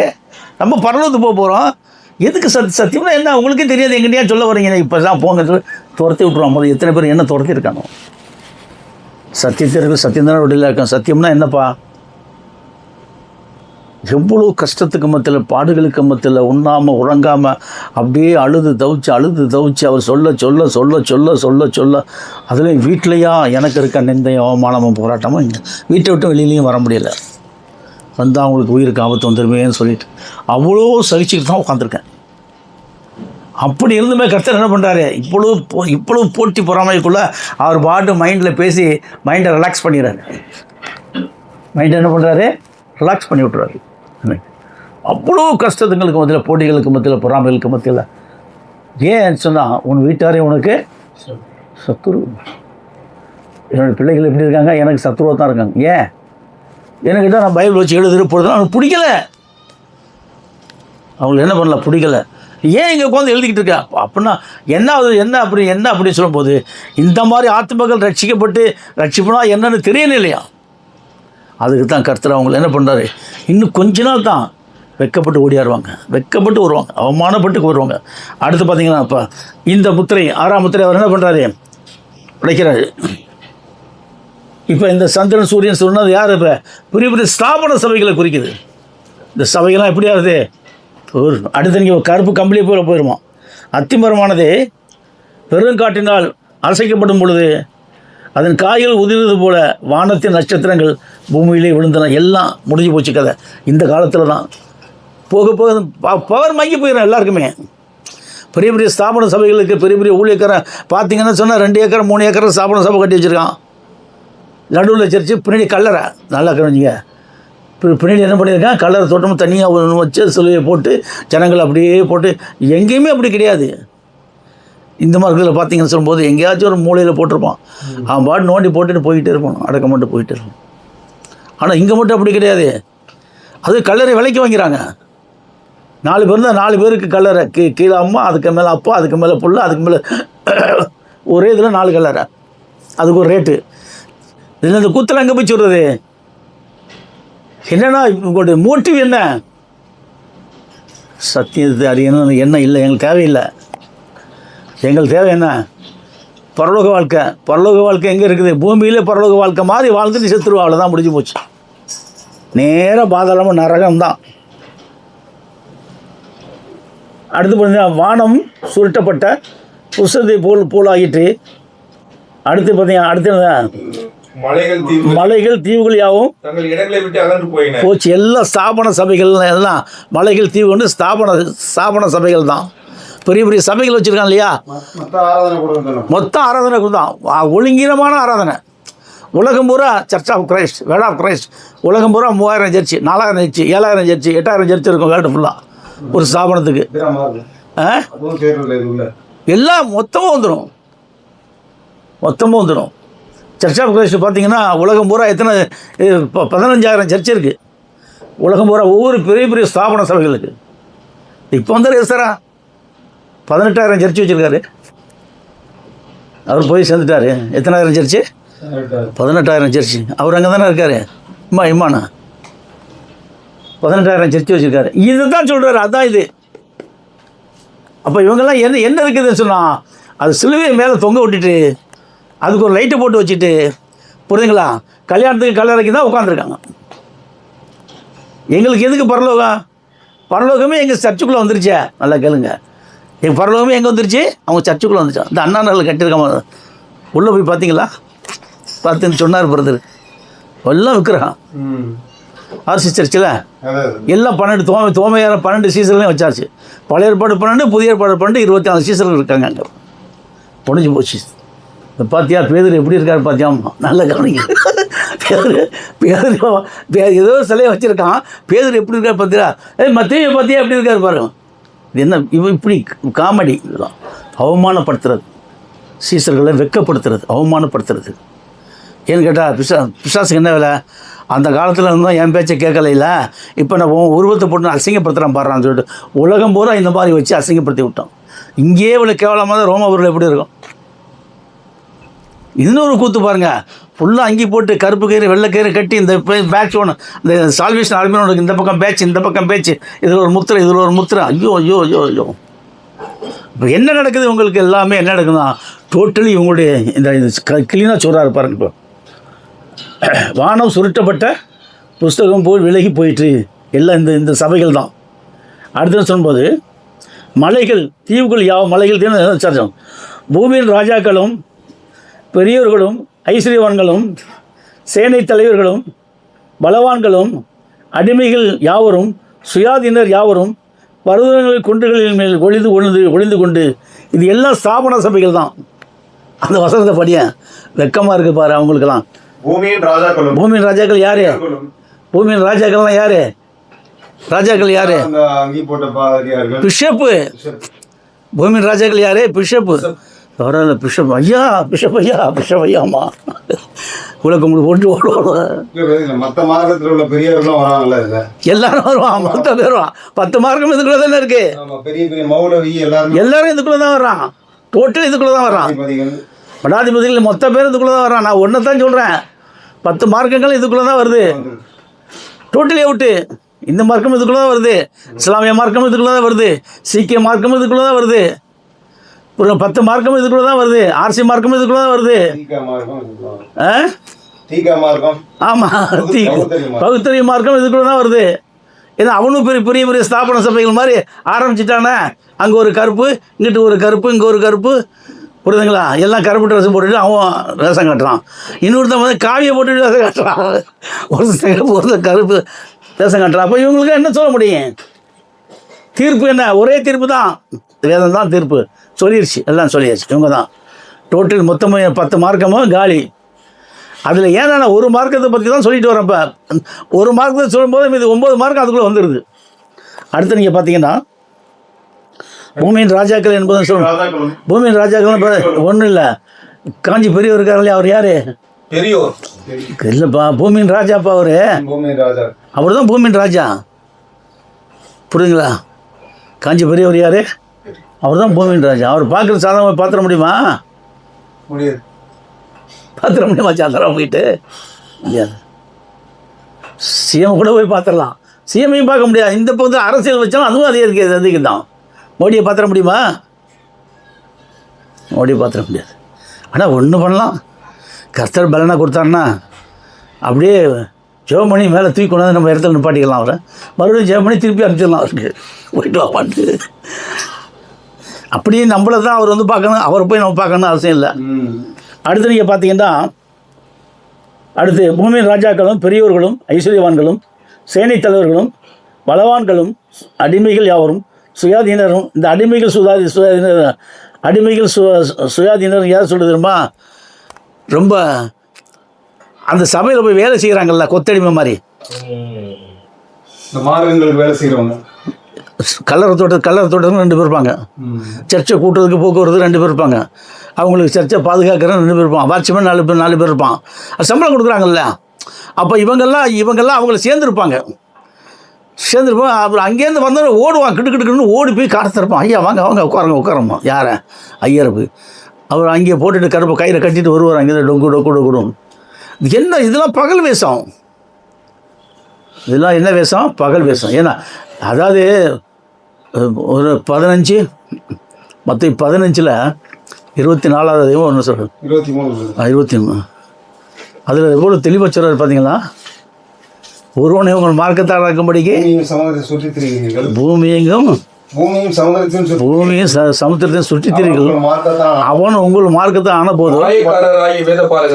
நம்ம பரலோகத்துக்கு போக போகிறோம். எதுக்கு சத்தியம்னா என்ன? உங்களுக்கே தெரியாது. எங்கிட்டயா சொல்ல வரீங்க? இப்போ தான் போங்க துரத்தி விட்ருவாங்க. போது எத்தனை பேர் என்ன துரத்தி இருக்கானோ? சத்தியத்திற்கு சத்தியம் தானே விடல இருக்கேன். சத்தியம்னா என்னப்பா? எவ்வளோ கஷ்டத்துக்கு மத்தியில், பாடுகளுக்கு மத்தியில், உண்ணாமல் உறங்காமல் அப்படியே அழுது தவிச்சு அவர் சொல்ல அதுலேயும் வீட்டிலையா எனக்கு இருக்க நிந்தையும் அவமானமும் போராட்டமும் இங்கே வீட்டை விட்டு வெளியிலையும் வர முடியலை. வந்தால் அவங்களுக்கு உயிருக்கு ஆபத்து வந்துருமேன்னு சொல்லிட்டு அவ்வளோ சகிச்சுக்கிட்டு தான் உட்காந்துருக்கேன். அப்படி இருந்துமே கர்த்தர் என்ன பண்ணுறாரு? இவ்வளோ போட்டி பொறாமைக்குள்ளே அவர் பாட்டு மைண்டில் பேசி மைண்டை ரிலாக்ஸ் பண்ணிடுறாரு. மைண்டை என்ன பண்ணுறாரு? ரிலாக்ஸ் பண்ணி விட்டுறாரு. அவ்வளோ கஷ்டத்துங்களுக்கு மத்தியில், போட்டிகளுக்கு மத்தியில், பொறாமைகளுக்கு மத்தியில். ஏன் சொன்னால் உன் வீட்டாரே உனக்கு சத்துரு. என்னோடய பிள்ளைகள் எப்படி இருக்காங்க? எனக்கு சத்துருவாக தான் இருக்காங்க. ஏன்? எனக்கிட்ட நான் பைபிள் வச்சு எழுதுகிற பொழுது அவனுக்கு பிடிக்கலை. அவங்களுக்கு என்ன பண்ணல? பிடிக்கலை. ஏன் இங்கே உட்காந்து எழுதிக்கிட்டு இருக்க அப்படின்னா என்ன அது என்ன அப்படி சொல்லும்போது இந்த மாதிரி ஆத்மக்கள் ரட்சிக்கப்பட்டு ரட்சிப்புனா என்னன்னு தெரியணும் இல்லையா? அதுக்கு தான் கர்த்தர் அவங்களை என்ன பண்ணுறாரு, இன்னும் கொஞ்ச நாள் தான் வெட்கப்பட்டு ஓடியாருவாங்க, வெட்கப்பட்டு வருவாங்க, அவமானப்பட்டு வருவாங்க. அடுத்து பார்த்தீங்கன்னா இப்போ இந்த முத்திரை 6ஆம் முத்திரை அவர் என்ன பண்ணுறாரு, உடைக்கிறாரு. இப்போ இந்த சந்திரன் சூரியன் சொன்னது யார்? இப்போ பெரிய பெரிய ஸ்தாபன சபைகளை குறிக்குது. இந்த சபைகள்லாம் எப்படி ஆகுது? அடுத்து நீங்கள் கருப்பு கம்பளி போல போயிடுமா. அத்திமரமானது பெருங்காற்றினால் அசைக்கப்படும் பொழுது அதன் காய்கள் உதிர்வது போல வானத்தின் நட்சத்திரங்கள் பூமியிலே விழுந்தன. எல்லாம் முடிஞ்சு போச்சு கதை. இந்த காலத்தில் தான் போக போக பவர் மங்கி போயிடும் எல்லாருக்குமே. பெரிய பெரிய ஸ்தாபன சபைகளுக்கு பெரிய பெரிய ஊழியக்காரன் பார்த்தீங்கன்னா சொன்னால் 2 ஏக்கர் 3 ஏக்கர் ஸ்தாபன சபை கட்டி வச்சுருக்கான். நடுவில் சர்ச்சு, பின்னாடி கல்லறை. நல்லா கவனிங்க, பின்னாடி என்ன பண்ணியிருக்கான், கல்லறை தோட்டமும் தனியாக ஒன்று வச்சு சிலுவையை போட்டு ஜனங்கள் அப்படியே போட்டு. எங்கேயுமே அப்படி கிடையாது. இந்த மாதிரி இதில் பார்த்தீங்கன்னு சொல்லும்போது எங்கேயாச்சும் ஒரு மூலையில் போட்டிருப்பான், அவன் பாட்டு நோண்டி போட்டுட்டு போயிட்டே இருப்பான், அடக்க மட்டும் போயிட்டே இருப்பான். ஆனால் இங்கே மட்டும் அப்படி கிடையாது. அது கல்லறை விலைக்கு வாங்கிறாங்க. 4 பேர் இருந்தால் 4 பேருக்கு கல்லறை, கீழே அம்மா, அதுக்கு மேலே அப்பா, அதுக்கு மேலே புள்ள, அதுக்கு மேலே ஒரே இதில் 4 கல்லறை, அதுக்கு ஒரு ரேட்டு. இதில் இந்த கூத்தில் எங்கே போய் சொல்கிறது என்னென்னா உங்களுடைய மோட்டிவ் என்ன? சத்தியத்தை அறியணும் என்ன இல்லை, எங்களுக்கு தேவையில்லை. எங்களுக்கு தேவை என்ன? பரலோக வாழ்க்கை. பரலோக வாழ்க்கை எங்கே இருக்குது? பூமியிலே பரலோக வாழ்க்கை மாதிரி வாழ்ந்துட்டு செத்துருவா, அவ்வளோதான், முடிஞ்சு போச்சு. நேராக பாதாளமாக நரகம்தான். அடுத்து பார்த்தீங்கன்னா வானம் சுருட்டப்பட்ட புஸ்தத்தை போல் ஆகிட்டு. அடுத்து பார்த்தீங்கன்னா அடுத்து மலைகள் தீவுகள் யாவும் தங்கள் இடங்களை விட்டு அகன்று போயின போச்சு. எல்லா ஸ்தாபன சபைகள் எல்லாம் மலைகள் தீவு வந்து ஸ்தாபன சபைகள் தான். பெரிய பெரிய சபைகள் வச்சுருக்காங்க இல்லையா, மொத்தம் ஆராதனை தான், ஒழுங்கீனமான ஆராதனை. உலகம் பூரா church of Christ, word of Christ, உலகம் பூரா 3000 சர்ச்சு, 4000 சர்ச்சு, 7000 சர்ச்சு, 8000 சர்ச்சு இருக்கும் வேர்ல்டு ஃபுல்லாக ஒரு ஸ்தாபனத்துக்கு. எல்லாம் மொத்தமாக வந்துடும். சர்ச் ஆஃப் கிரைஸ்ட் பார்த்தீங்கன்னா உலகம் பூரா எத்தனை 15,000 சர்ச் இருக்குது உலகம் பூரா, ஒவ்வொரு பெரிய பெரிய ஸ்தாபன சபைகளுக்கு. இப்போ வந்தார் எஸ்தரா 18,000 சர்ச்சு வச்சுருக்காரு. அவர் போய் சேர்ந்துட்டார். எத்தனாயிரம் சர்ச்சு? 18,000 சர்ச்சு. அவர் அங்கே தானே இருக்கார். இம்மாண்ணா 18,000 சர்ச்சு வச்சுருக்காரு. இது தான் சொல்கிறாரு, அதுதான் இது. அப்போ இவங்கெல்லாம் என்ன இருக்குதுன்னு சொன்னால், அது சிலுவையை மேலே தொங்க விட்டுட்டு அதுக்கு ஒரு லைட்டை போட்டு வச்சுட்டு, புரியுதுங்களா, கல்யாணத்துக்கு கல்லறைக்கு தான் உட்காந்துருக்காங்க. எங்களுக்கு எதுக்கு பரலோகம்? பரலோகமே எங்கள் சர்ச்சுக்குள்ளே வந்துருச்சே. நல்லா கேளுங்க, எங்கள் பரலோகமே எங்கே வந்துருச்சு? அவங்க சர்ச்சுக்குள்ளே வந்துச்சா. இந்த அண்ணா நகரில் கட்டியிருக்காங்க, உள்ளே போய் பார்த்தீங்களா? பார்த்துன்னு சொன்னார் பிரதர். எல்லாம் விற்கிறான் ஆர்சி சர்ச்சில். எல்லாம் 12 தோமையாரம் 12 சீசன்லையும் வச்சாச்சு. பழைய ஏற்பாடு 12, புதிய ஏற்பாடு 12, 24 சீசர்கள் இருக்காங்க அங்கே. முடிஞ்சு போச்சு. பார்த்தியா பேதர் எப்படி இருக்காரு பார்த்தியாம்மா? நல்ல கவனிங்க. பேதர் ஏதோ சிலையை வச்சுருக்கான், பேதர் எப்படி இருக்காரு பார்த்தியா? மத்திய பார்த்தியா எப்படி இருக்காரு பாருங்க. இது என்ன இப்படி காமெடி? இதெல்லாம் அவமானப்படுத்துறது, சீசர்களை வெட்கப்படுத்துறது, அவமானப்படுத்துறது. ஏன்னு கேட்டால் பிசாசுக்கு என்ன வேலை? அந்த காலத்தில் இருந்தால் என் பேச்சை கேட்கல, இல்லை இப்போ நான் உருவத்தை போட்டு அசிங்கப்படுத்துகிறான் பாடுறான்னு சொல்லிட்டு உலகம் பூரா இந்த மாதிரி வச்சு அசிங்கப்படுத்தி விட்டோம். இங்கேயே இவ்வளோ கேவலமாக தான் ரோமாபுரியில் எப்படி இருக்கும்? இன்னொரு கூத்து பாருங்கள், ஃபுல்லாக அங்கி போட்டு கருப்பு கயிறு வெள்ளை கயிறு கட்டி இந்த பேட்ச் ஒன்று, இந்த சால்வேஷன் ஆர்மி ஒன்று, இந்த பக்கம் பேட்ச், இந்த பக்கம் பேட்ச், இதில் ஒரு முத்திரை, இதில் ஒரு முத்திரை. ஐயோ ஐயோ ஐயோ ஐயோ. இப்போ என்ன நடக்குது உங்களுக்கு? எல்லாமே என்ன நடக்குதுன்னா டோட்டலி இவங்களுடைய இந்த கிளீனாக சொல்கிறாரு பாருங்க. இப்போ வானம் சுருட்டப்பட்ட புஸ்தகம் போல் விலகி போயிட்டு எல்லாம் இந்த சபைகள் தான். அடுத்து சொல்லும்போது மலைகள் தீவுகள் யாவும் மலைகள் தீவு பூமியின் ராஜாக்களும் பெரியவர்களும் ஐஸ்வர்யவான்களும் சேனை தலைவர்களும் பலவான்களும் அடிமைகள் யாவரும் சுயாதீனர் யாவரும் பருவங்களின் குன்றுகளின் மேல் ஒளிந்து கொண்டு, இது எல்லாம் ஸ்தாபன சபைகள் தான். அந்த வசனத்தை படிய வெக்கமாக இருக்குது பாரு அவங்களுக்கெல்லாம். பூமியின் ராஜாக்கள் யாரு? பூமியின் ராஜாக்கள்லாம் யாரு? ராஜாக்கள் யாரு? பிஷப்பு. பூமியின் ராஜாக்கள் யாரு? பிஷப்பு. பரவாயில்ல பிஷப் ஐயா அம்மா உலகம் உங்களுக்கு போட்டு ஓடுவாங்க. மற்ற மார்க்கத்தில் உள்ள பெரியவர்களும் வராங்கல்ல இதுல? எல்லாரும் வருவான், மொத்தம் பேர் வருவான். 10 மார்க்கம் இதுக்குள்ளே தானே இருக்கு. பெரிய பெரிய மௌலவி எல்லாரும் இதுக்குள்ளே தான் வர்றான். டோட்டல் இதுக்குள்ளே தான் வர்றான். மடாதிபதிகள் மொத்த பேர் இதுக்குள்ளே தான் வர்றான். நான் ஒன்று தான் சொல்கிறேன், 10 மார்க்கங்கள் இதுக்குள்ளே தான் வருது. டோட்டலே விட்டு இந்த மார்க்கம் இதுக்குள்ளே தான் வருது, இஸ்லாமிய மார்க்கம் இதுக்குள்ளே தான் வருது, சீக்கிய மார்க்கம் இதுக்குள்ளே தான் வருது, ஒரு 10 மார்க்கம் இதுக்குள்ளே தான் வருது, ஆர்சி மார்க்கம் இதுக்குள்ளே தான் வருது. ஆமாம், பகுத்தறிவு மார்க்கம் இதுக்குள்ளே தான் வருது. ஏன்னா அவனும் பெரிய பெரிய பெரிய ஸ்தாபன சபைகள் மாதிரி ஆரம்பிச்சிட்டானே. அங்கே ஒரு கருப்பு, இங்கிட்டு ஒரு கருப்பு, இங்கே ஒரு கருப்பு, புரியுதுங்களா? எல்லாம் கருப்பு ட்ரெஸ் போட்டுட்டு அவன் வேஷம் கட்டுறான். இன்னொருத்தன் வந்து காவியை போட்டுட்டு வேஷம் கட்டுறான். ஒருத்தர் கருப்பு வேஷம் கட்டுறான். அப்போ இவங்களுக்கு என்ன சொல்ல முடியும்? தீர்ப்பு என்ன? ஒரே தீர்ப்பு தான், வேதம் தான் தீர்ப்பு சொல்லிடுச்சு, எல்லாம் சொல்லிடுச்சு. இவங்க தான் டோட்டல் மொத்தமாக 10 மார்க்கமும் காலி. அதில் ஏன்னா நான் ஒரு மார்க்கத்தை பற்றி தான் சொல்லிட்டு வரேன். இப்போ ஒரு மார்க்கத்தை சொல்லும்போது இது 9 மார்க்கம் அதுக்குள்ளே வந்துடுது. அடுத்து நீங்கள் பார்த்தீங்கன்னா பூமியின் ராஜாக்கள் என்பதும் சொல்லணும். பூமியின் ராஜாக்கள் ஒன்றும் இல்லை, காஞ்சி பெரியவர் இருக்கார் இல்லையா, அவர் யார்? பெரியோர் இல்லைப்பா, பூமியின் ராஜாப்பா அவர். அவர் தான் பூமியின் ராஜா, புரியுதுங்களா? காஞ்சி பெரியவர் யார்? அவர் தான் பூமியின் ராஜா. அவர் பார்க்குற சாதகமாக பார்த்துட முடியுமா? முடியாது. பார்த்துட முடியுமா சாதகம் போயிட்டு? முடியாது. சிஎம் கூட போய் பார்த்துடலாம், சிஎம்மையும் பார்க்க முடியாது. இந்த பக்கம் அரசியல் வச்சாலும் அதுவும் அதே இருக்குது, அதுக்கு தான். மோடியை பார்த்துட முடியுமா? மோடியை பார்த்துட முடியாது. ஆனால் ஒன்று பண்ணலாம், கர்த்தர் பலனை கொடுத்தாருன்னா அப்படியே ஜெபமணி மேலே தூக்கி கொண்டாந்து நம்ம இடத்துல நிப்பாட்டிக்கலாம். அவரை மறுபடியும் ஜெபமணி திருப்பி அனுப்பிச்சிடலாம் அவருக்கு, போயிட்டு வாப்பாட்டு. அப்படியே நம்மளை தான் அவர் வந்து பார்க்கணும், அவரை போய் நம்ம பார்க்கணும்னு அவசியம் இல்லை. அடுத்து நீங்கள் பார்த்தீங்கன்னா, அடுத்து பூமியின் ராஜாக்களும் பெரியோர்களும் ஐஸ்வர்யவான்களும் சேனை தலைவர்களும் பலவான்களும் அடிமைகள் யாவரும் சுயாதீனரும். இந்த அடிமைகள் சுயாதீனர் யார் சொல்கிறது தெரியுமா? ரொம்ப அந்த சபையில் போய் வேலை செய்கிறாங்கல்ல, கொத்தடிமை மாதிரி. இந்த மார்க்கங்களுக்கு வேலை செய்கிறவங்க, கல்லறை தோட்டத்துக்கு 2 பேர் இருப்பாங்க. சர்ச்சை கூட்டுறதுக்கு போக்குவரத்து 2 பேர் இருப்பாங்க. அவங்களுக்கு சர்ச்சை பாதுகாக்கிற 2 பேர் இருப்பான். வாட்ச்மேன் 4 பேர் இருப்பான். சம்பளம் கொடுக்குறாங்கல்ல. அப்போ இவங்கெல்லாம் அவங்கள சேர்ந்துருப்பாங்க. அப்புறம் அங்கேருந்து வந்தவங்க ஓடுவான், கிட்டுக்கிட்டுன்னு ஓடி போய் காசு தரப்பான். ஐயா வாங்க உட்காரம்மா. யாரை? ஐயரப்பு. அவர் அங்கேயே போட்டுட்டு கருப்பை கையில் கட்டிட்டு வருவார். அங்கே டொங்கு. என்ன இதெல்லாம் பகல் வேஷம். இதெல்லாம் என்ன வேஷம்? பகல் வேஷம். ஏன்னா அதாவது ஒரு 15 மற்ற 15ல் 24வது தெய்வம் ஒன்று சொல்கிறேன், 23. அதில் எவ்வளோ தெளிவாக சொல்கிறார் பார்த்தீங்களா? ஒருவனை உங்கள் மார்க்கத்தால் இருக்கும்படிக்கு பூமியெங்கும் பூமியும் சமுத்திரத்தையும் சுற்றி திரிகள். அவன் உங்கள் மார்க்கத்தை ஆன போதும்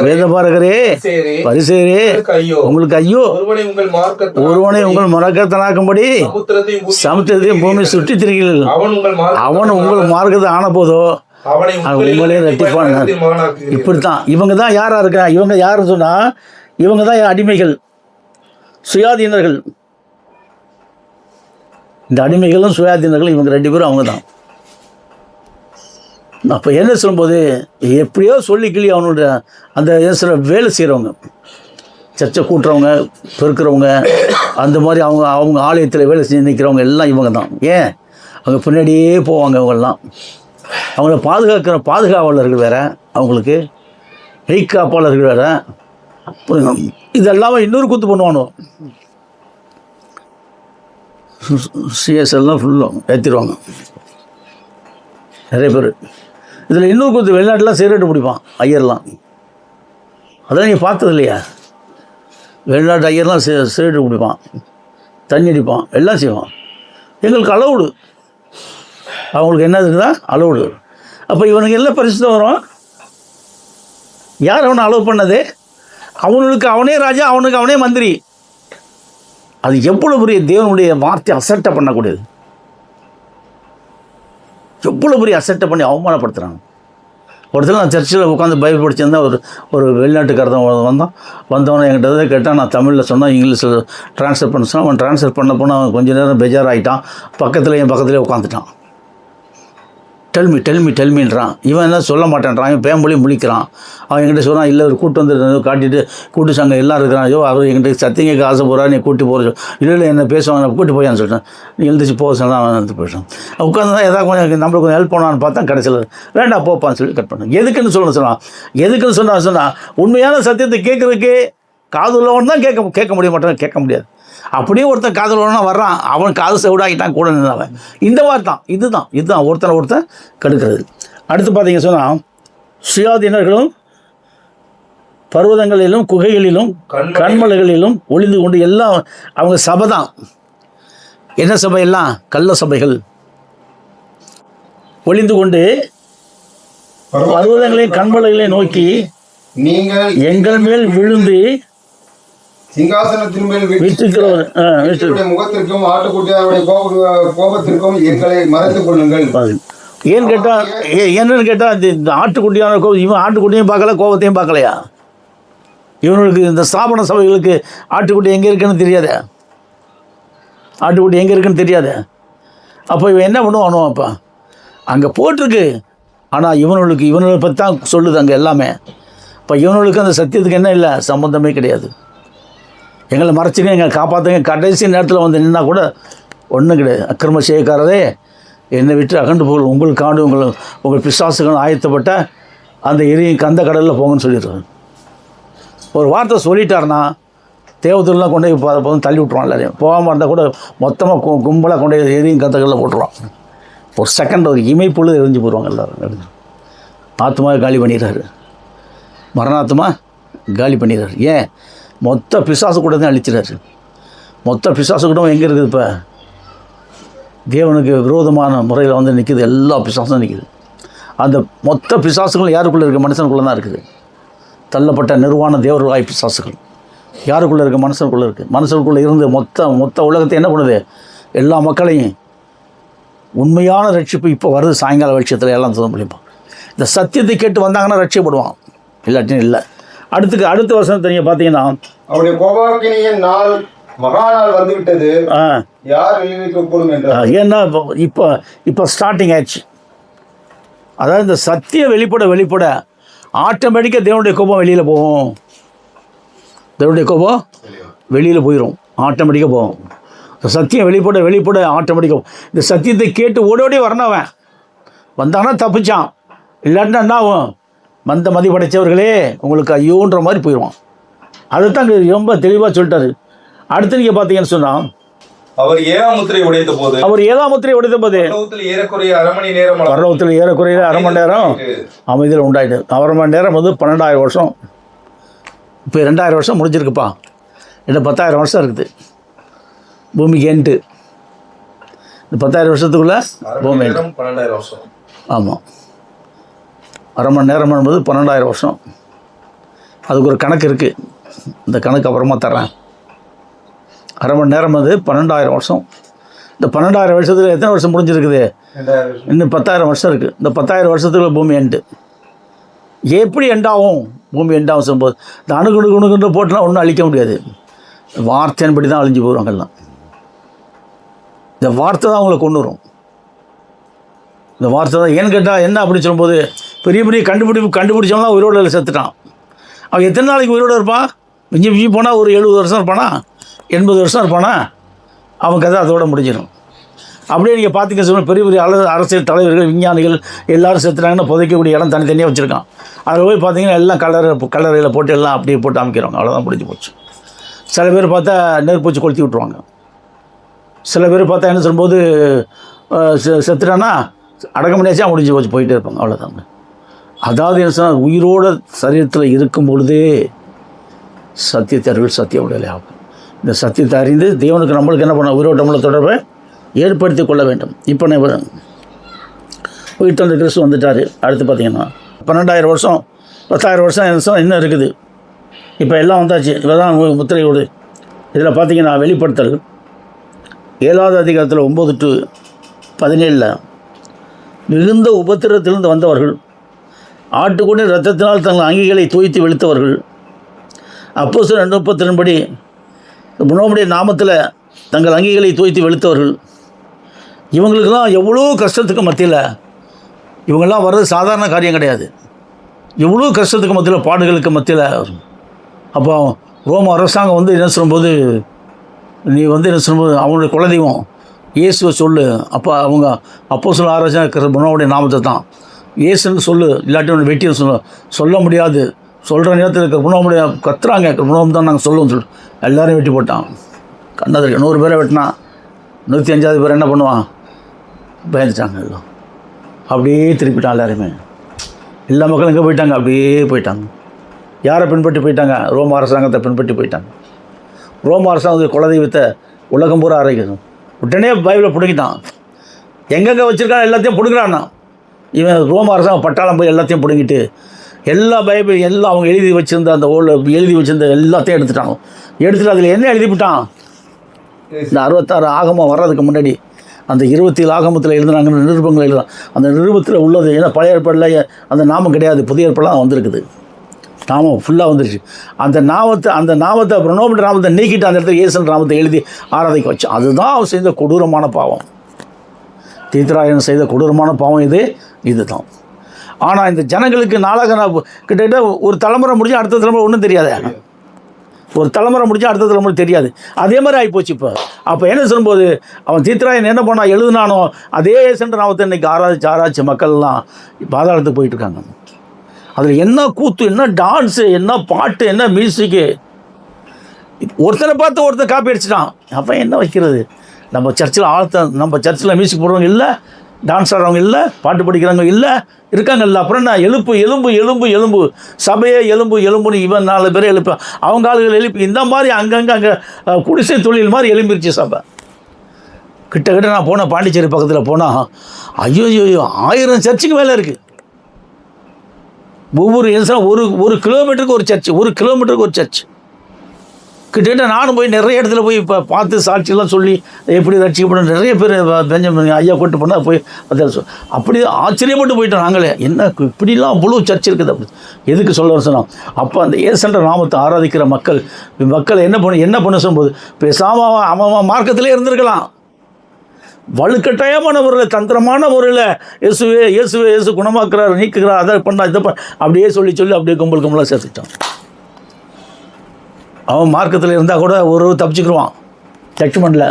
வேதபாரகரே பரிசேரே உங்களுக்கு ஐயோ, ஒருவனை உங்கள் மார்க்கத்தனாக்கும்படி சமுத்திரத்தையும் பூமியை சுற்றி திரிகள். அவன் உங்கள் மார்க்கத்தை ஆன போதோ உங்களே ரெட்டிப்பான். இப்படித்தான் இவங்க தான் யாரா இருக்கா? இவங்க யாருன்னு சொன்னா இவங்க தான் அடிமைகள், சுயாதீனர்கள். இந்த அடிமைகளும் சுயாதீனர்களும் இவங்க 2 பேரும் அவங்க தான். அப்போ என்ன சொல்லும்போது எப்படியோ சொல்லி கிளி அவனுடைய அந்த வேலை செய்கிறவங்க, சர்ச்சை கூட்டுறவங்க, பெருக்கிறவங்க, அந்த மாதிரி அவங்க ஆலயத்தில் வேலை செஞ்சு நிற்கிறவங்க எல்லாம் இவங்க தான். ஏன் அவங்க பின்னாடியே போவாங்க. அவங்கெல்லாம் அவங்கள பாதுகாக்கிற பாதுகாவலர்கள் வேறு, அவங்களுக்கு மெய்காப்பாளர்கள் வேறு. இதெல்லாமே இன்னொரு கூத்து பண்ணுவானோ, சிஎஸ்எல்லாம் ஃபுல்லும் ஏற்றிடுவாங்க நிறைய பேர். இதில் இன்னொரு கூத்து, வெளிநாட்டிலாம் சிகரெட்டு பிடிப்பான் ஐயர்லாம். அதெல்லாம் நீங்கள் பார்த்தது இல்லையா? வெளிநாட்டு ஐயர்லாம் சிகரெட்டு பிடிப்பான், தண்ணி அடிப்பான், எல்லாம் செய்வான். எங்களுக்கு அலவுடு, அவங்களுக்கு என்ன இருக்குதா? அலவுடு. அப்போ இவனுக்கு எல்லாம் பரிசு வரும். யார் அவனை அலோவ் பண்ணது? அவனுக்கு அவனே ராஜா, அவனுக்கு அவனே மந்திரி. அது எவ்வளோ பெரிய தேவனுடைய வார்த்தையை அசட்டை பண்ணக்கூடியது, எவ்வளோ பெரிய அசட்டை பண்ணி அவமானப்படுத்துகிறாங்க. ஒருத்தர் நான் சர்ச்சில் உட்காந்து பைபிள் படிச்சிருந்தா ஒரு வெளிநாட்டுக்காரன் வந்தவனை என்கிட்ட கேட்டால் நான் தமிழில் சொன்னால் இங்கிலீஷில் ட்ரான்ஸ்ஃபர் பண்ண சொன்னால் அவன் ட்ரான்ஸ்ஃபர் பண்ண போனால் அவன் கொஞ்சம் நேரம் பெஜாராகிட்டான். என் பக்கத்துலேயே உட்காந்துட்டான். டெல்மின்றான். இவன் என்ன சொல்ல மாட்டேன்றான். இவன் பேம்பொழி முழிக்கிறான். அவன் என்கிட்ட சொல்கிறான், இல்லை ஒரு கூட்டு வந்து காட்டிட்டு கூட்டு சங்கம் எல்லாம் இருக்கிறான். ஐயோ அவர் என்கிட்ட சத்தியம் கேட்க ஆசை போகிறா, நீ கூட்டி போகிற. இல்லை என்ன பேசுவாங்க, நான் கூட்டி போயான்னு சொல்லிட்டேன். நீ எழுந்திரிச்சு போக சொன்னா அவன் வந்து போயிட்டான். உட்காந்து தான் ஏதாவது கொஞ்சம் நம்மளுக்கு கொஞ்சம் ஹெல்ப் பண்ணான்னு பார்த்தா கடைசியில் வேண்டாம் போப்பான்னு சொல்லி கட் பண்ணேன். எதுக்குன்னு சொன்னான். எதுக்குன்னு சொன்னால் உண்மையான சத்தியத்தை கேட்குறதுக்கே காது உள்ளவன் தான் கேட்க முடிய மாட்டான், கேட்க முடியாது. அப்படியே ஒருத்தன் காதல் உள்ளவனா வர்றான், அவன் காது செவிடாகிட்டான் கூட நின்றவன். இந்த மாதிரி தான் இதுதான் ஒருத்தன் கெடுக்கிறது. அடுத்து பார்த்தீங்க சொன்னால் சுயாதீனர்களும் பர்வதங்களிலும் குகைகளிலும் கண்மலைகளிலும் ஒளிந்து கொண்டு எல்லாம் அவங்க சபை தான். என்ன சபை? எல்லாம் கள்ள சபைகள். ஒளிந்து கொண்டு பர்வதங்களையும் கண்மலைகளையும் நோக்கி நீங்கள் எங்கள் மேல் விழுந்து சிங்காசனத்தின் மேல் வீற்றிருக்கிற முகத்திற்கும் ஆட்டுக்குட்டியாருடைய கோபத்திற்கும் எங்களை மறைத்துக் கொள்ளுங்கள். ஏன்னு கேட்டால் இந்த ஆட்டுக்குட்டியான கோபம், இவன் ஆட்டுக்குட்டியும் பார்க்கல, கோபத்தையும் பார்க்கலையா? இவனுக்கு இந்த ஸ்தாபன சபைகளுக்கு ஆட்டுக்குட்டி எங்கே இருக்குன்னு தெரியாத, அப்போ இவன் என்ன பண்ணுவானோ? அப்போ அங்கே போட்டிருக்கு, ஆனால் இவனுகளை பற்றி தான் சொல்லுது அங்கே எல்லாமே. இப்போ இவனுக்கு அந்த சத்தியத்துக்கு என்ன இல்லை, சம்பந்தமே கிடையாது. எங்களை மறைச்சிங்க, எங்களை காப்பாற்றுங்க, கடைசி நேரத்தில் வந்து நின்னா கூட ஒன்றும் கிடையாது. அக்கிரம செய்யக்காரரே என்னை விட்டு அகண்டு போகல, உங்களுக்காண்டு உங்கள் பிசாசுகள் ஆயத்தப்பட்ட அந்த எரியும் கந்த கடலில் போங்கன்னு சொல்லிடுறாரு. ஒரு வார்த்தை சொல்லிட்டாருன்னா தேவதூர்லாம் கொண்டு போய் தள்ளி விட்ருவான். எல்லாரையும் போகாமல் இருந்தால் கூட மொத்தமாக கும்பலாக கொண்டு எரியும் கந்த கடலில் போட்டுருவான். ஒரு செகண்ட் ஒரு இமைப்பொழுது எரிஞ்சு போடுவாங்க எல்லோரும். ஆத்மாவை காலி பண்ணிடுறாரு, மரணாத்மா காலி பண்ணிடுறாரு. ஏன்? மொத்த பிசாசு கூட தான் அழிச்சிடாரு. மொத்த பிசாசு கூட எங்கே இருக்குது? இப்போ தேவனுக்கு விரோதமான முறையில் வந்து நிற்கிது, எல்லா பிசாசும் நிற்கிது. அந்த மொத்த பிசாசுகளும் யாருக்குள்ளே இருக்குது? மனுஷனுக்குள்ளே தான் இருக்குது. தள்ளப்பட்ட நிர்வாண தேவர்களாய் பிசாசுகள் யாருக்குள்ளே இருக்குது? மனுஷனுக்குள்ளே இருக்குது. மனுஷனுக்குள்ளே இருந்து மொத்த உலகத்தை என்ன பண்ணுது? எல்லா மக்களையும் உண்மையான ரட்சிப்பு இப்போ வருது. சாயங்கால வெளிச்சத்தில் எல்லாம் சொல்ல முடியுமா? இந்த சத்தியத்தை கேட்டு வந்தாங்கன்னா ரட்சிப்படுவான், இல்லாட்டியும் இல்லை. அடுத்த வசனம் நீங்கள் பார்த்தீங்கன்னா, அவருடைய கோபாக்கினியின் நாள் மகா நாள் வந்துவிட்டது, யார் கூடும் என்றார். ஏன்னா இப்போ ஸ்டார்டிங் ஆச்சு. அதாவது இந்த சத்தியம் வெளிப்பட ஆட்டோமேட்டிக்காக தேவனுடைய கோபம் வெளியில் போகும். தேவனுடைய கோபம் வெளியில் போயிடும், ஆட்டோமேட்டிக்காக போகும். சத்தியம் வெளிப்பட ஆட்டோமேட்டிக்காக. இந்த சத்தியத்தை கேட்டு ஓடோடி வரணும். வந்தானா தப்பிச்சான், இல்லாட்டினா என்ன ஆகும்? மந்த மதி படைத்தவர்களே உங்களுக்கு ஐயோன்ற மாதிரி போயிடுவான். அதுதான் ரொம்ப தெளிவாக சொல்லிட்டாரு. அடுத்து நீங்கள் பார்த்தீங்கன்னு சொன்னால், அவர் ஏழாம் முத்திரையை உடைத்த போது ஏறக்குறைய அரை மணி நேரம் அமைதியில் உண்டாயிட்டு. அரை மணி நேரம் வந்து 12,000 வருஷம். இப்போ 2000 வருஷம் முடிஞ்சிருக்குப்பா. இன்னும் 10,000 வருஷம் இருக்குது பூமிக்கு எண்டு. இந்த 10,000 வருஷத்துக்குள்ளே பூமி 12,000 வருஷம். ஆமாம், அரை மணி நேரம் என்பது 12,000 வருஷம். அதுக்கு ஒரு கணக்கு இருக்குது, இந்த கணக்கு அப்புறமா தர்றேன். அரை மணி நேரம் வந்து 12,000 வருஷம். இந்த 12,000 வருஷத்தில் எத்தனை வருஷம் முடிஞ்சிருக்குது? இன்னும் 10,000 வருஷம் இருக்குது. இந்த 10,000 வருஷத்துக்குள்ள பூமி எண்டு. எப்படி எண்டாகும்? பூமி எண்டாகும் சொல்லும்போது இந்த அணுகுண்டு போட்டுலாம் ஒன்றும் அழிக்க முடியாது. வார்த்தையின்படி தான் அழிஞ்சு போடுவாங்க எல்லாம். இந்த வார்த்தை தான் அவங்களை கொண்டு வரும். இந்த வார்த்தை தான். ஏன்னு கேட்டால் என்ன அப்படின்னு சொல்லும்போது, பெரிய கண்டுபிடிச்சவங்களாம் உயிரோடு செத்துட்டான். அவன் எத்தனை நாளைக்கு உயிரோடு இருப்பான்? மிஞ்சி போனால் ஒரு 70 வருஷம் இருப்பானா, 80 வருஷம் இருப்பானா? அவன் கதை அதோட முடிஞ்சிடும். அப்படியே நீங்கள் பார்த்திங்க சொன்னால் பெரிய அரசியல் தலைவர்கள், விஞ்ஞானிகள் எல்லோரும் செத்துட்டாங்கன்னா புதைக்கக்கூடிய இடம் தனித்தனியாக வச்சுருக்கான். அதில் போய் பார்த்தீங்கன்னா எல்லாம் கலரையில் போட்டு எல்லாம் அப்படியே போட்டு அமைக்கிறாங்க. அவ்வளோதான் முடிஞ்சு போச்சு. சில பேர் பார்த்தா நெருப்பூச்சி கொளுத்தி விட்ருவாங்க. சில பேர் பார்த்தா என்ன சொல்லும்போது செத்துட்டானா அடக்க முடியாச்சா முடிஞ்சு போச்சு, போயிட்டே இருப்பாங்க. அவ்வளோதாங்க. அதாவது என்ன சொன்னால், உயிரோட சரீரத்தில் இருக்கும் பொழுதே சத்தியத்தை அறிவில் சத்திய உடலை ஆகும். இந்த சத்தியத்தை அறிந்து தேவனுக்கு நம்மளுக்கு என்ன பண்ண, உயிரோட்டமுள்ள தொடர்பை ஏற்படுத்தி கொள்ள வேண்டும். இப்போ உயிர் தந்த கிறிஸ்து வந்துட்டார். அடுத்து பார்த்திங்கன்னா 12,000 வருஷம் 10,000 வருஷம் இன்னும் இருக்குது. இப்போ எல்லாம் வந்தாச்சு. இப்போ தான் முத்திரையோடு. இதில் பார்த்திங்கன்னா வெளிப்படுத்தல் 7வது அதிகாரத்தில் 9-17 மிகுந்த உபத்திரத்திலிருந்து வந்தவர்கள், ஆட்டுக்குடி இரத்தத்தினால் தங்கள் அங்கிகளை தோய்த்து வெளுத்தவர்கள், அப்போஸ்தலர் 2:32 படி முன்னோமுடைய நாமத்தில் தங்கள் அங்கிகளை தோய்த்து வெளுத்தவர்கள், இவங்களுக்கெல்லாம் எவ்வளோ கஷ்டத்துக்கு மத்தியில் இவங்கெல்லாம் வர்றது சாதாரண காரியம் கிடையாது. எவ்வளோ கஷ்டத்துக்கு மத்தியில், பாடுகளுக்கு மத்தியில். அப்போ ரோம அரசாங்கம் வந்து என்ன சொல்லும்போது, நீ வந்து என்ன சொல்லும்போது அவங்களுடைய குலதெய்வம் இயேசுவை சொல்லு. அப்போ அவங்க அப்போஸ்தலர் ஆராய்ச்சியாக இருக்கிற குணவுடைய நாமத்தை தான் இயேசுன்னு சொல்லு, இல்லாட்டி ஒன்று வெட்டின்னு சொல்ல முடியாது. சொல்கிற நேரத்தில் இருக்கிற குணவுடைய கத்துறாங்க, குணம் தான் நாங்கள் சொல்லுவோம் சொல்லு. எல்லோரும் வெட்டி போட்டான். கண்ணதற்கு 100 பேரை வெட்டினா 105வது பேர் என்ன பண்ணுவான்? பயந்துட்டாங்க எல்லாம். அப்படியே திருப்பிட்டான் எல்லாருமே. எல்லா மக்களும் எங்கே போயிட்டாங்க? அப்படியே போயிட்டாங்க. யாரை பின்பற்றி போயிட்டாங்க? ரோம அரசாங்கத்தை பின்பற்றி போயிட்டாங்க. ரோம அரசாங்கத்துக்கு குலதெய்வத்தை உலகம் பூரா ஆராய்க்கணும். உடனே பைபிளை பிடுங்கிட்டான். எங்கெங்கே வச்சுருக்கான் எல்லாத்தையும் பிடுங்குறான்னா. இவன் ரோம அரசாங்கம் பட்டாளம் போய் எல்லாத்தையும் பிடுங்கிட்டு எல்லா பைபிள் எல்லாம் அவங்க எழுதி வச்சுருந்த அந்த எழுதி வச்சுருந்த எல்லாத்தையும் எடுத்துட்டாங்க. எடுத்துகிட்டு அதில் என்ன எழுதிவிட்டான்? இந்த 66 ஆகமம் வர்றதுக்கு முன்னாடி அந்த 27 ஆகமத்தில் எழுதுனாங்கன்னு நிருபங்கள் எழுதுறான். அந்த நிருபத்தில் உள்ளது ஏன்னா பழைய ஏற்பாடில் அந்த நாமம் கிடையாது, புதிய ஏற்பாடுலாம் வந்திருக்குது. நாமம் ஃபுல்லாக வந்துருச்சு. அந்த நாமத்தை பிரணோபுடைய நாமத்தை நீக்கிட்டு அந்த இடத்துல இயேசுன்ற நாமத்தை எழுதி ஆராதிக்க வச்சான். அதுதான் அவன் செய்த கொடூரமான பாவம். தீர்த்தராயன் செய்த கொடூரமான பாவம் இதுதான். ஆனால் இந்த ஜனங்களுக்கு நாளாக கிட்டத்தட்ட ஒரு தலைமுறை முடிஞ்சு அடுத்த தலைமுறை ஒன்றும் தெரியாது. ஒரு தலைமுறை முடிஞ்சு அடுத்த தலைமுறை தெரியாது. அதே மாதிரி ஆகிப்போச்சு. இப்போ அப்போ என்ன சொல்லும்போது அவன் தீர்த்தராயன் என்ன பண்ணா எழுதுனானோ அதே இயேசுன்ற நாமத்தை இன்றைக்கி ஆராய்ச்சி மக்கள்லாம் பாதாளத்துக்கு போயிட்டுருக்காங்க. அதில் என்ன கூத்து, என்ன டான்ஸு, என்ன பாட்டு, என்ன மியூசிக்கு. ஒருத்தனை பார்த்து ஒருத்தர் காப்பி அடிச்சிட்டான். அப்போ என்ன வைக்கிறது? நம்ம சர்ச்சில் மியூசிக் போடுறவங்க இல்லை, டான்ஸ் ஆடுறவங்க இல்லை, பாட்டு படிக்கிறவங்க இல்லை, இருக்காங்கல்ல. அப்புறம் என்ன? எலும்பு சபையே எலும்புன்னு இவன் 4 பேரை எழுப்ப, அவங்க ஆளுகள் எழுப்பி இந்த மாதிரி அங்கே குடிசை தொழில் மாதிரி எழும்பிருச்சு சபை. கிட்ட நான் போனேன், பாண்டிச்சேரி பக்கத்தில் போனால் ஐயோ 1000 சர்ச்சுக்கு மேலே இருக்குது. ஒவ்வொரு ஒரு கிலோமீட்டருக்கு ஒரு சர்ச். கிட்டத்தட்ட நானும் போய் நிறைய இடத்துல போய் இப்போ பார்த்து சாட்சியெல்லாம் சொல்லி எப்படி ரட்சிக்கப்படும் நிறைய பேர் பெஞ்சமின் ஐயா கூட்டு போனால் போய் அதில் அப்படி ஆச்சரியப்பட்டு போயிட்டோம் நாங்களே. என்ன இப்படிலாம் அவ்வளோ சர்ச் இருக்குது அப்படி எதுக்கு சொல்ல சொன்னோம். அப்போ அந்த இயேசுன்ற நாமத்தை ஆராதிக்கிற மக்கள் என்ன பண்ண சொல்லும்போது பேசாமல் அவன் மார்க்கத்திலே இருந்திருக்கலாம். வலுக்கட்டாயமான முறையில், தந்திரமான முறையில் இயேசு குணமாக்குறாரு, நீக்குகிறார், அதை பண்ணா இதை அப்படியே சொல்லி அப்படியே கும்பலாக சேர்த்துக்கிட்டான். அவன் மார்க்கத்தில் இருந்தால் கூட ஒரு தப்பிச்சுக்கிடுவான். ஜட்ஜ்மெண்ட்டில்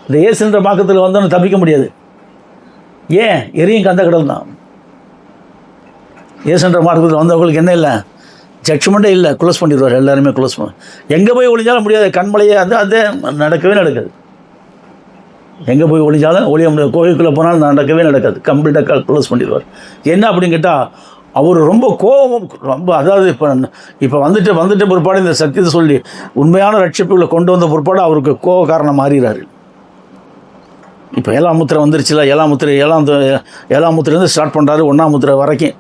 இந்த இயேசுன்ற மார்க்கத்தில் வந்தவனு தப்பிக்க முடியாது. ஏன்? எரியும் கந்த கடல் தான். இயேசுன்ற மார்க்கத்தில் வந்தவங்களுக்கு என்ன இல்லை? ஜட்ஜ்மெண்ட்டே இல்லை. க்ளோஸ் பண்ணிடுவார். எல்லாருமே க்ளோஸ் பண்ண. எங்கே போய் ஒழிஞ்சாலும் முடியாது. கண்மலையே அது நடக்கவே நடக்காது. எங்கே போய் ஒழிஞ்சாலும் ஒழிய முடியாது. கோயிலுக்குள்ளே போனாலும் நடக்காது. கம்ப்ளீட்டாக க்ளோஸ் பண்ணிடுவார். என்ன அப்படின்னு கேட்டால் அவர் ரொம்ப கோபம், ரொம்ப அதாவது இப்போ வந்துட்டு பிற்பாடு இந்த சத்தியத்தை சொல்லி உண்மையான ரட்சிப்புகளை கொண்டு வந்த பிற்பாடு அவருக்கு கோபக்காரனை மாறிறாரு. இப்போ 7ஆம் முத்திரை வந்துருச்சுல. 7ஆம் முத்திரைலேருந்து ஸ்டார்ட் பண்ணுறாரு 1ஆம் முத்திரை வரைக்கும்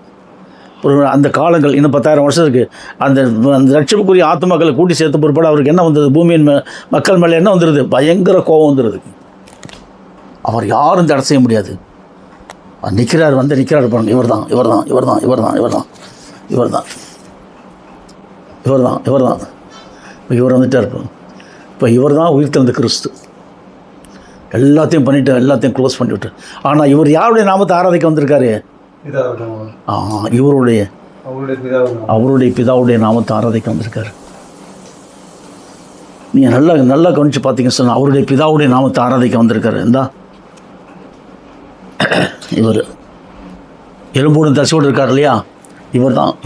அந்த காலங்கள் இன்னும் 10,000 வருஷத்துக்கு அந்த ரட்சிப்புக்குரிய ஆத்மாக்களை கூட்டி சேர்த்த பிற்பாடு அவருக்கு என்ன வந்தது? பூமியின் மக்கள் மேலே என்ன வந்துடுது? பயங்கர கோபம் வந்துடுது. அவர் யாரும் தடை செய்ய முடியாது. நிற்கிறார் பாருங்க. இவர் தான் இவர் வந்துட்டார். இப்போ இவர் தான் உயிர் தெழுந்த கிறிஸ்து. எல்லாத்தையும் பண்ணிவிட்டு எல்லாத்தையும் க்ளோஸ் பண்ணிவிட்டு. ஆனால் இவர் யாருடைய நாமத்தை ஆராதிக்க வந்திருக்காரு? அவருடைய பிதாவுடைய நாமத்தை ஆராதிக்க வந்திருக்காரு. நீங்கள் நல்லா கவனித்து பார்த்தீங்கன்னு சொன்னால் அவருடைய பிதாவுடைய நாமத்தை ஆராதிக்க வந்திருக்காரு. இவர் எலும்போடு தசையோடு இருக்கார் இல்லையா?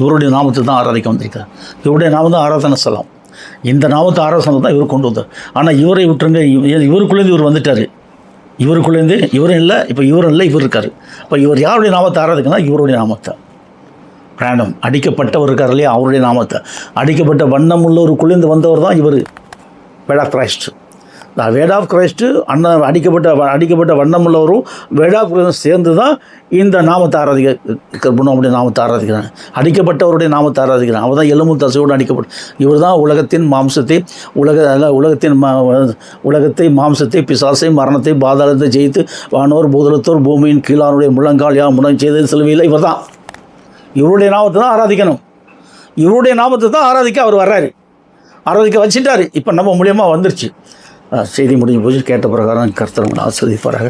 இவருடைய நாமத்தை தான் ஆராதிக்க வந்திருக்கார். இவருடைய நாமம் தான் ஆராதனை ஸ்தலம். இந்த நாமத்தை ஆராதனை தான் இவர் கொண்டு வந்தார். ஆனால் இவரை விட்டுருங்க. இவருக்குள்ளேருந்து இவர் வந்துட்டார். இவருக்குள்ளேருந்து இவரும் இல்லை, இப்போ இவரும் இல்லை, இவர் இருக்கார். இப்போ இவர் யாருடைய நாமத்தை ஆராதிக்கனா? இவருடைய நாமத்தை. பிராணம் அடிக்கப்பட்டவர் இருக்கார் இல்லையா? அவருடைய நாமத்தை அடிக்கப்பட்ட வண்ணம் உள்ளவருக்குள்ளேருந்து வந்தவர் தான் இவர். Word of Christ. Word of Christ அடிக்கப்பட்ட வண்ணம் உள்ளவரும் வேட் ஆஃப் கிரைஸ்ட் சேர்ந்து தான் இந்த நாமத்தை ஆராதிக்க நாமத்தை ஆராதிக்கிறாங்க. அடிக்கப்பட்டவருடைய நாமத்தை ஆராதிக்கிறாங்க. அவர் தான் எலும்பு தசையோடு அடிக்கப்பட்ட. இவர் தான் உலகத்தை மாம்சத்தை பிசாசை மரணத்தை பாதாளத்தை ஜெயித்து வானோர் பூதலத்தோர் பூமியின் கீழானுடைய முழங்கால் முழங்க செய்தது சிலுவையில் இவர் தான். இவருடைய நாமத்தை தான் ஆராதிக்கணும். இவருடைய நாமத்தை தான் ஆராதிக்க அவர் வர்றாரு. ஆராதிக்க வச்சுட்டாரு. இப்போ நம்ம மூலியமாக வந்துருச்சு. செய்தி முடிஞ்சு போச்சு. கேட்ட பிரகாரம் கர்த்தர் உங்களை ஆசீர்வதிப்பாராக.